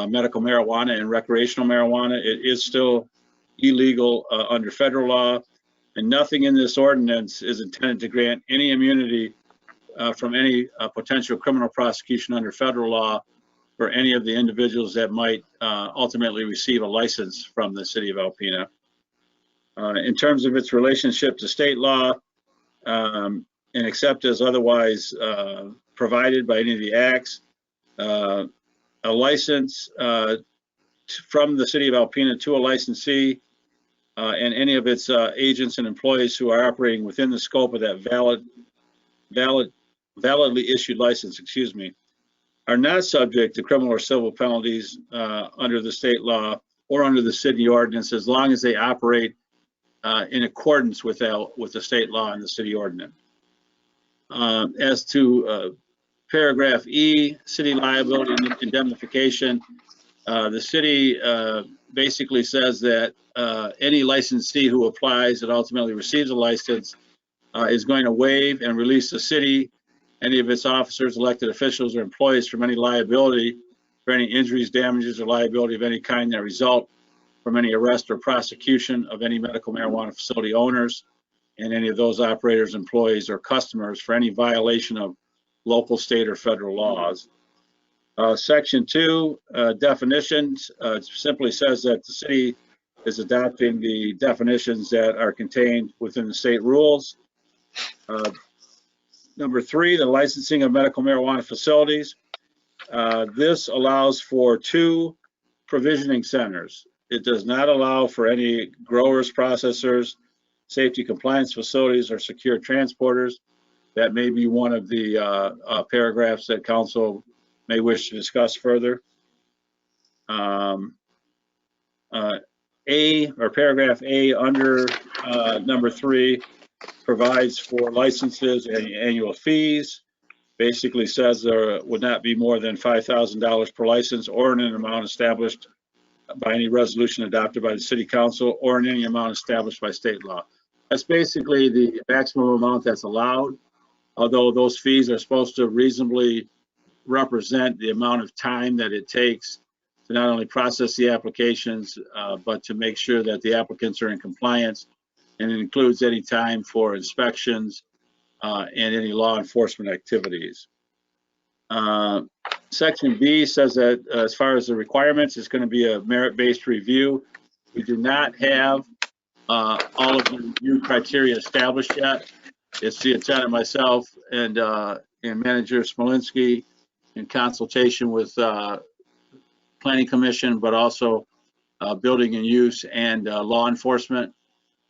medical marijuana and recreational marijuana, it is still illegal under federal law. And nothing in this ordinance is intended to grant any immunity from any potential criminal prosecution under federal law for any of the individuals that might ultimately receive a license from the city of Alpena. In terms of its relationship to state law, and except as otherwise provided by any of the acts, a license from the city of Alpena to a licensee and any of its agents and employees who are operating within the scope of that validly issued license, are not subject to criminal or civil penalties under the state law or under the city ordinance, as long as they operate in accordance with the state law and the city ordinance. As to paragraph E, city liability and indemnification, the city basically says that any licensee who applies and ultimately receives a license is going to waive and release the city, any of its officers, elected officials, or employees from any liability for any injuries, damages, or liability of any kind that result from any arrest or prosecution of any medical marijuana facility owners and any of those operators, employees, or customers for any violation of local, state, or federal laws. Section 2, definitions, simply says that the city is adopting the definitions that are contained within the state rules. Number 3, the licensing of medical marijuana facilities. This allows for 2 provisioning centers. It does not allow for any growers, processors, safety compliance facilities, or secure transporters. That may be one of the paragraphs that council may wish to discuss further. Paragraph A under number 3 provides for licenses and annual fees. Basically says there would not be more than $5,000 per license or in an amount established by any resolution adopted by the city council or in any amount established by state law. That's basically the maximum amount that's allowed, although those fees are supposed to reasonably represent the amount of time that it takes to not only process the applications, but to make sure that the applicants are in compliance, and it includes any time for inspections and any law enforcement activities. Section B says that as far as the requirements, it's going to be a merit-based review. We do not have all of the review criteria established yet. It's the intent of myself and Manager Smolinski in consultation with Planning Commission, but also building and use and law enforcement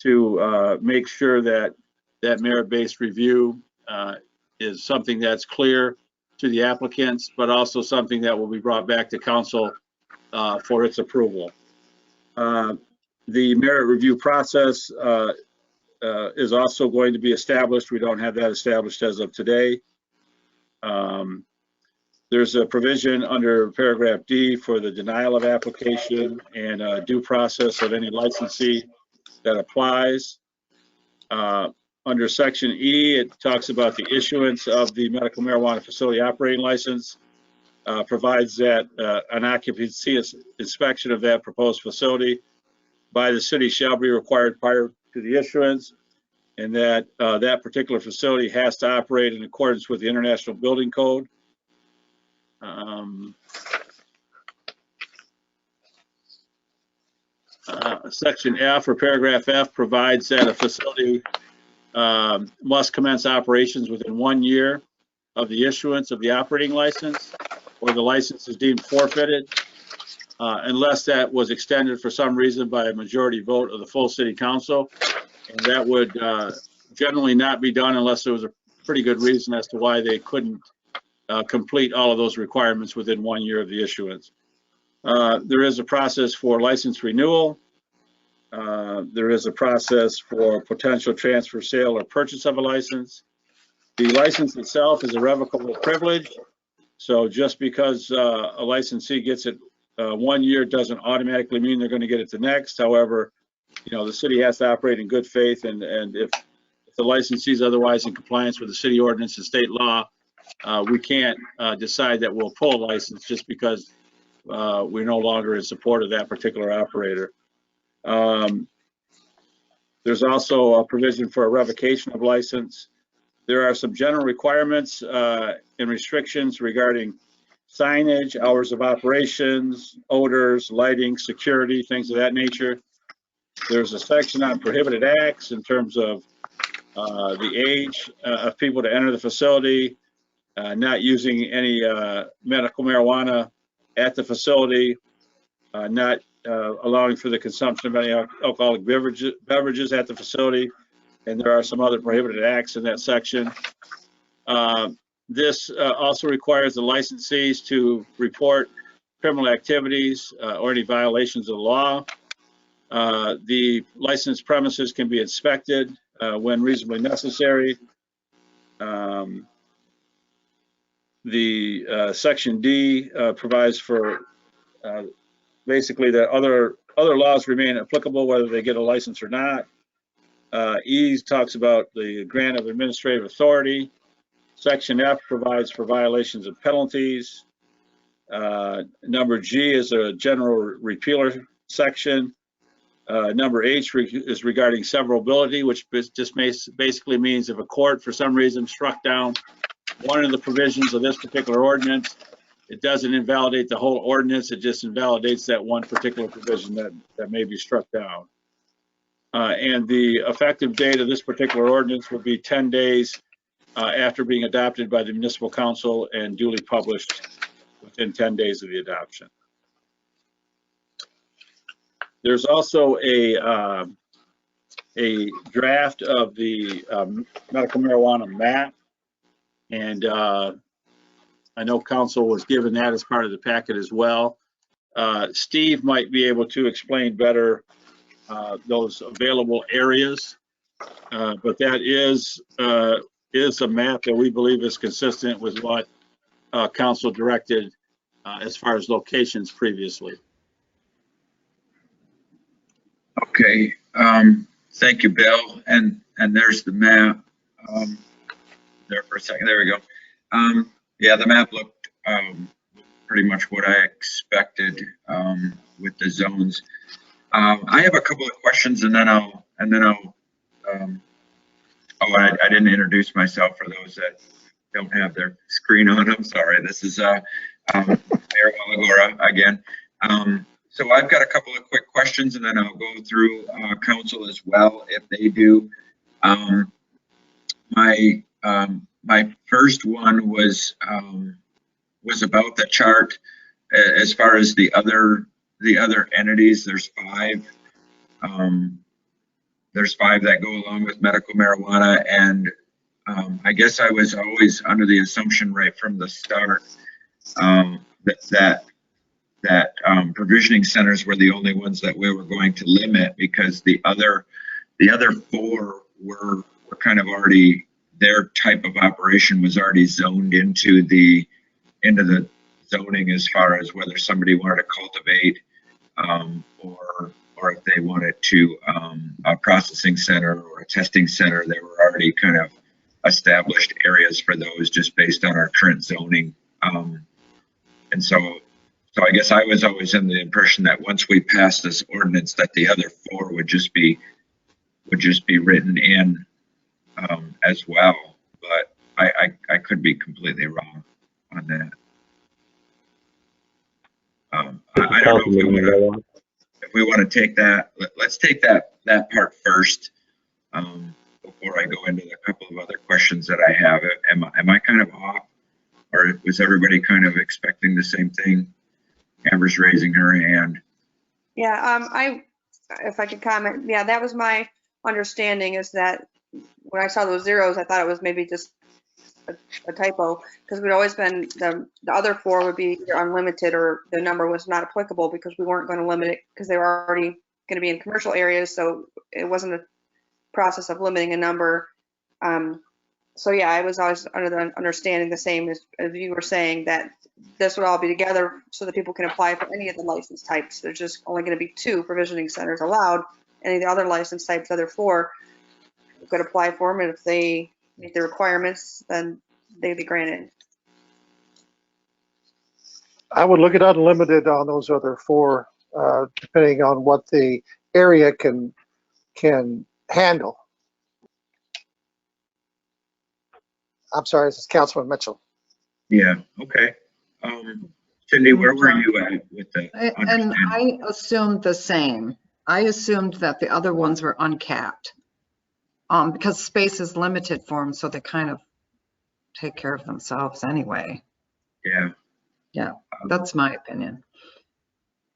to make sure that that merit-based review is something that's clear to the applicants, but also something that will be brought back to council for its approval. The merit review process is also going to be established. We don't have that established as of today. There's a provision under paragraph D for the denial of application and due process of any licensee that applies. Under section E, it talks about the issuance of the medical marijuana facility operating license, provides that an occupancy inspection of that proposed facility by the city shall be required prior to the issuance, and that that particular facility has to operate in accordance with the International Building Code. Section F, or paragraph F, provides that a facility must commence operations within 1 year of the issuance of the operating license, or the license is deemed forfeited, unless that was extended for some reason by a majority vote of the full city council. And that would generally not be done unless there was a pretty good reason as to why they couldn't complete all of those requirements within 1 year of the issuance. There is a process for license renewal. There is a process for potential transfer, sale, or purchase of a license. The license itself is a revocable privilege. So just because a licensee gets it 1 year doesn't automatically mean they're going to get it the next. However, you know, the city has to operate in good faith, and if the licensee is otherwise in compliance with the city ordinance and state law, we can't decide that we'll pull a license just because we're no longer in support of that particular operator. There's also a provision for a revocation of license. There are some general requirements and restrictions regarding signage, hours of operations, odors, lighting, security, things of that nature. There's a section on prohibited acts in terms of the age of people to enter the facility, not using any medical marijuana at the facility, not allowing for the consumption of any alcoholic beverages at the facility, and there are some other prohibited acts in that section. This also requires the licensees to report criminal activities or any violations of the law. The licensed premises can be inspected when reasonably necessary. The section D provides for basically that other laws remain applicable whether they get a license or not. E talks about the grant of administrative authority. Section F provides for violations of penalties. Number G is a general repealer section. Number H is regarding severability, which just basically means if a court for some reason struck down one of the provisions of this particular ordinance, it doesn't invalidate the whole ordinance, it just invalidates that one particular provision that may be struck down. And the effective date of this particular ordinance would be 10 days after being adopted by the municipal council and duly published within 10 days of the adoption. There's also a draft of the medical marijuana map, and I know council was given that as part of the packet as well. Steve might be able to explain better those available areas, but that is a map that we believe is consistent with what council directed as far as locations previously. Okay, thank you, Bill. And there's the map. There for a second. There we go. Yeah, the map looked pretty much what I expected with the zones. I have a couple of questions, and then I'll. Oh, I didn't introduce myself for those that don't have their screen on. I'm sorry. This is Mayor Walagora again. So I've got a couple of quick questions, and then I'll go through council as well if they do. My first one was about the chart as far as the other entities, there's 5. There's 5 that go along with medical marijuana, and I guess I was always under the assumption right from the start that provisioning centers were the only ones that we were going to limit, because the other 4 were kind of already, their type of operation was already zoned into the zoning as far as whether somebody wanted to cultivate or if they wanted to a processing center or a testing center. There were already kind of established areas for those just based on our current zoning. And so I guess I was always in the impression that once we passed this ordinance, that the other 4 would just be written in as well. But I could be completely wrong on that. I don't know if we want to take that. Let's take that part first before I go into a couple of other questions that I have. Am I kind of off, or was everybody kind of expecting the same thing? Amber's raising her hand. Yeah, if I could comment, yeah, that was my understanding, is that when I saw those zeros, I thought it was maybe just a typo, because we'd always been, the other 4 would be either unlimited or the number was not applicable, because we weren't going to limit it because they were already going to be in commercial areas, so it wasn't a process of limiting a number. So yeah, I was always under the understanding the same as you were saying, that this would all be together so that people can apply for any of the license types. There's just only going to be 2 provisioning centers allowed. Any of the other license types, the other 4, could apply for them, and if they meet the requirements, then they'd be granted. I would look at unlimited on those other 4, depending on what the area can handle. I'm sorry, this is Councilman Mitchell. Yeah, okay. Cindy, where were you at with the And I assumed the same. I assumed that the other ones were uncapped because space is limited for them, so they kind of take care of themselves anyway. Yeah, that's my opinion.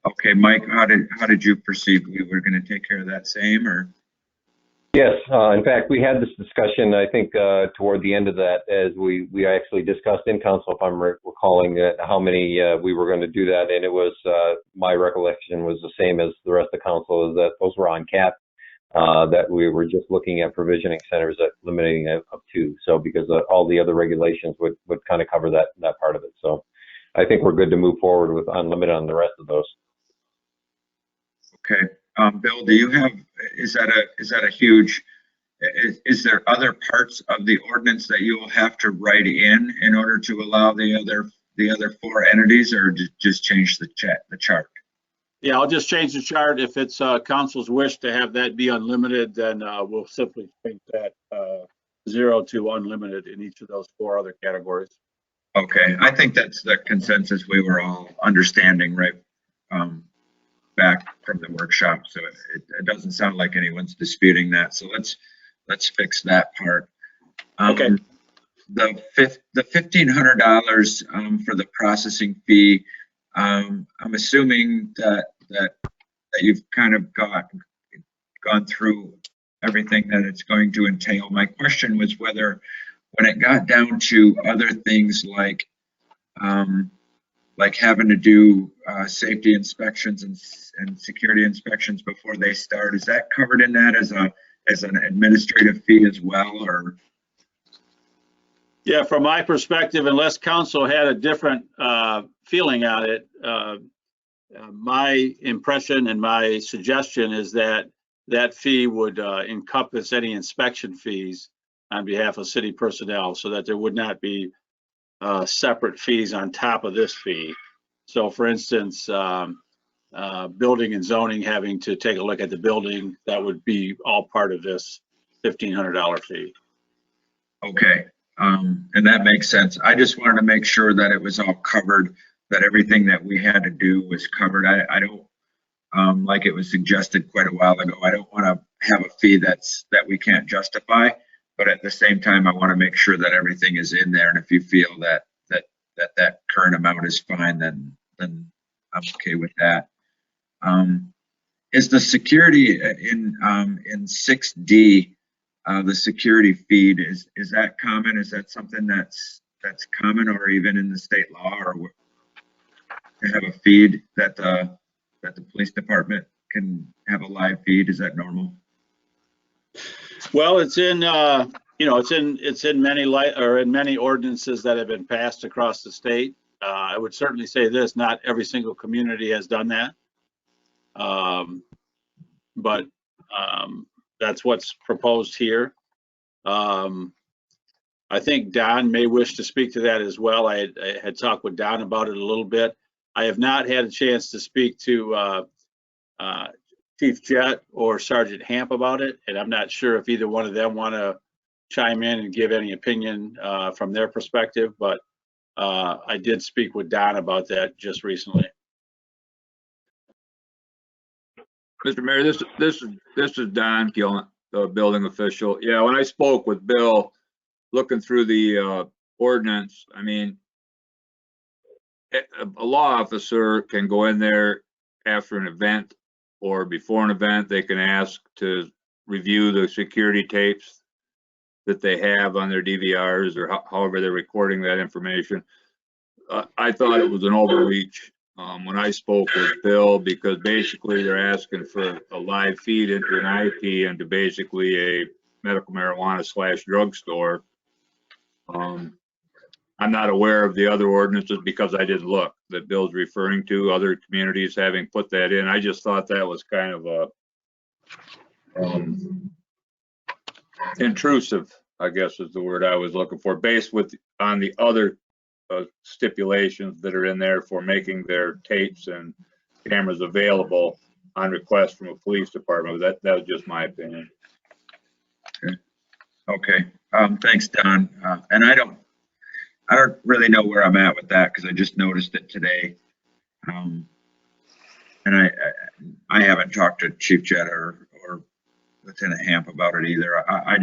Okay, Mike, how did you perceive we were going to take care of that same, or? Yes, in fact, we had this discussion, I think, toward the end of that, as we actually discussed in council, if I'm recalling how many we were going to do that. And it was, my recollection was the same as the rest of the council, is that those were on cap, that we were just looking at provisioning centers at limiting it up to. So because all the other regulations would kind of cover that part of it. So I think we're good to move forward with unlimited on the rest of those. Okay. Bill, do you have, is that a huge, is there other parts of the ordinance that you will have to write in order to allow the other 4 entities, or just change the chart? Yeah, I'll just change the chart. If it's council's wish to have that be unlimited, then we'll simply change that 0 to unlimited in each of those 4 other categories. Okay, I think that's the consensus we were all understanding, right? Back from the workshop, so it doesn't sound like anyone's disputing that. So let's fix that part. Okay. The $1,500 for the processing fee. I'm assuming that you've kind of gone through everything that it's going to entail. My question was whether, when it got down to other things like having to do safety inspections and security inspections before they start, is that covered in that as an administrative fee as well, or? Yeah, from my perspective, unless council had a different feeling on it, my impression and my suggestion is that that fee would encompass any inspection fees on behalf of city personnel, so that there would not be separate fees on top of this fee. So for instance, building and zoning having to take a look at the building, that would be all part of this $1,500 fee. Okay, and that makes sense. I just wanted to make sure that it was all covered, that everything that we had to do was covered. I don't, like it was suggested quite a while ago, I don't want to have a fee that we can't justify, but at the same time, I want to make sure that everything is in there. And if you feel that current amount is fine, then then I'm okay with that. Is the security in 6D, the security feed, is that common? Is that something that's common, or even in the state law, or to have a feed that the police department can have a live feed? Is that normal? Well, it's in it's in many ordinances that have been passed across the state. I would certainly say this: not every single community has done that, but that's what's proposed here. I think Don may wish to speak to that as well. I had talked with Don about it a little bit. I have not had a chance to speak to Chief Jett or Sergeant Hamp about it, and I'm not sure if either one of them want to chime in and give any opinion from their perspective, but I did speak with Don about that just recently. Mr. Mayor, this is Don Gillen, the building official. Yeah, when I spoke with Bill, looking through the ordinance, I mean, a law officer can go in there after an event or before an event. They can ask to review the security tapes that they have on their DVRs or however they're recording that information. I thought it was an overreach when I spoke with Bill, because basically they're asking for a live feed into an IP into basically a medical marijuana / drugstore. I'm not aware of the other ordinances because I didn't look that Bill's referring to, other communities having put that in. I just thought that was kind of a intrusive, I guess is the word I was looking for, based on the other stipulations that are in there for making their tapes and cameras available on request from a police department. That was just my opinion. Okay. Thanks, Don. And I don't really know where I'm at with that, because I just noticed it today. And I haven't talked to Chief Jett or Lieutenant Hamp about it either. I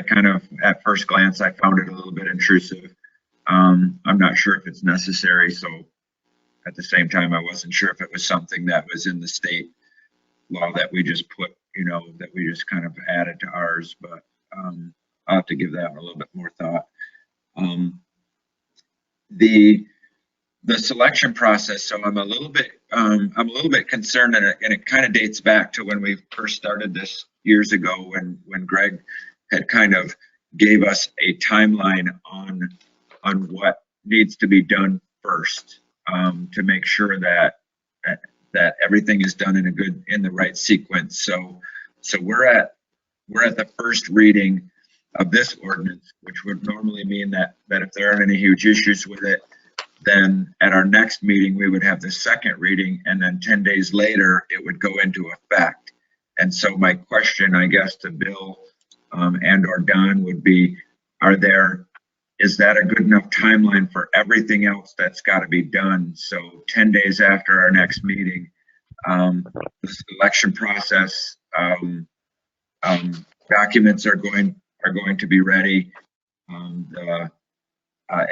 kind of, at first glance, I found it a little bit intrusive. I'm not sure if it's necessary. So at the same time, I wasn't sure if it was something that was in the state law that we just put, that we just kind of added to ours, but I'll have to give that a little bit more thought. The selection process. So I'm a little bit concerned, and it kind of dates back to when we first started this years ago, when Gregg had kind of gave us a timeline on what needs to be done first, to make sure that everything is done in the right sequence. So we're at the first reading of this ordinance, which would normally mean that if there aren't any huge issues with it, then at our next meeting we would have the second reading, and then 10 days later it would go into effect. And so my question, I guess, to Bill and or Don would be, is that a good enough timeline for everything else that's got to be done? So 10 days after our next meeting, the selection process, documents are going to be ready.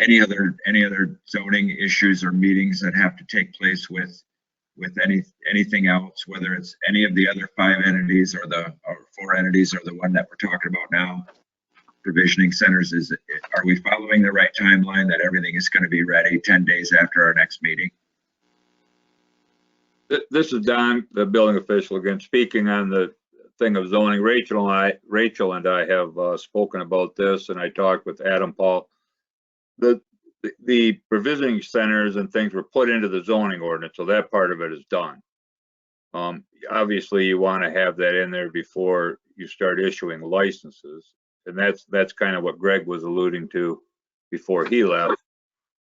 Any other zoning issues or meetings that have to take place with anything else, whether it's any of the other 5 entities or 4 entities or the one that we're talking about now, provisioning centers, are we following the right timeline that everything is going to be ready 10 days after our next meeting? This is Don, the building official, again, speaking on the thing of zoning. Rachel and I have spoken about this, and I talked with Adam Paul. The provisioning centers and things were put into the zoning ordinance, so that part of it is done. Obviously, you want to have that in there before you start issuing licenses, and that's kind of what Gregg was alluding to before he left.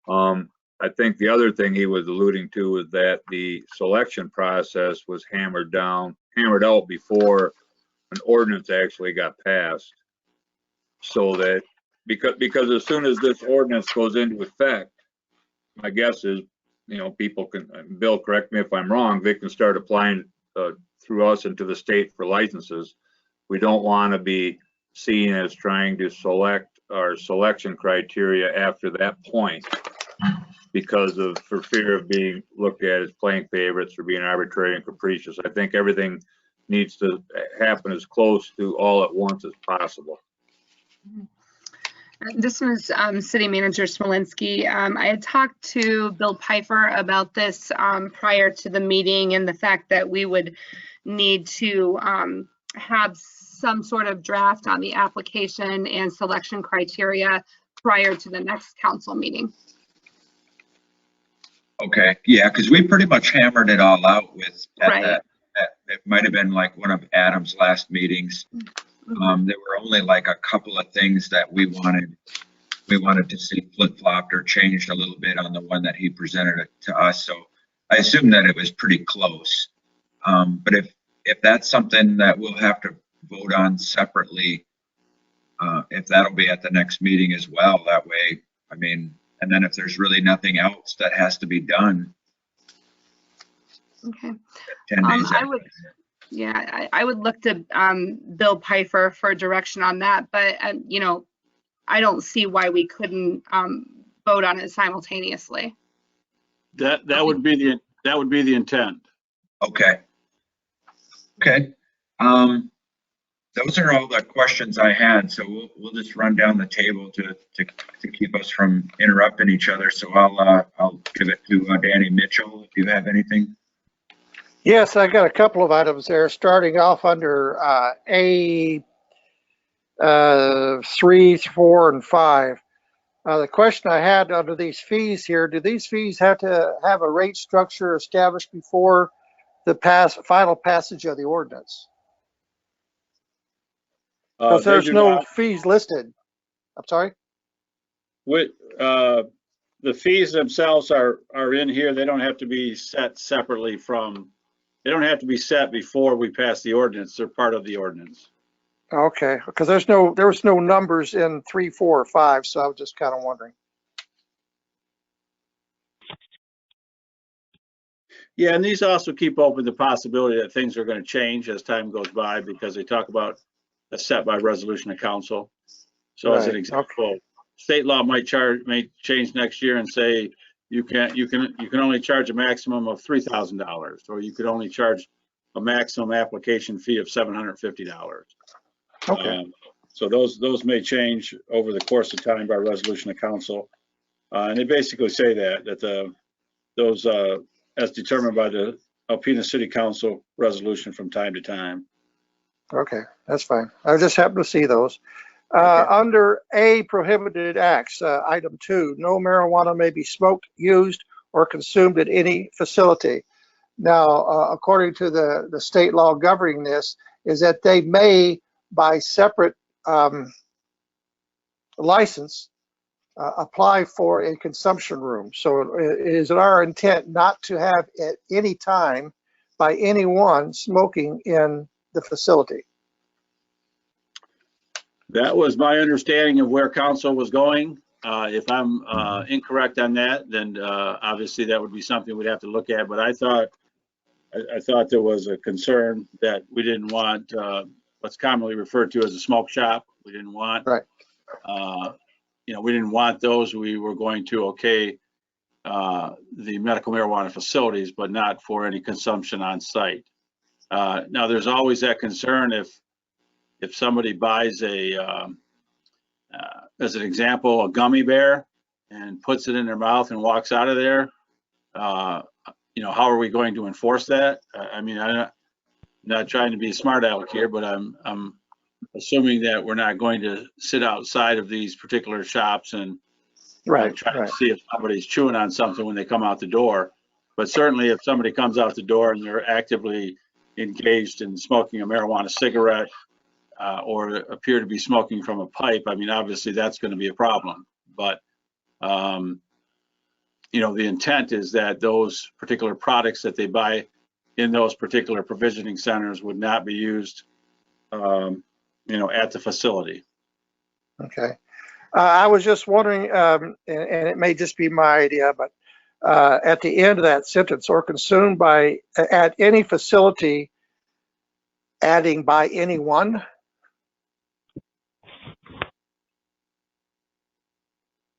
I think the other thing he was alluding to was that the selection process was hammered out before an ordinance actually got passed, so that because as soon as this ordinance goes into effect, my guess is, people can, Bill, correct me if I'm wrong, they can start applying through us into the state for licenses. We don't want to be seen as trying to select our selection criteria after that point. for fear of being looked at as playing favorites or being arbitrary and capricious. I think everything needs to happen as close to all at once as possible. This was City Manager Smolinski. I had talked to Bill Pfeiffer about this prior to the meeting, and the fact that we would need to have some sort of draft on the application and selection criteria prior to the next council meeting. Okay, yeah, because we pretty much hammered it all out with Right. it might have been like one of Adam's last meetings. There were only like a couple of things that we wanted to see flip-flopped or changed a little bit on the one that he presented it to us. So I assume that it was pretty close. But if that's something that we'll have to vote on separately, if that'll be at the next meeting as well, that way, I mean, and then if there's really nothing else that has to be done. Okay. 10 days I would look to Bill Pfeiffer for direction on that, but you know, I don't see why we couldn't vote on it simultaneously. That would be the intent. Okay. Those are all the questions I had. So we'll just run down the table to keep us from interrupting each other. So I'll give it to Danny Mitchell if you have anything. Yes, I got a couple of items there, starting off under A 3, 4, and 5. The question I had under these fees here, do these fees have to have a rate structure established before the final passage of the ordinance? Because there's no fees listed. I'm sorry? The fees themselves are in here. They don't have to be set separately from, they don't have to be set before we pass the ordinance. They're part of the ordinance. Okay, because there was no numbers in 3, 4, or 5, so I was just kind of wondering. Yeah, and these also keep open the possibility that things are going to change as time goes by, because they talk about a set by resolution of council. So as an example, state law may change next year and say you can only charge a maximum of $3,000, or you could only charge a maximum application fee of $750. Okay. So those may change over the course of time by resolution of council, and they basically say that those as determined by the Alpena City Council resolution from time to time. Okay, that's fine. I just happened to see those. Under A, prohibited acts, item 2, no marijuana may be smoked, used, or consumed at any facility. Now, according to the state law governing this, is that they may, by separate license, apply for a consumption room. So it is our intent not to have at any time by anyone smoking in the facility. That was my understanding of where council was going. If I'm incorrect on that, then obviously that would be something we'd have to look at. But I thought there was a concern that we didn't want what's commonly referred to as a smoke shop. We didn't want, we didn't want those. We were going to okay the medical marijuana facilities, but not for any consumption on site. Now, there's always that concern if somebody buys as an example, a gummy bear and puts it in their mouth and walks out of there, how are we going to enforce that? I mean, I'm not trying to be a smart aleck here, but I'm assuming that we're not going to sit outside of these particular shops and try to see if somebody's chewing on something when they come out the door. But certainly if somebody comes out the door and they're actively engaged in smoking a marijuana cigarette, or appear to be smoking from a pipe, I mean, obviously that's going to be a problem. But, the intent is that those particular products that they buy in those particular provisioning centers would not be used, at the facility. Okay. I was just wondering, and it may just be my idea, but at the end of that sentence, or consumed by at any facility, adding by anyone.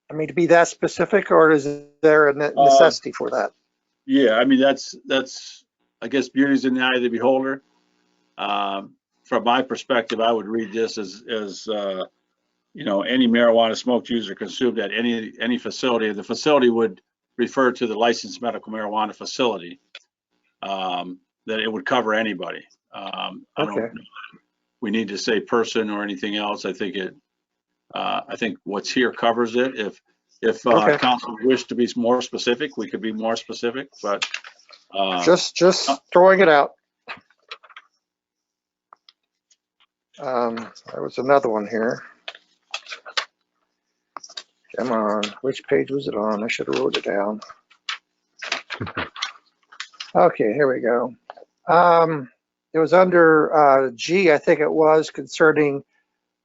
I mean, to be that specific, or is there a necessity for that? Yeah, I mean, that's, I guess beauty's in the eye of the beholder. From my perspective, I would read this as any marijuana smoked, used, or consumed at any facility. The facility would refer to the licensed medical marijuana facility. That it would cover anybody. I don't know, we need to say person or anything else. I think what's here covers it. If council wished to be more specific, we could be more specific, but just throwing it out. There was another one here. Come on, which page was it on? I should have wrote it down. Okay, here we go. It was under G, I think it was, concerning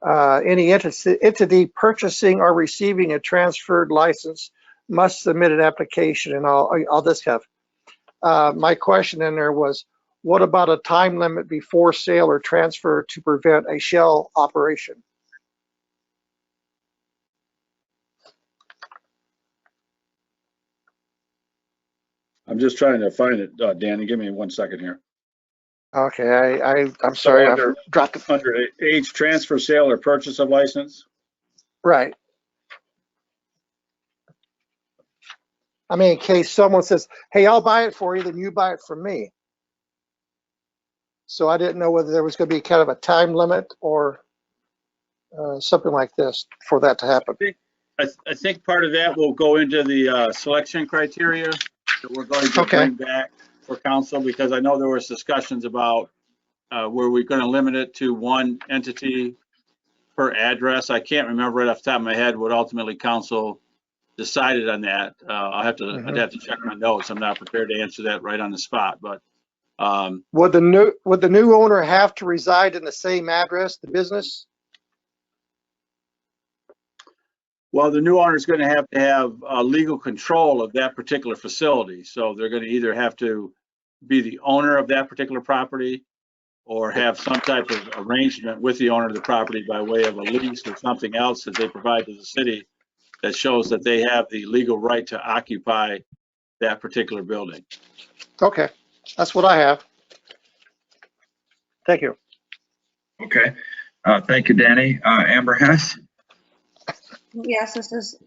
any entity purchasing or receiving a transferred license must submit an application, and all this stuff. My question in there was, what about a time limit before sale or transfer to prevent a shell operation? I'm just trying to find it, Danny. Give me 1 second here. Okay, I'm sorry. So under age, transfer, sale, or purchase of license? Right. I mean, in case someone says, hey, I'll buy it for you, then you buy it from me. So I didn't know whether there was going to be kind of a time limit or something like this for that to happen. I think part of that will go into the selection criteria that we're going to bring back for council, because I know there was discussions about were we going to limit it to one entity per address. I can't remember right off the top of my head what ultimately council decided on that. I'd have to check my notes. I'm not prepared to answer that right on the spot, but would the new owner have to reside in the same address, the business? Well, the new owner is going to have legal control of that particular facility. So they're going to either have to be the owner of that particular property or have some type of arrangement with the owner of the property by way of a lease or something else that they provide to the city that shows that they have the legal right to occupy that particular building. Okay, that's what I have. Thank you. Okay, thank you, Danny. Amber Hess? Yes, this is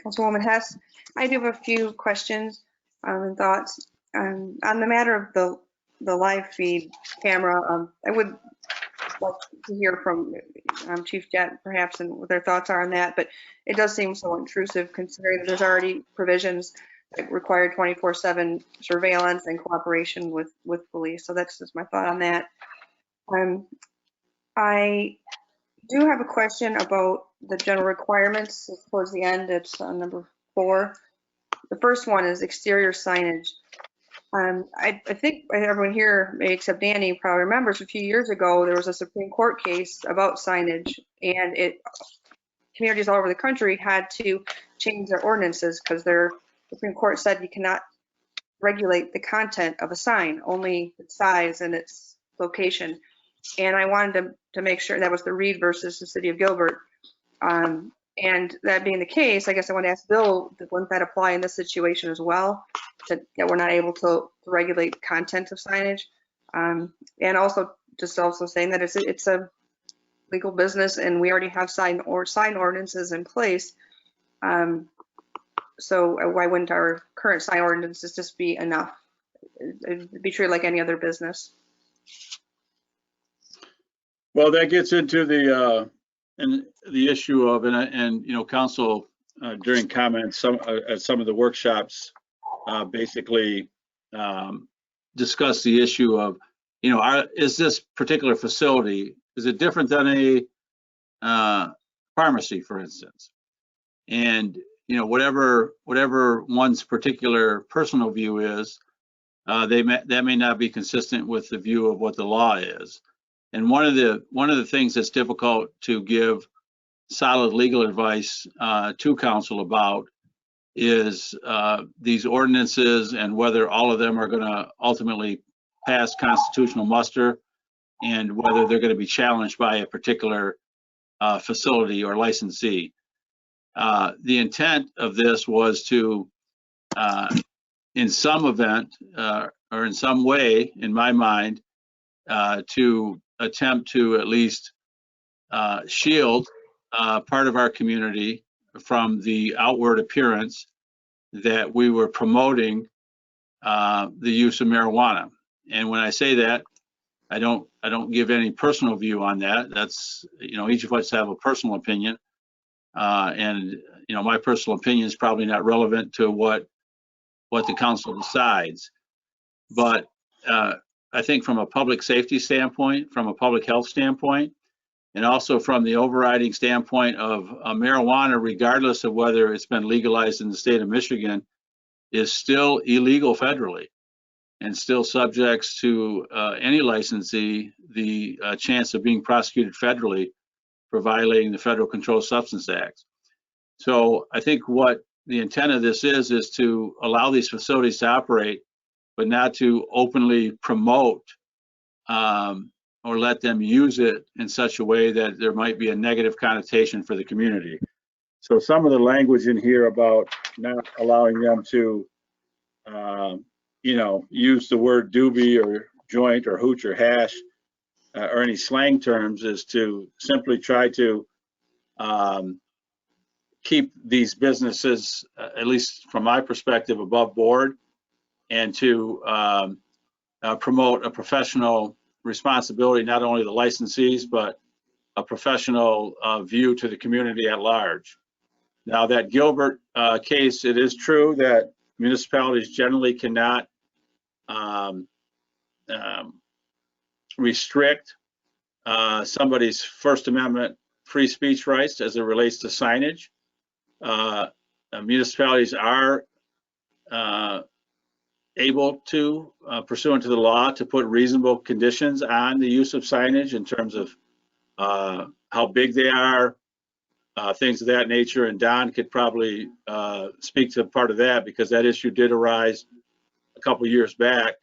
Councilwoman Hess. I do have a few questions and thoughts on the matter of the live feed camera. I would like to hear from Chief Jett perhaps and what their thoughts are on that, but it does seem so intrusive considering that there's already provisions that require 24/7 surveillance and cooperation with police. So that's just my thought on that. I do have a question about the general requirements towards the end. It's number 4. The first one is exterior signage. I think everyone here, maybe except Danny, probably remembers a few years ago there was a Supreme Court case about signage, and communities all over the country had to change their ordinances because their Supreme Court said you cannot regulate the content of a sign, only its size and its location. And I wanted to make sure that was the Reed versus the City of Gilbert. And that being the case, I guess I want to ask Bill, wouldn't that apply in this situation as well? That we're not able to regulate content of signage? And also saying that it's a legal business and we already have sign ordinances in place. So why wouldn't our current sign ordinances just be enough? It'd be treated like any other business. Well, that gets into the issue of, and council during comments at some of the workshops basically discuss the issue of, is this particular facility, is it different than a pharmacy, for instance? And whatever one's particular personal view is, that may not be consistent with the view of what the law is. And one of the things that's difficult to give solid legal advice to council about is these ordinances and whether all of them are going to ultimately pass constitutional muster and whether they're going to be challenged by a particular facility or licensee. The intent of this was to, in some event or in some way, in my mind, to attempt to at least shield part of our community from the outward appearance that we were promoting the use of marijuana. And when I say that, I don't give any personal view on that. That's, each of us have a personal opinion. And, my personal opinion is probably not relevant to what the council decides. But I think from a public safety standpoint, from a public health standpoint, and also from the overriding standpoint of marijuana, regardless of whether it's been legalized in the state of Michigan, is still illegal federally and still subjects to any licensee the chance of being prosecuted federally for violating the Federal Controlled Substance Act. So I think what the intent of this is to allow these facilities to operate, but not to openly promote or let them use it in such a way that there might be a negative connotation for the community. So some of the language in here about not allowing them to, use the word doobie or joint or hooch or hash or any slang terms is to simply try to keep these businesses, at least from my perspective, above board, and to promote a professional responsibility, not only the licensees, but a professional view to the community at large. Now, that Gilbert case, it is true that municipalities generally cannot restrict somebody's First Amendment free speech rights as it relates to signage. Municipalities are able to, pursuant to the law, to put reasonable conditions on the use of signage in terms of how big they are, things of that nature. And Don could probably speak to part of that, because that issue did arise a couple years back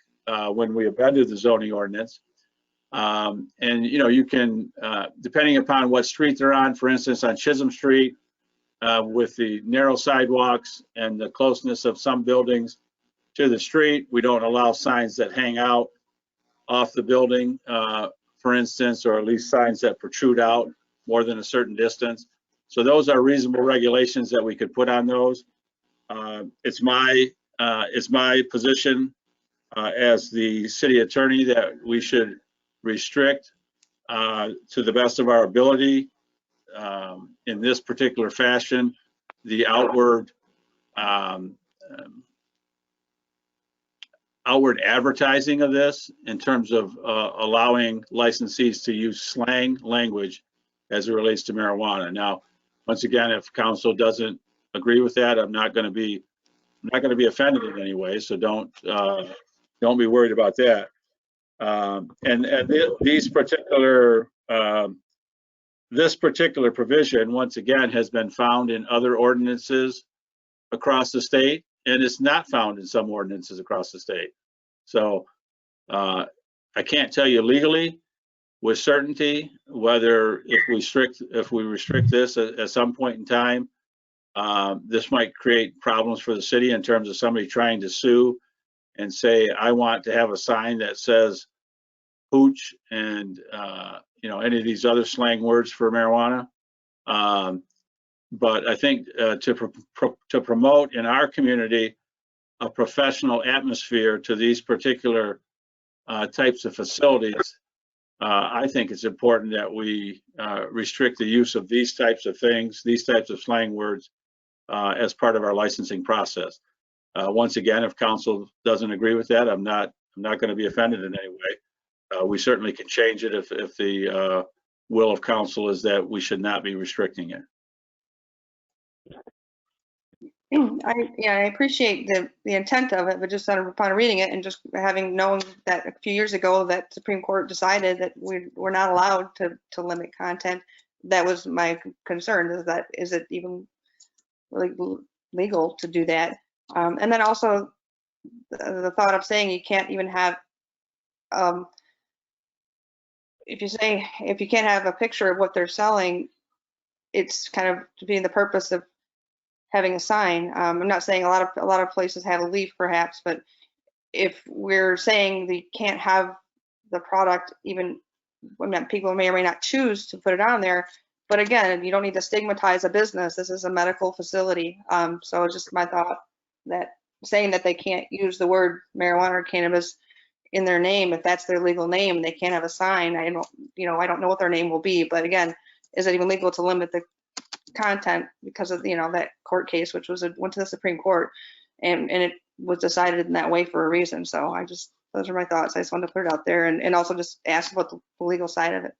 when we amended the zoning ordinance. And you can, depending upon what street they're on, for instance, on Chisholm Street, with the narrow sidewalks and the closeness of some buildings to the street, we don't allow signs that hang out off the building, for instance, or at least signs that protrude out more than a certain distance. So those are reasonable regulations that we could put on those. It's my position as the city attorney that we should restrict to the best of our ability in this particular fashion the outward advertising of this, in terms of allowing licensees to use slang language as it relates to marijuana. Now, once again, if council doesn't agree with that, I'm not going to be offended in any way. So don't be worried about that. This particular provision, once again, has been found in other ordinances across the state, and it's not found in some ordinances across the state. So I can't tell you legally with certainty whether if we restrict this at some point in time, this might create problems for the city in terms of somebody trying to sue and say, I want to have a sign that says hooch and any of these other slang words for marijuana. But I think to promote in our community a professional atmosphere to these particular types of facilities, I think it's important that we restrict the use of these types of things, these types of slang words, as part of our licensing process. Once again, if council doesn't agree with that, I'm not going to be offended in any way. We certainly can change it if the will of council is that we should not be restricting it. I appreciate the intent of it, but just upon reading it and just having known that a few years ago that Supreme Court decided that we're not allowed to limit content, that was my concern, is it even really legal to do that? And then also the thought of saying you can't even have, if you can't have a picture of what they're selling, it's kind of defeating the purpose of having a sign. I'm not saying a lot of places have a leaf perhaps, but if we're saying they can't have the product, even when people may or may not choose to put it on there, but again, you don't need to stigmatize a business. This is a medical facility. So it's just my thought that saying that they can't use the word marijuana or cannabis in their name, if that's their legal name, they can't have a sign. I don't know what their name will be, but again, is it even legal to limit the content because of, that court case, which went to the Supreme Court, and it was decided in that way for a reason. So those are my thoughts. I just wanted to put it out there and also just ask about the legal side of it.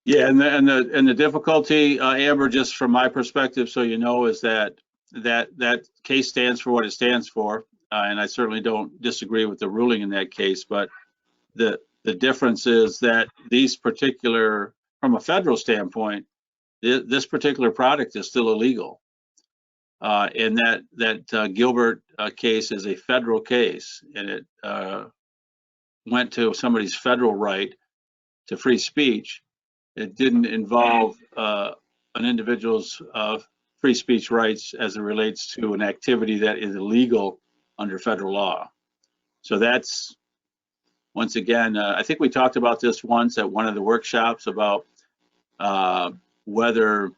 Yeah, and the difficulty, Amber, just from my perspective, so you know, is that case stands for what it stands for, and I certainly don't disagree with the ruling in that case. But the difference is that these particular, from a federal standpoint, this particular product is still illegal, and that Gilbert case is a federal case, and it went to somebody's federal right to free speech. It didn't involve an individual's free speech rights as it relates to an activity that is illegal under federal law. So that's, once again, I think we talked about this once at one of the workshops about whether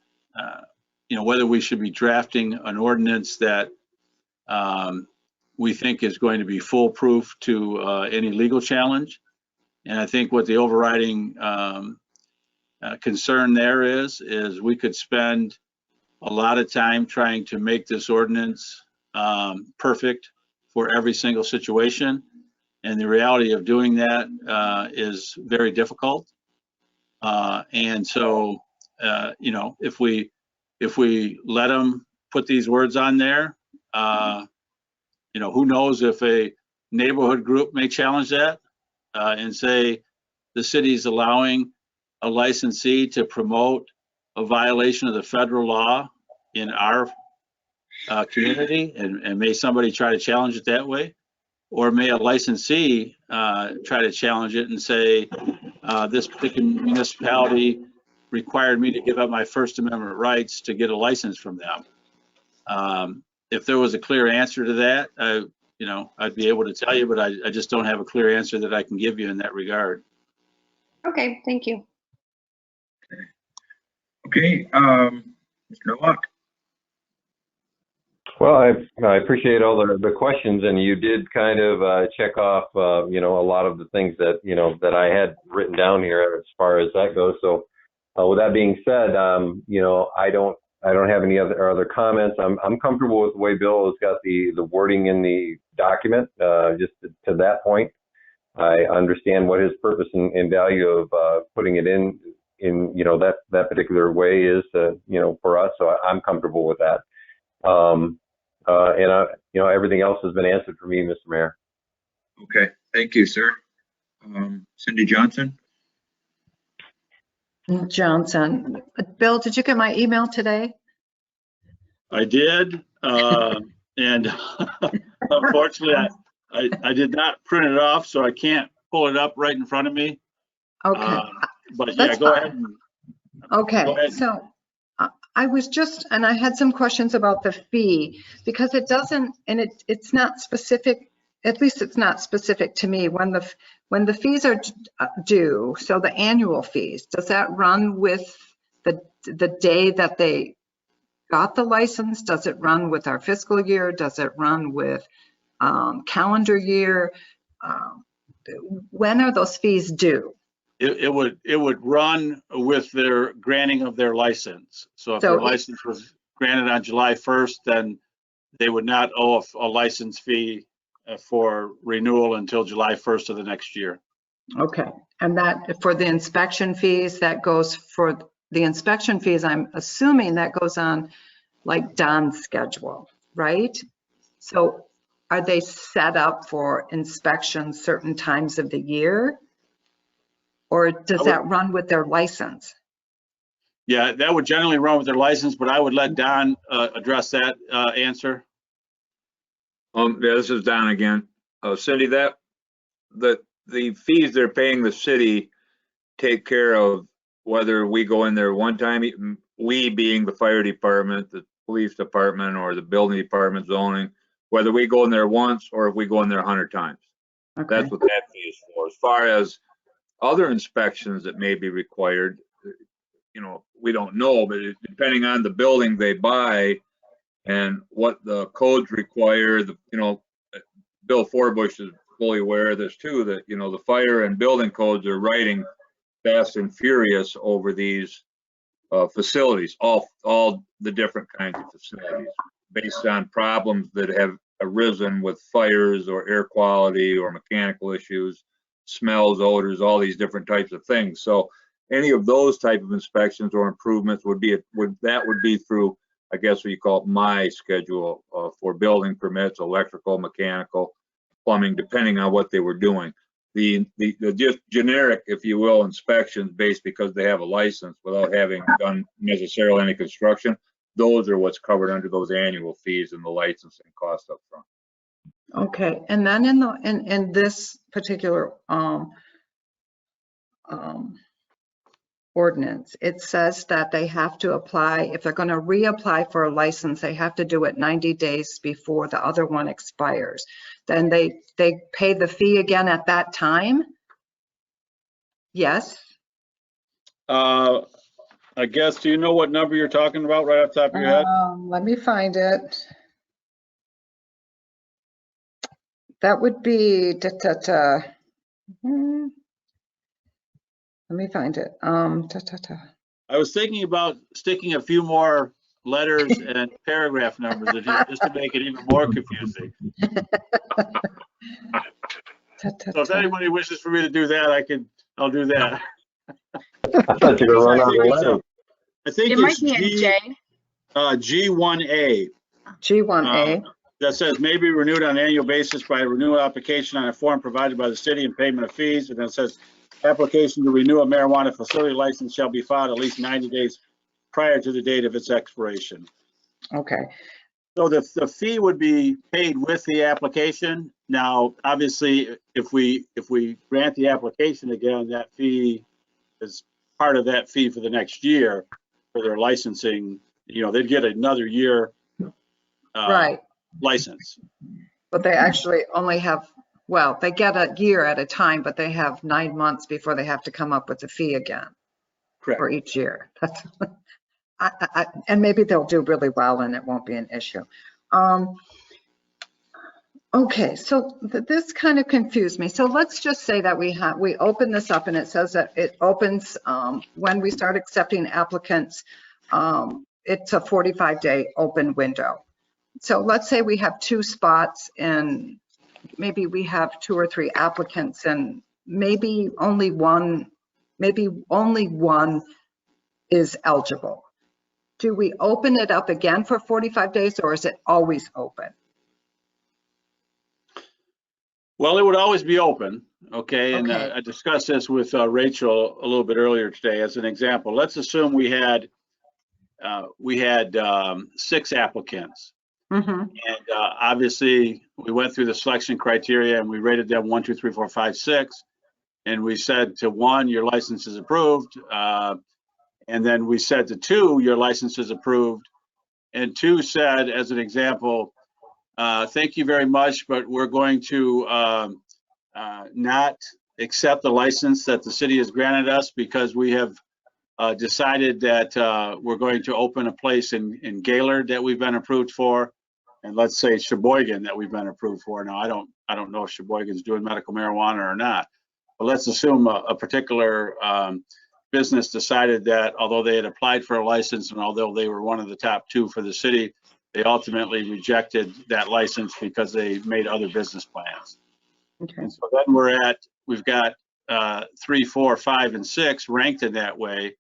we should be drafting an ordinance that we think is going to be foolproof to any legal challenge. And I think what the overriding concern there is we could spend a lot of time trying to make this ordinance perfect for every single situation, and the reality of doing that is very difficult. And so, if we let them put these words on there, who knows if a neighborhood group may challenge that and say the city's allowing a licensee to promote a violation of the federal law in our community, and may somebody try to challenge it that way, or may a licensee try to challenge it and say this particular municipality required me to give up my First Amendment rights to get a license from them. If there was a clear answer to that, I'd be able to tell you, but I just don't have a clear answer that I can give you in that regard. Okay, thank you. Okay, Mr. Nowak. Well, I appreciate all the questions, and you did kind of check off, a lot of the things that, that I had written down here as far as that goes. So with that being said, I don't have any other comments. I'm comfortable with the way Bill has got the wording in the document. Just to that point, I understand what his purpose and value of putting it in that particular way is, for us. So I'm comfortable with that. And everything else has been answered for me, Mr. Mayor. Okay, thank you, sir. Cindy Johnson. Johnson. Bill, did you get my email today? I did, and unfortunately, I did not print it off, so I can't pull it up right in front of me. Okay. But That's yeah, go fine. ahead. Okay, Go ahead. so I was and I had some questions about the fee, because it doesn't, and it's not specific, at least it's not specific to me. When the fees are due, so the annual fees, does that run with the day that they got the license? Does it run with our fiscal year? Does it run with calendar year? When are those fees due? It would run with their granting of their license. So if their license was granted on July 1st, then they would not owe a license fee for renewal until July 1st of the next year. Okay, and that for the inspection fees, that goes for the inspection fees, I'm assuming that goes on like Don's schedule, right? So are they set up for inspection certain times of the year? Or does that run with their license? Yeah, that would generally run with their license, but I would let Don address that answer. Yeah, this is Don again. Cindy, the fees they're paying the city take care of whether we go in there one time, we being the fire department, the police department or the building department zoning, whether we go in there once or if we go in there 100 times. Okay. That's what that fee is for. As far as other inspections that may be required, you know, we don't know, but depending on the building they buy and what the codes require, you know, Bill Forbush is fully aware of this too, that, you know, the fire and building codes are writing fast and furious over these facilities, all the different kinds of facilities, based on problems that have arisen with fires or air quality or mechanical issues, smells, odors, all these different types of things. So any of those type of inspections or improvements would be through, I guess what you call it, my schedule for building permits, electrical, mechanical, plumbing, depending on what they were doing. The just generic, if you will, inspections based because they have a license without having done necessarily any construction, those are what's covered under those annual fees and the licensing cost up front. Okay, and then in this particular ordinance, it says that they have to apply, if they're going to reapply for a license, they have to do it 90 days before the other one expires. Then they pay the fee again at that time? Yes? I guess, do you know what number you're talking about right off the top of your head? Let me find it. That would be, let me find it. I was thinking about sticking a few more letters and paragraph numbers in here just to make it even more confusing. So if anybody wishes for me to do that, I'll do that. I thought you were running out of letters. I think It might be in J. G1A. G1A. That says may be renewed on an annual basis by a renewal application on a form provided by the city and payment of fees. And then it says application to renew a marijuana facility license shall be filed at least 90 days prior to the date of its expiration. Okay. So the fee would be paid with the application. Now, obviously, if we grant the application again, that fee is part of that fee for the next year for their licensing. You know, they'd get another year Right. license. But they actually only have, well, they get a year at a time, but they have 9 months before they have to come up with the fee again. Correct. For each year. That's, and maybe they'll do really well and it won't be an issue. Okay, so this kind of confused me. So let's just say that we open this up and it says that it opens when we start accepting applicants. It's a 45-day open window. So let's say we have 2 spots and maybe we have 2 or 3 applicants and maybe only one is eligible. Do we open it up again for 45 days or is it always open? Well, it would always be open, okay? And I discussed this with Rachel a little bit earlier today as an example. Let's assume we had 6 applicants. Mm-hmm. And obviously, we went through the selection criteria and we rated them 1, 2, 3, 4, 5, 6. And we said to 1, your license is approved. And then we said to 2, your license is approved. And 2 said, as an example, thank you very much, but we're going to not accept the license that the city has granted us because we have decided that we're going to open a place in Gaylord that we've been approved for, and let's say Sheboygan that we've been approved for. Now, I don't know if Sheboygan's doing medical marijuana or not, but let's assume a particular business decided that although they had applied for a license and although they were one of the top 2 for the city, they ultimately rejected that license because they made other business plans. Okay. And so then we've got 3, 4, 5, and 6 ranked in that way.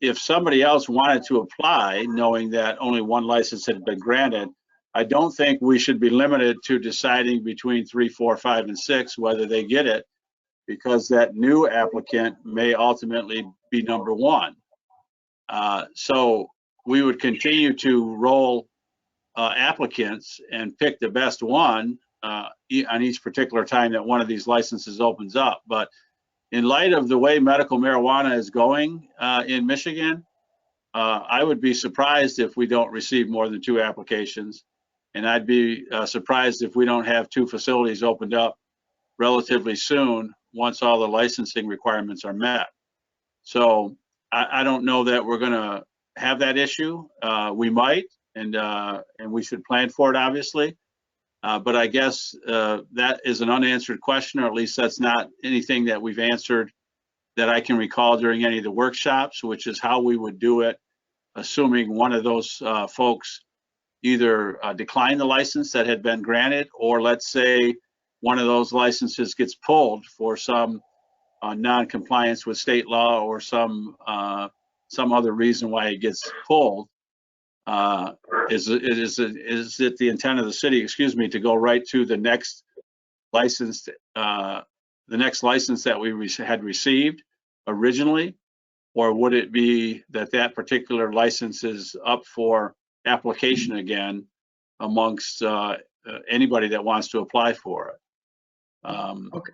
If somebody else wanted to apply, knowing that only 1 license had been granted, I don't think we should be limited to deciding between 3, 4, 5, and 6 whether they get it, because that new applicant may ultimately be number 1. So we would continue to roll applicants and pick the best one on each particular time that one of these licenses opens up. But in light of the way medical marijuana is going in Michigan, I would be surprised if we don't receive more than 2 applications. And I'd be surprised if we don't have 2 facilities opened up relatively soon once all the licensing requirements are met. So I don't know that we're going to have that issue. We might, and we should plan for it, obviously. But I guess that is an unanswered question, or at least that's not anything that we've answered that I can recall during any of the workshops, which is how we would do it, assuming one of those folks either decline the license that had been granted, or let's say one of those licenses gets pulled for some non-compliance with state law or some other reason why it gets pulled. Is it the intent of the city, excuse me, to go right to the next license, the next license that we had received originally, or would it be that that particular license is up for application again amongst anybody that wants to apply for it? Okay.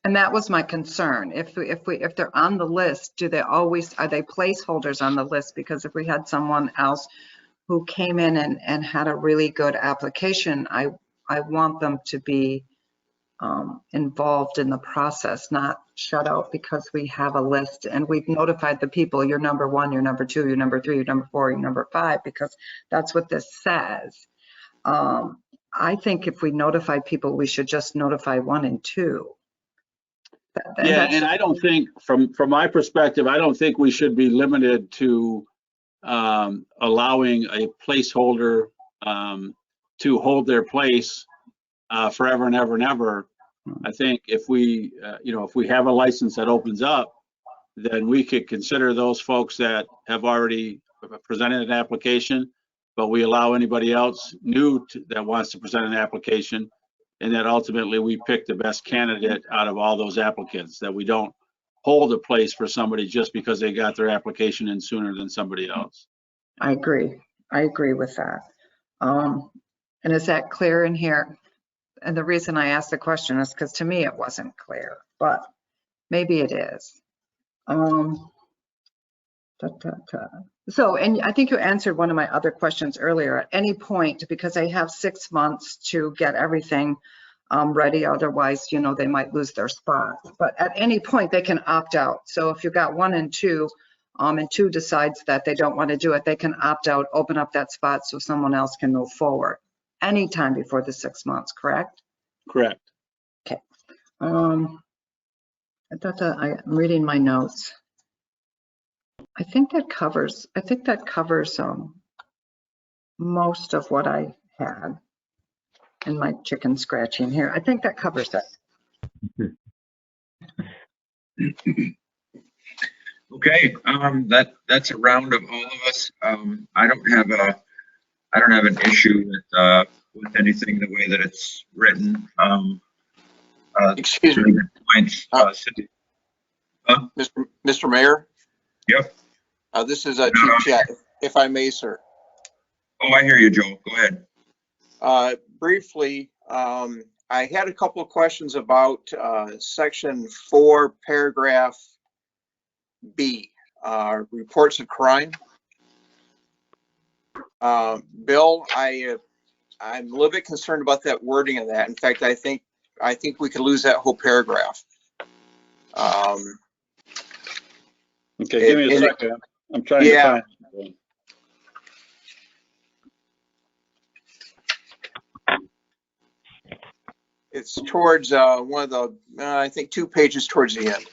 And that was my concern. If they're on the list, are they placeholders on the list? Because if we had someone else who came in and had a really good application, I want them to be involved in the process, not shut out because we have a list and we've notified the people, you're number 1, you're number 2, you're number 3, you're number 4, you're number 5, because that's what this says. I think if we notify people, we should just notify 1 and 2. Yeah, and I don't think, from my perspective, I don't think we should be limited to allowing a placeholder to hold their place forever and ever and ever. I think if we, if we have a license that opens up, then we could consider those folks that have already presented an application, but we allow anybody else new that wants to present an application, and that ultimately we pick the best candidate out of all those applicants, that we don't hold a place for somebody just because they got their application in sooner than somebody else. I agree with that. And is that clear in here? And the reason I asked the question is because to me it wasn't clear, but maybe it is. So, and I think you answered one of my other questions earlier. At any point, because they have 6 months to get everything ready, otherwise, they might lose their spot. But at any point, they can opt out. So if you've got 1 and 2, and 2 decides that they don't want to do it, they can opt out, open up that spot so someone else can move forward anytime before the 6 months, correct? Correct. Okay. I'm reading my notes. I think that covers most of what I had in my chicken scratching here. I think that covers it. Okay, that's a round of all of us. I don't have an issue with anything the way that it's written. Excuse me, points, Mr. Mayor. Yep. This is Chief Chat, if I may, sir. Oh, I hear you, Joe. Go ahead. Briefly, I had a couple of questions about Section 4, Paragraph B, reports of crime. Bill, I'm a little bit concerned about that wording of that. In fact, I think we could lose that whole paragraph. Okay, give me a second. I'm trying to find it. It's towards one of the, I think 2 pages towards the end.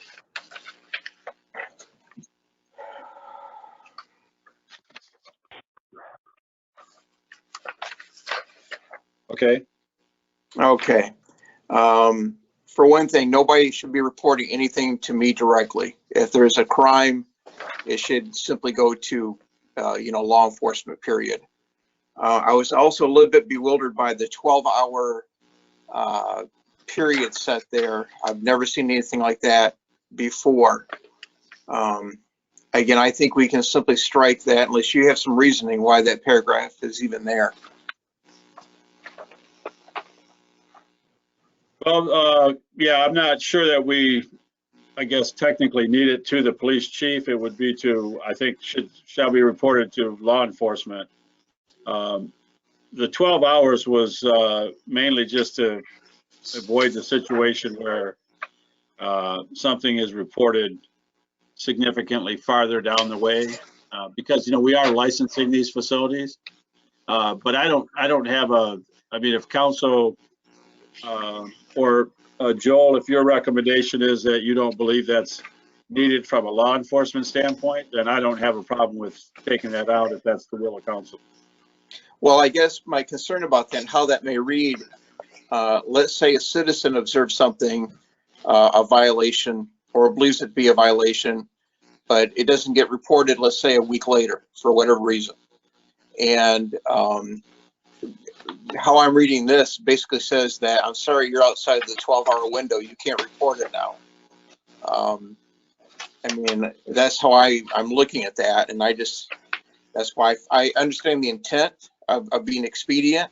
Okay. Okay. For one thing, nobody should be reporting anything to me directly. If there's a crime, it should simply go to, law enforcement, period. I was also a little bit bewildered by the 12-hour period set there. I've never seen anything like that before. Again, I think we can simply strike that unless you have some reasoning why that paragraph is even there. Well, yeah, I'm not sure that we I guess, technically need it to the police chief. It would be to, I think, shall be reported to law enforcement. The 12 hours was mainly just to avoid the situation where something is reported significantly farther down the way, because, you know, we are licensing these facilities. But I don't have I mean, if council or Joel, if your recommendation is that you don't believe that's needed from a law enforcement standpoint, then I don't have a problem with taking that out if that's the will of council. Well, I guess my concern about that and how that may read, let's say a citizen observes something, a violation, or believes it to be a violation, but it doesn't get reported, let's say, a week later for whatever reason. And how I'm reading this basically says that, I'm sorry, you're outside the 12-hour window. You can't report it now. I mean, that's how I'm looking at that. And that's why I understand the intent of being expedient,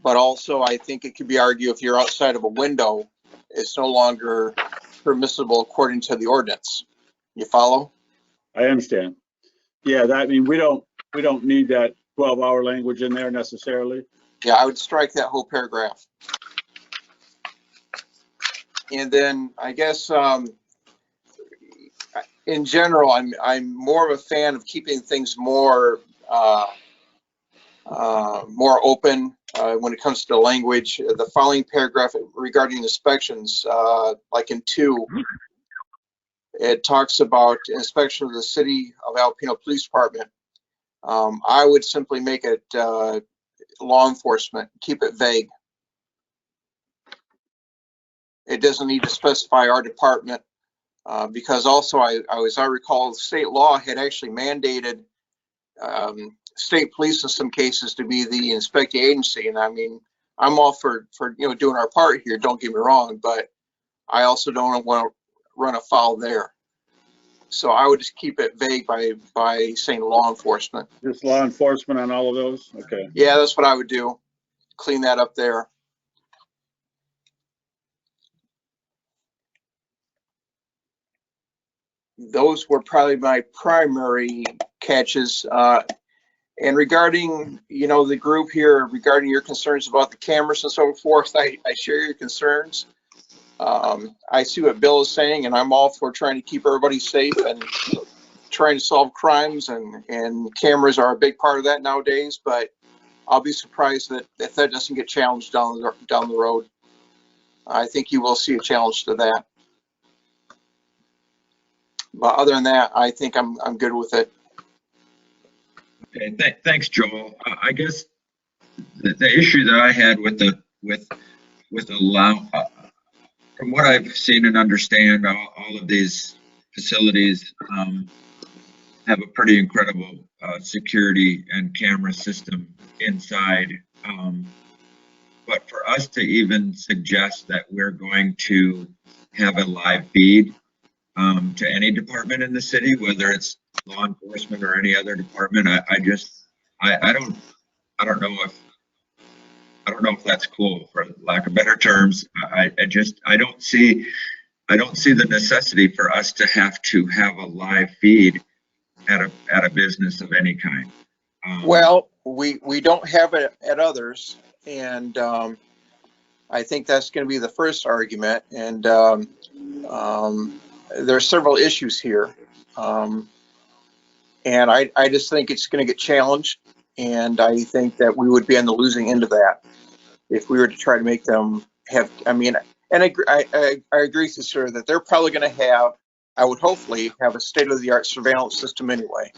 but also I think it could be argued if you're outside of a window, it's no longer permissible according to the ordinance. You follow? I understand. Yeah, I mean, we don't need that 12-hour language in there necessarily. Yeah, I would strike that whole paragraph. And then I guess in general, I'm more of a fan of keeping things more open when it comes to the language. The following paragraph regarding inspections, like in 2, it talks about inspection of the City of Alpena Police Department. I would simply make it law enforcement, keep it vague. It doesn't need to specify our department, because also as I recall, state law had actually mandated state police in some cases to be the inspecting agency. And I mean, I'm all for doing our part here, don't get me wrong, but I also don't want to run afoul there. So I would just keep it vague by saying law enforcement. Just law enforcement on all of those? Okay. Yeah, that's what I would do. Clean that up there. Those were probably my primary catches. And regarding, the group here, regarding your concerns about the cameras and so forth, I share your concerns. I see what Bill is saying, and I'm all for trying to keep everybody safe and trying to solve crimes, and cameras are a big part of that nowadays, but I'll be surprised if that doesn't get challenged down the road. I think you will see a challenge to that. But other than that, I think I'm good with it. Okay, thanks, Joel. I guess the issue that I had with allow, from what I've seen and understand, all of these facilities have a pretty incredible security and camera system inside. But for us to even suggest that we're going to have a live feed to any department in the city, whether it's law enforcement or any other department, I don't know if that's cool, for lack of better terms. I don't see the necessity for us to have a live feed at a business of any kind. Well, we don't have it at others, and I think that's going to be the first argument. And there are several issues here, and I just think it's going to get challenged, and I think that we would be on the losing end of that if we were to try to make them have. I mean, and I agree with you, sir, that they're probably going to have, I would hopefully have, a state-of-the-art surveillance system anyway.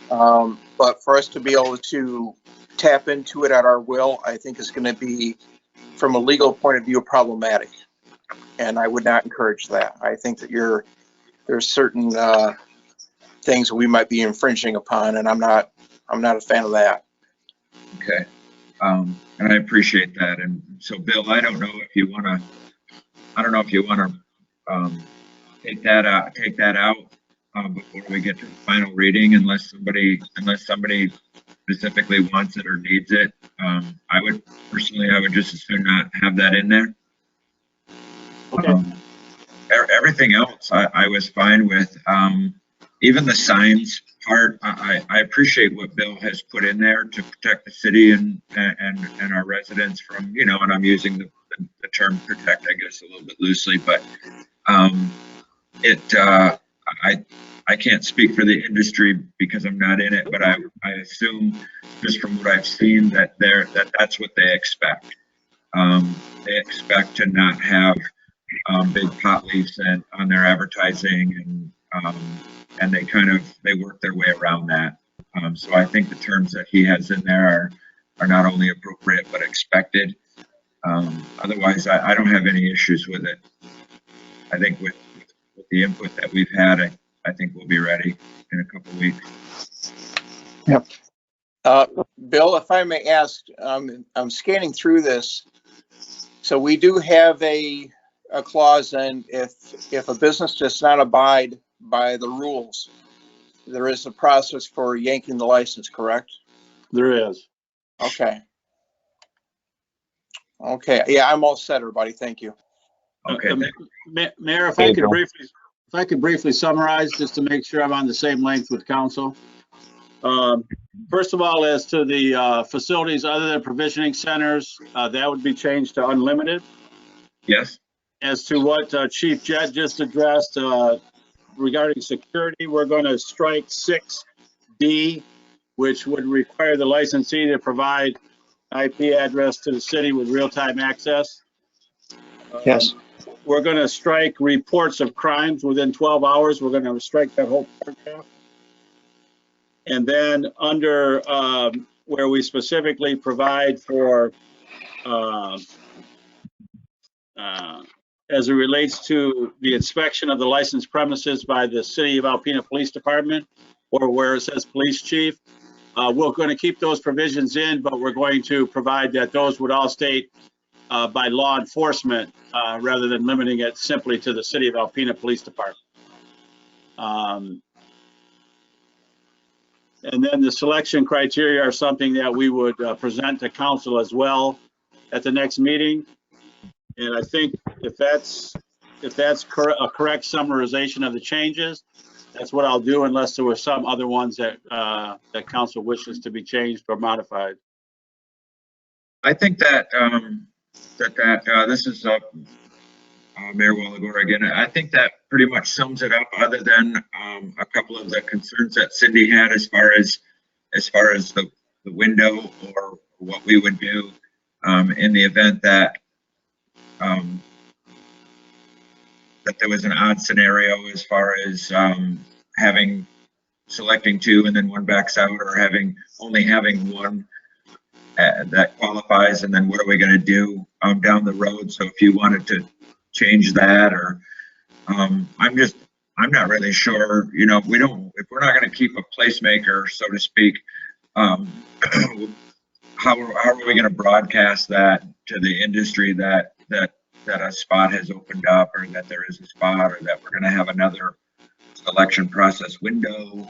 But for us to be able to tap into it at our will, I think is going to be, from a legal point of view, problematic. And I would not encourage that. I think that there's certain things that we might be infringing upon, and I'm not a fan of that. Okay. And I appreciate that. And so, Bill, I don't know if you want to take that out before we get to the final reading, unless somebody specifically wants it or needs it. I would just as soon not have that in there. Okay. everything else I was fine with. Even the signs part, I appreciate what Bill has put in there to protect the city and our residents from, you know, and I'm using the term protect, I guess, a little bit loosely, but I can't speak for the industry because I'm not in it, but I assume just from what I've seen that that's what they expect. They expect to not have big pot leafs on their advertising, and they work their way around that. So I think the terms that he has in there are not only appropriate but expected. Otherwise, I don't have any issues with it. I think with the input that we've had, I think we'll be ready in a couple of weeks. Yep. Bill, if I may ask, I'm scanning through this. So we do have a clause, and if a business does not abide by the rules, there is a process for yanking the license, correct? There is. Okay. Okay. Yeah, I'm all set, everybody. Thank you. Okay. Mayor, if I could briefly summarize, just to make sure I'm on the same length with council. First of all, as to the facilities other than provisioning centers, that would be changed to unlimited. Yes. As to what Chief Jett just addressed regarding security, we're going to strike 6D, which would require the licensee to provide IP address to the city with real-time access. Yes. We're going to strike reports of crimes within 12 hours. We're going to strike that whole paragraph. And then under where we specifically provide for as it relates to the inspection of the licensed premises by the City of Alpena Police Department, or where it says police chief, we're going to keep those provisions in, but we're going to provide that those would all state by law enforcement rather than limiting it simply to the City of Alpena Police Department. And then the selection criteria are something that we would present to council as well at the next meeting. And I think if that's a correct summarization of the changes, that's what I'll do, unless there were some other ones that that council wishes to be changed or modified. I think that this is Mayor Walagora again. I think that pretty much sums it up, other than a couple of the concerns that Cindy had as far as the window, or what we would do in the event that that there was an odd scenario as far as selecting two and then one backs out, or only having one that qualifies, and then what are we going to do down the road? So if you wanted to change that, or I'm not really sure, you know, if we're not going to keep a placemaker, so to speak, how are we going to broadcast that to the industry that a spot has opened up, or that there is a spot, or that we're going to have another selection process window?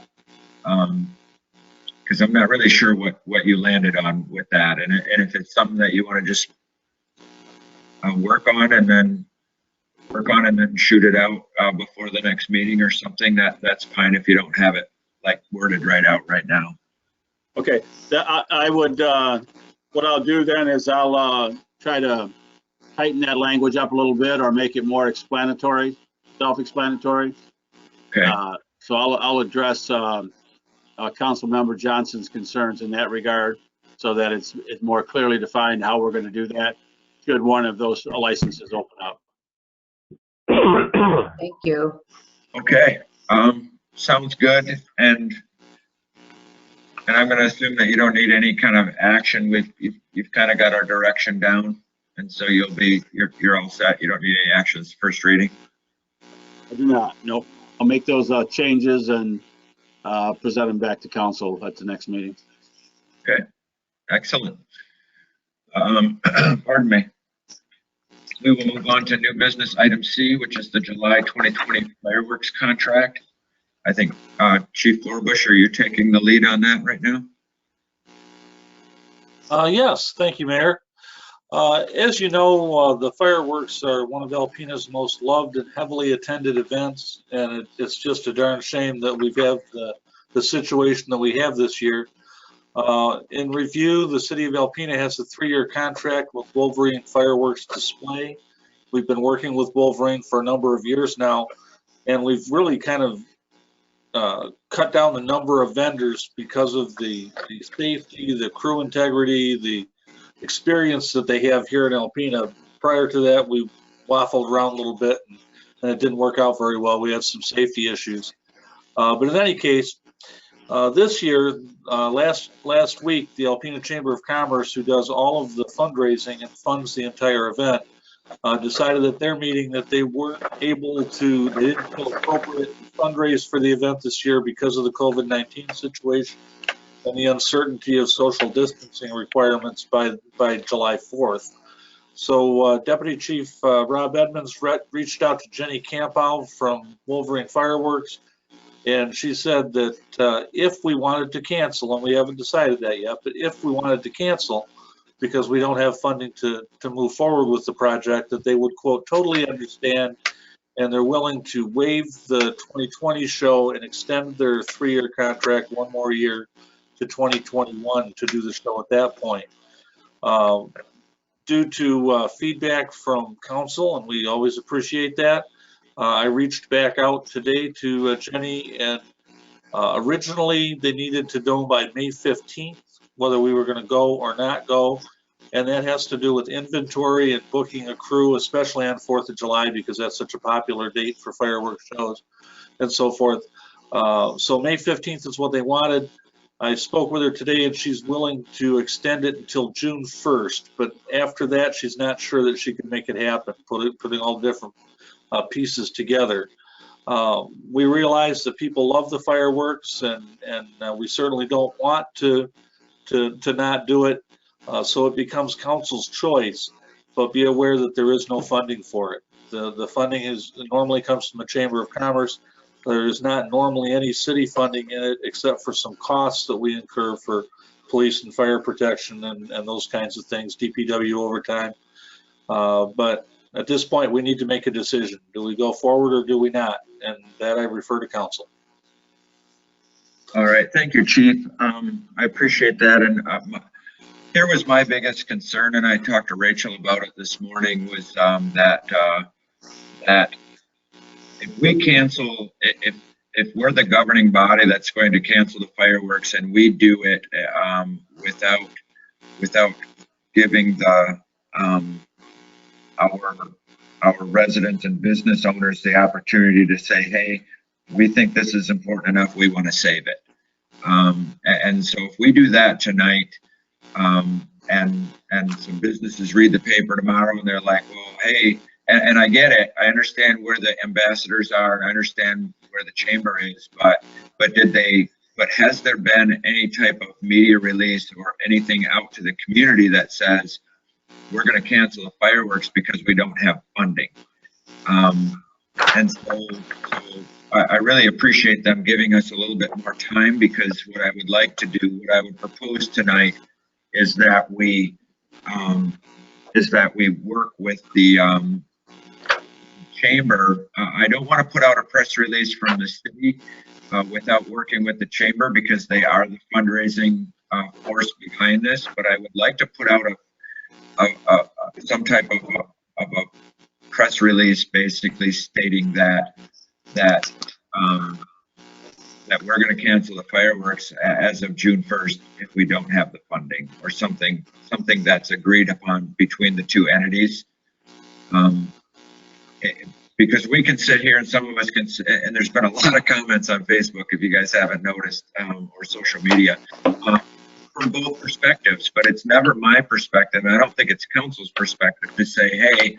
Because I'm not really sure what you landed on with that, and if it's something that you want to just work on and then shoot it out before the next meeting or something, that's fine if you don't have it like worded right out right now. Okay, I would what I'll do then is I'll try to tighten that language up a little bit, or make it more explanatory, self-explanatory. Okay. So I'll address Council Member Johnson's concerns in that regard, so that it's more clearly defined how we're going to do that should one of those licenses open up. Thank you. Okay, sounds good. And I'm going to assume that you don't need any kind of action. You've kind of got our direction down, and so you're all set. You don't need any actions. First reading. I do not. Nope. I'll make those changes and present them back to council at the next meeting. Okay, excellent. Pardon me. We will move on to new business item C, which is the July 2020 fireworks contract. I think Chief Florbush, are you taking the lead on that right now? Yes, thank you, Mayor. As you know, the fireworks are one of Alpena's most loved and heavily attended events, and it's just a darn shame that we've had the situation that we have this year. In review, the city of Alpena has a 3-year contract with Wolverine Fireworks Display. We've been working with Wolverine for a number of years now, and we've really kind of cut down the number of vendors because of the safety, the crew integrity, the experience that they have here in Alpena. Prior to that, we waffled around a little bit and it didn't work out very well. We had some safety issues. But in any case, this year, last week, the Alpena Chamber of Commerce, who does all of the fundraising and funds the entire event, decided at their meeting that they weren't able to, they didn't feel appropriate to fundraise for the event this year because of the COVID-19 situation and the uncertainty of social distancing requirements by July 4th. So Deputy Chief Rob Edmonds reached out to Jenny Campow from Wolverine Fireworks, and she said that if we wanted to cancel, and we haven't decided that yet, but if we wanted to cancel because we don't have funding to move forward with the project, that they would, quote, totally understand, and they're willing to waive the 2020 show and extend their 3-year contract 1 more year to 2021 to do the show at that point. Due to feedback from council, and we always appreciate that, I reached back out today to Jenny, and originally they needed to know by May 15th whether we were going to go or not go, and that has to do with inventory and booking a crew, especially on 4th of July, because that's such a popular date for fireworks shows and so forth. So May 15th is what they wanted. I spoke with her today, and she's willing to extend it until June 1st, but after that, she's not sure that she can make it happen, putting all the different pieces together. We realize that people love the fireworks, and we certainly don't want to not do it, so it becomes council's choice, but be aware that there is no funding for it. The funding normally comes from the Chamber of Commerce. There is not normally any city funding in it except for some costs that we incur for police and fire protection and those kinds of things, DPW overtime. But at this point, we need to make a decision. Do we go forward or do we not? And that I refer to council. All right, thank you, Chief. I appreciate that. And here was my biggest concern, and I talked to Rachel about it this morning, was that if we cancel, if we're the governing body that's going to cancel the fireworks, and we do it without giving the our residents and business owners the opportunity to say, hey, we think this is important enough, we want to save it. And so if we do that tonight, and some businesses read the paper tomorrow and they're like, well, hey, and I get it, I understand where the ambassadors are, and I understand where the chamber is, but has there been any type of media release or anything out to the community that says we're going to cancel the fireworks because we don't have funding? And so I really appreciate them giving us a little bit more time, because what I would like to do, what I would propose tonight, is that we work with the chamber. I don't want to put out a press release from the city without working with the chamber, because they are the fundraising force behind this. But I would like to put out some type of a press release, basically stating that we're going to cancel the fireworks as of June 1st if we don't have the funding, or something that's agreed upon between the two entities. Because we can sit here, and some of us can, and there's been a lot of comments on Facebook, if you guys haven't noticed, or social media, from both perspectives, but it's never my perspective, and I don't think it's council's perspective to say, hey,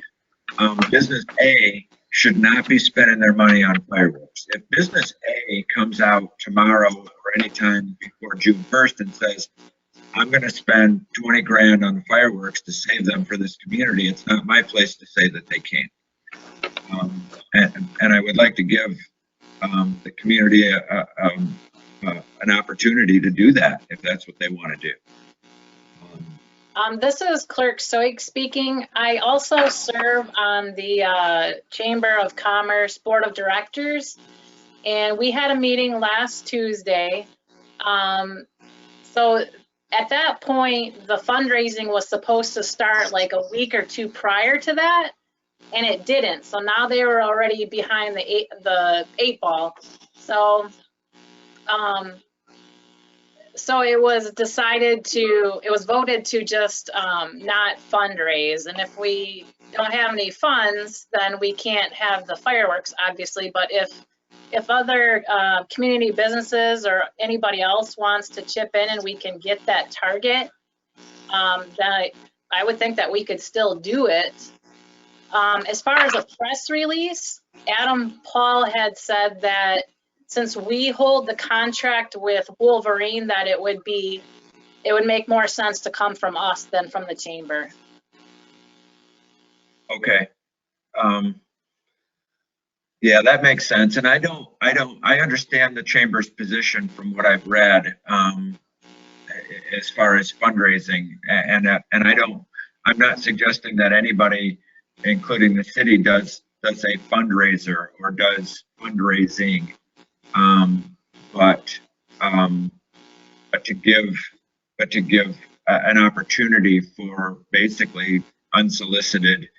business A should not be spending their money on fireworks. If business A comes out tomorrow or anytime before June 1st and says, I'm going to spend 20 grand on the fireworks to save them for this community, it's not my place to say that they can't. And I would like to give the community an opportunity to do that if that's what they want to do. This is Clerk Soik speaking. I also serve on the Chamber of Commerce Board of Directors, and we had a meeting last Tuesday. So at that point, the fundraising was supposed to start like a week or two prior to that, and it didn't. So now they were already behind the eight ball. So so it was voted to just not fundraise. And if we don't have any funds, then we can't have the fireworks, obviously. But if other community businesses or anybody else wants to chip in and we can get that target, then I would think that we could still do it. As far as a press release, Adam Paul had said that since we hold the contract with Wolverine, that it would make more sense to come from us than from the chamber. Okay. Yeah, that makes sense. And I understand the chamber's position from what I've read, as far as fundraising, and I'm not suggesting that anybody, including the city, does a fundraiser or does fundraising. But to give an opportunity for basically unsolicited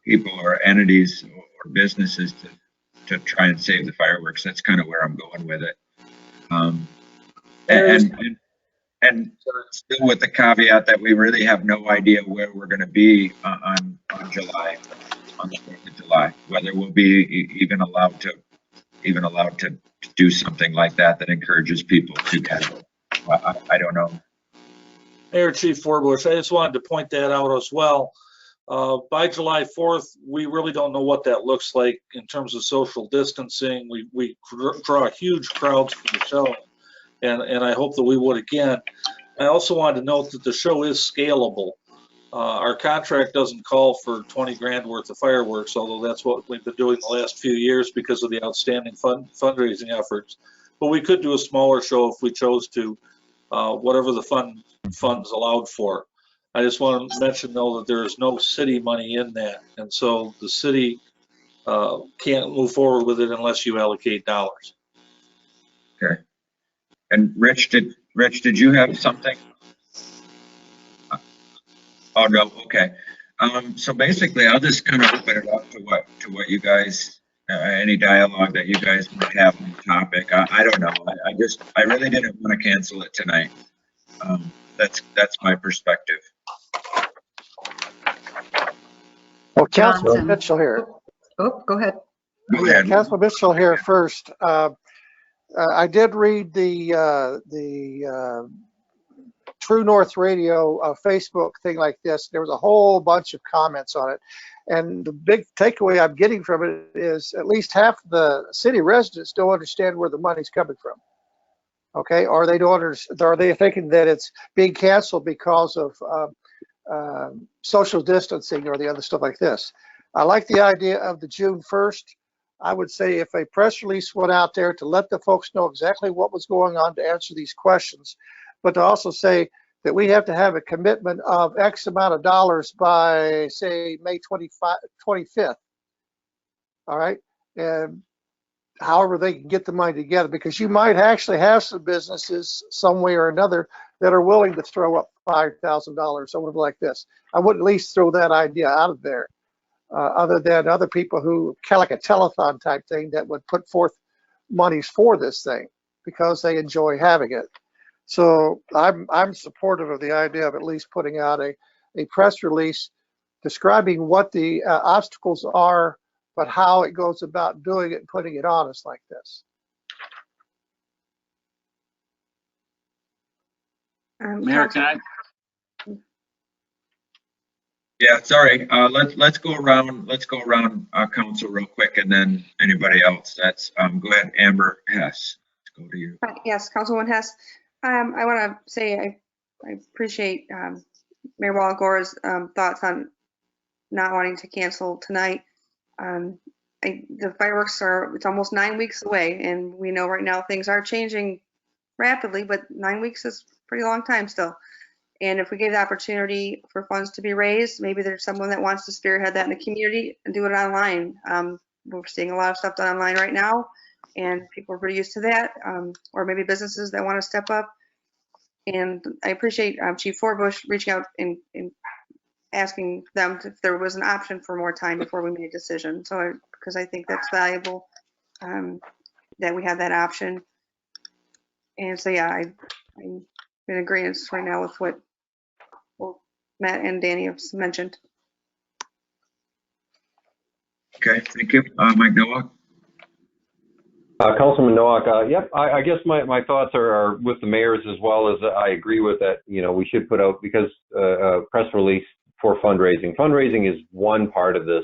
people or entities or businesses to try and save the fireworks. That's kind of where I'm going with it. And still with the caveat that we really have no idea where we're going to be on the 4th of July, whether we'll be even allowed to do something like that encourages people to gather. I don't know. Mayor Chief Forbush, I just wanted to point that out as well. By July 4th, we really don't know what that looks like in terms of social distancing. We draw huge crowds for the show, and I hope that we would again. I also wanted to note that the show is scalable. Our contract doesn't call for 20 grand worth of fireworks, although that's what we've been doing the last few years because of the outstanding fundraising efforts. But we could do a smaller show if we chose to, whatever the funds allowed for. I just want to mention, though, that there is no city money in that, and so the city can't move forward with it unless you allocate dollars. Okay. And Rich, did you have something? Oh no. Okay. So basically, I'll just kind of open it up to what you guys, any dialogue that you guys might have on the topic. I don't know. I really didn't want to cancel it tonight. That's my perspective. Well, Councilman Mitchell here. Oh, go ahead. Go ahead. Councilman Mitchell here first. I did read the True North Radio Facebook thing like this. There was a whole bunch of comments on it. And the big takeaway I'm getting from it is at least half the city residents don't understand where the money's coming from. Okay, or they don't understand, are they thinking that it's being canceled because of social distancing or the other stuff like this? I like the idea of the June 1st. I would say if a press release went out there to let the folks know exactly what was going on to answer these questions, but to also say that we have to have a commitment of X amount of dollars by, say, May 25th. All right. And however they can get the money together, because you might actually have some businesses some way or another that are willing to throw up $5,000, something like this. I would at least throw that idea out of there, other than other people who, kind of like a telethon type thing, that would put forth monies for this thing because they enjoy having it. So I'm supportive of the idea of at least putting out a press release describing what the obstacles are, but how it goes about doing it and putting it on us like this. Mayor, can I? Yeah, sorry. Let's go around. Let's go around council real quick, and then anybody else. That's go ahead, Amber Hess. Let's go to you. Yes, Councilwoman Hess. I want to say I appreciate Mayor Walgore's thoughts on not wanting to cancel tonight. The fireworks it's almost 9 weeks away, and we know right now things are changing rapidly, but 9 weeks is a pretty long time still. And if we gave the opportunity for funds to be raised, maybe there's someone that wants to spearhead that in the community and do it online. We're seeing a lot of stuff done online right now, and people are pretty used to that. Or maybe businesses that want to step up. And I appreciate Chief Forbush reaching out and asking them if there was an option for more time before we made a decision. So, because I think that's valuable, that we have that option. And so, yeah, I'm in agreement right now with what Matt and Danny have mentioned. Okay, thank you. Mike Nowak. Councilman Nowak, yep, I guess my thoughts are with the mayors as well. As I agree with that, we should put out, because a press release for fundraising. Fundraising is one part of this,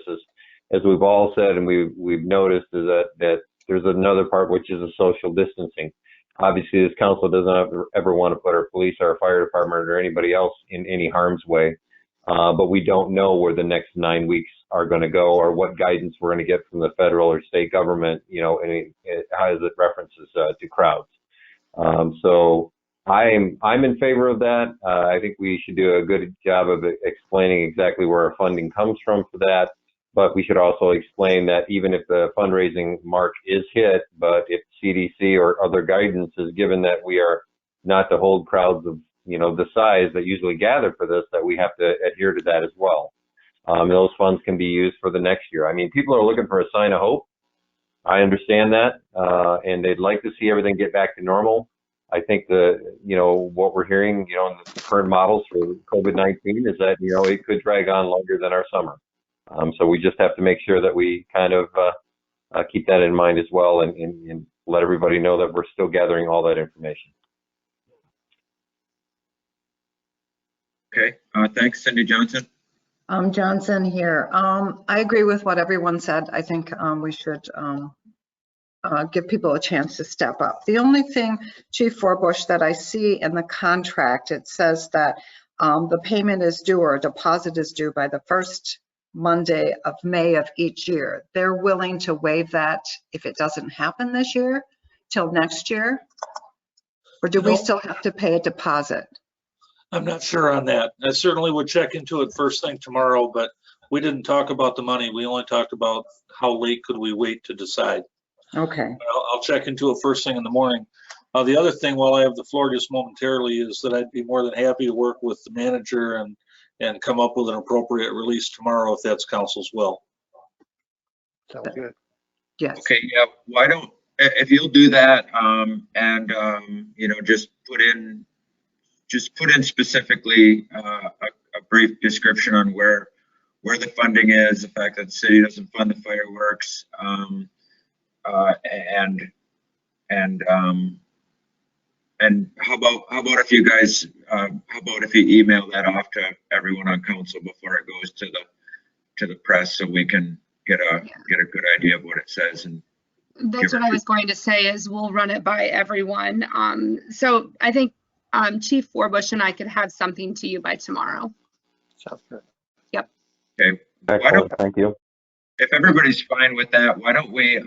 as we've all said, and we've noticed, is that there's another part, which is a social distancing. Obviously, this council doesn't ever want to put our police or our fire department or anybody else in any harm's way. But we don't know where the next 9 weeks are going to go, or what guidance we're going to get from the federal or state government, as it references to crowds. So I'm in favor of that. I think we should do a good job of explaining exactly where our funding comes from for that. But we should also explain that even if the fundraising mark is hit, but if CDC or other guidance is given that we are not to hold crowds of the size that usually gather for this, that we have to adhere to that as well. Those funds can be used for the next year. I mean, people are looking for a sign of hope. I understand that, and they'd like to see everything get back to normal. I think what we're hearing, in the current models for COVID-19 is that, it could drag on longer than our summer. So we just have to make sure that we kind of keep that in mind as well, and let everybody know that we're still gathering all that information. Okay, thanks, Cindy Johnson. Johnson here. I agree with what everyone said. I think we should give people a chance to step up. The only thing, Chief Forbush, that I see in the contract, it says that the payment is due, or a deposit is due, by the first Monday of May of each year. They're willing to waive that if it doesn't happen this year till next year? Or do we still have to pay a deposit? I'm not sure on that. I certainly would check into it first thing tomorrow, but we didn't talk about the money. We only talked about how late could we wait to decide. Okay. I'll check into it first thing in the morning. The other thing, while I have the floor just momentarily, is that I'd be more than happy to work with the manager and come up with an appropriate release tomorrow if that's council's will. Sounds good. Yes. Okay, yeah, why don't, if you'll do that, and just put in specifically a brief description on where the funding is, the fact that the city doesn't fund the fireworks, and how about if you guys, how about if you email that off to everyone on council before it goes to the press, so we can get a good idea of what it says. And that's what I was going to say, is we'll run it by everyone. So I think Chief Forbush and I could have something to you by tomorrow. Sounds good. Yep. Okay. Excellent. Thank you. If everybody's fine with that, why don't we,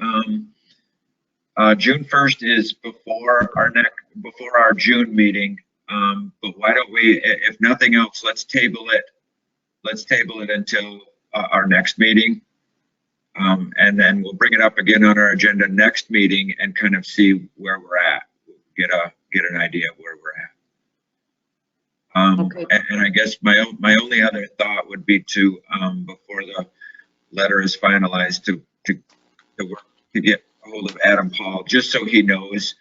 June 1st is before our June meeting. But why don't we, if nothing else, let's table it until our next meeting. And then we'll bring it up again on our agenda next meeting and kind of see where we're at, get an idea of where we're at. Okay. And I guess my only other thought would be to, before the letter is finalized, to get a hold of Adam Paul, just so he knows,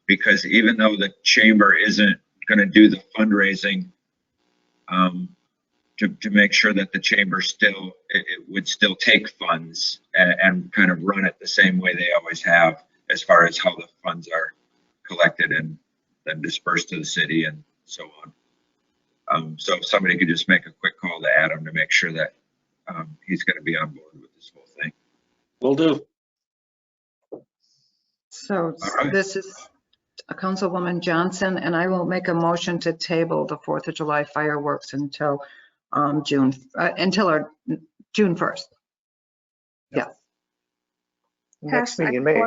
because even though the chamber isn't going to do the fundraising, to make sure that the chamber it would still take funds and kind of run it the same way they always have, as far as how the funds are collected and then dispersed to the city and so on. So if somebody could just make a quick call to Adam to make sure that he's going to be on board with this whole thing. Will do. So right. This is Councilwoman Johnson, and I will make a motion to table the 4th of July fireworks until June 1st. Yeah. Next meeting in May.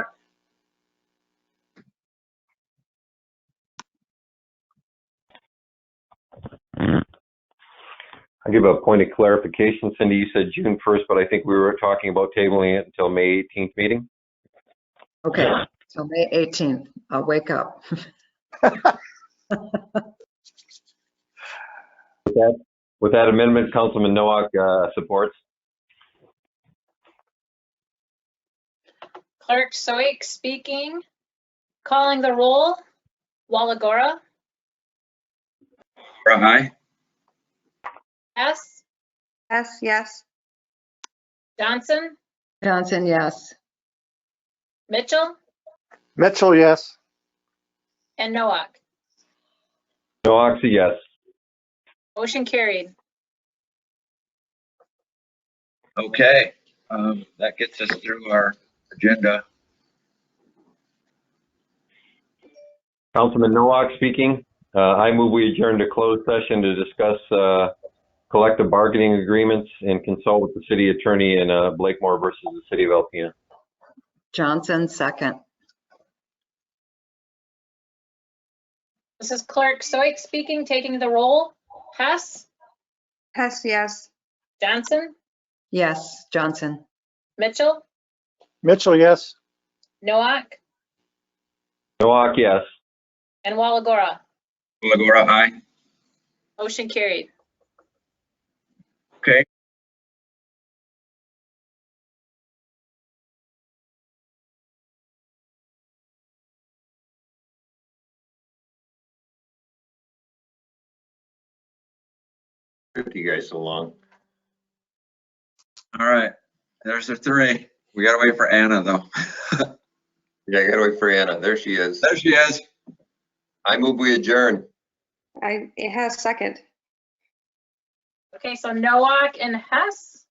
I'll give a point of clarification. Cindy, you said June 1st, but I think we were talking about tabling it until May 18th meeting. Okay, so May 18th, I'll wake up. With that amendment, Councilman Nowak supports. Clerk Soik speaking. Calling the roll. Walagora. Aye. Hess. Hess, yes. Johnson. Johnson, yes. Mitchell. Mitchell, yes. And Nowak. Nowak's a yes. Motion carried. Okay, that gets us through our agenda. Councilman Nowak speaking. I move we adjourn to closed session to discuss collective bargaining agreements and consult with the city attorney in Blakemore versus the city of Alpena. Johnson, second. This is Clerk Soik speaking, taking the roll. Hess. Hess, yes. Johnson. Yes, Johnson. Mitchell. Mitchell, yes. Nowak. Nowak, yes. And Walagora. Walagora, aye. Motion carried. Okay. Took you guys so long. All right, there's the three. We gotta wait for Anna though. Yeah, I gotta wait for Anna. There she is. There she is. I move we adjourn. It has second. Okay, so Nowak and Hess.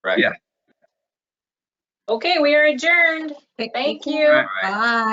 Right. Yeah. Okay, we are adjourned. Thank you. All right. Bye.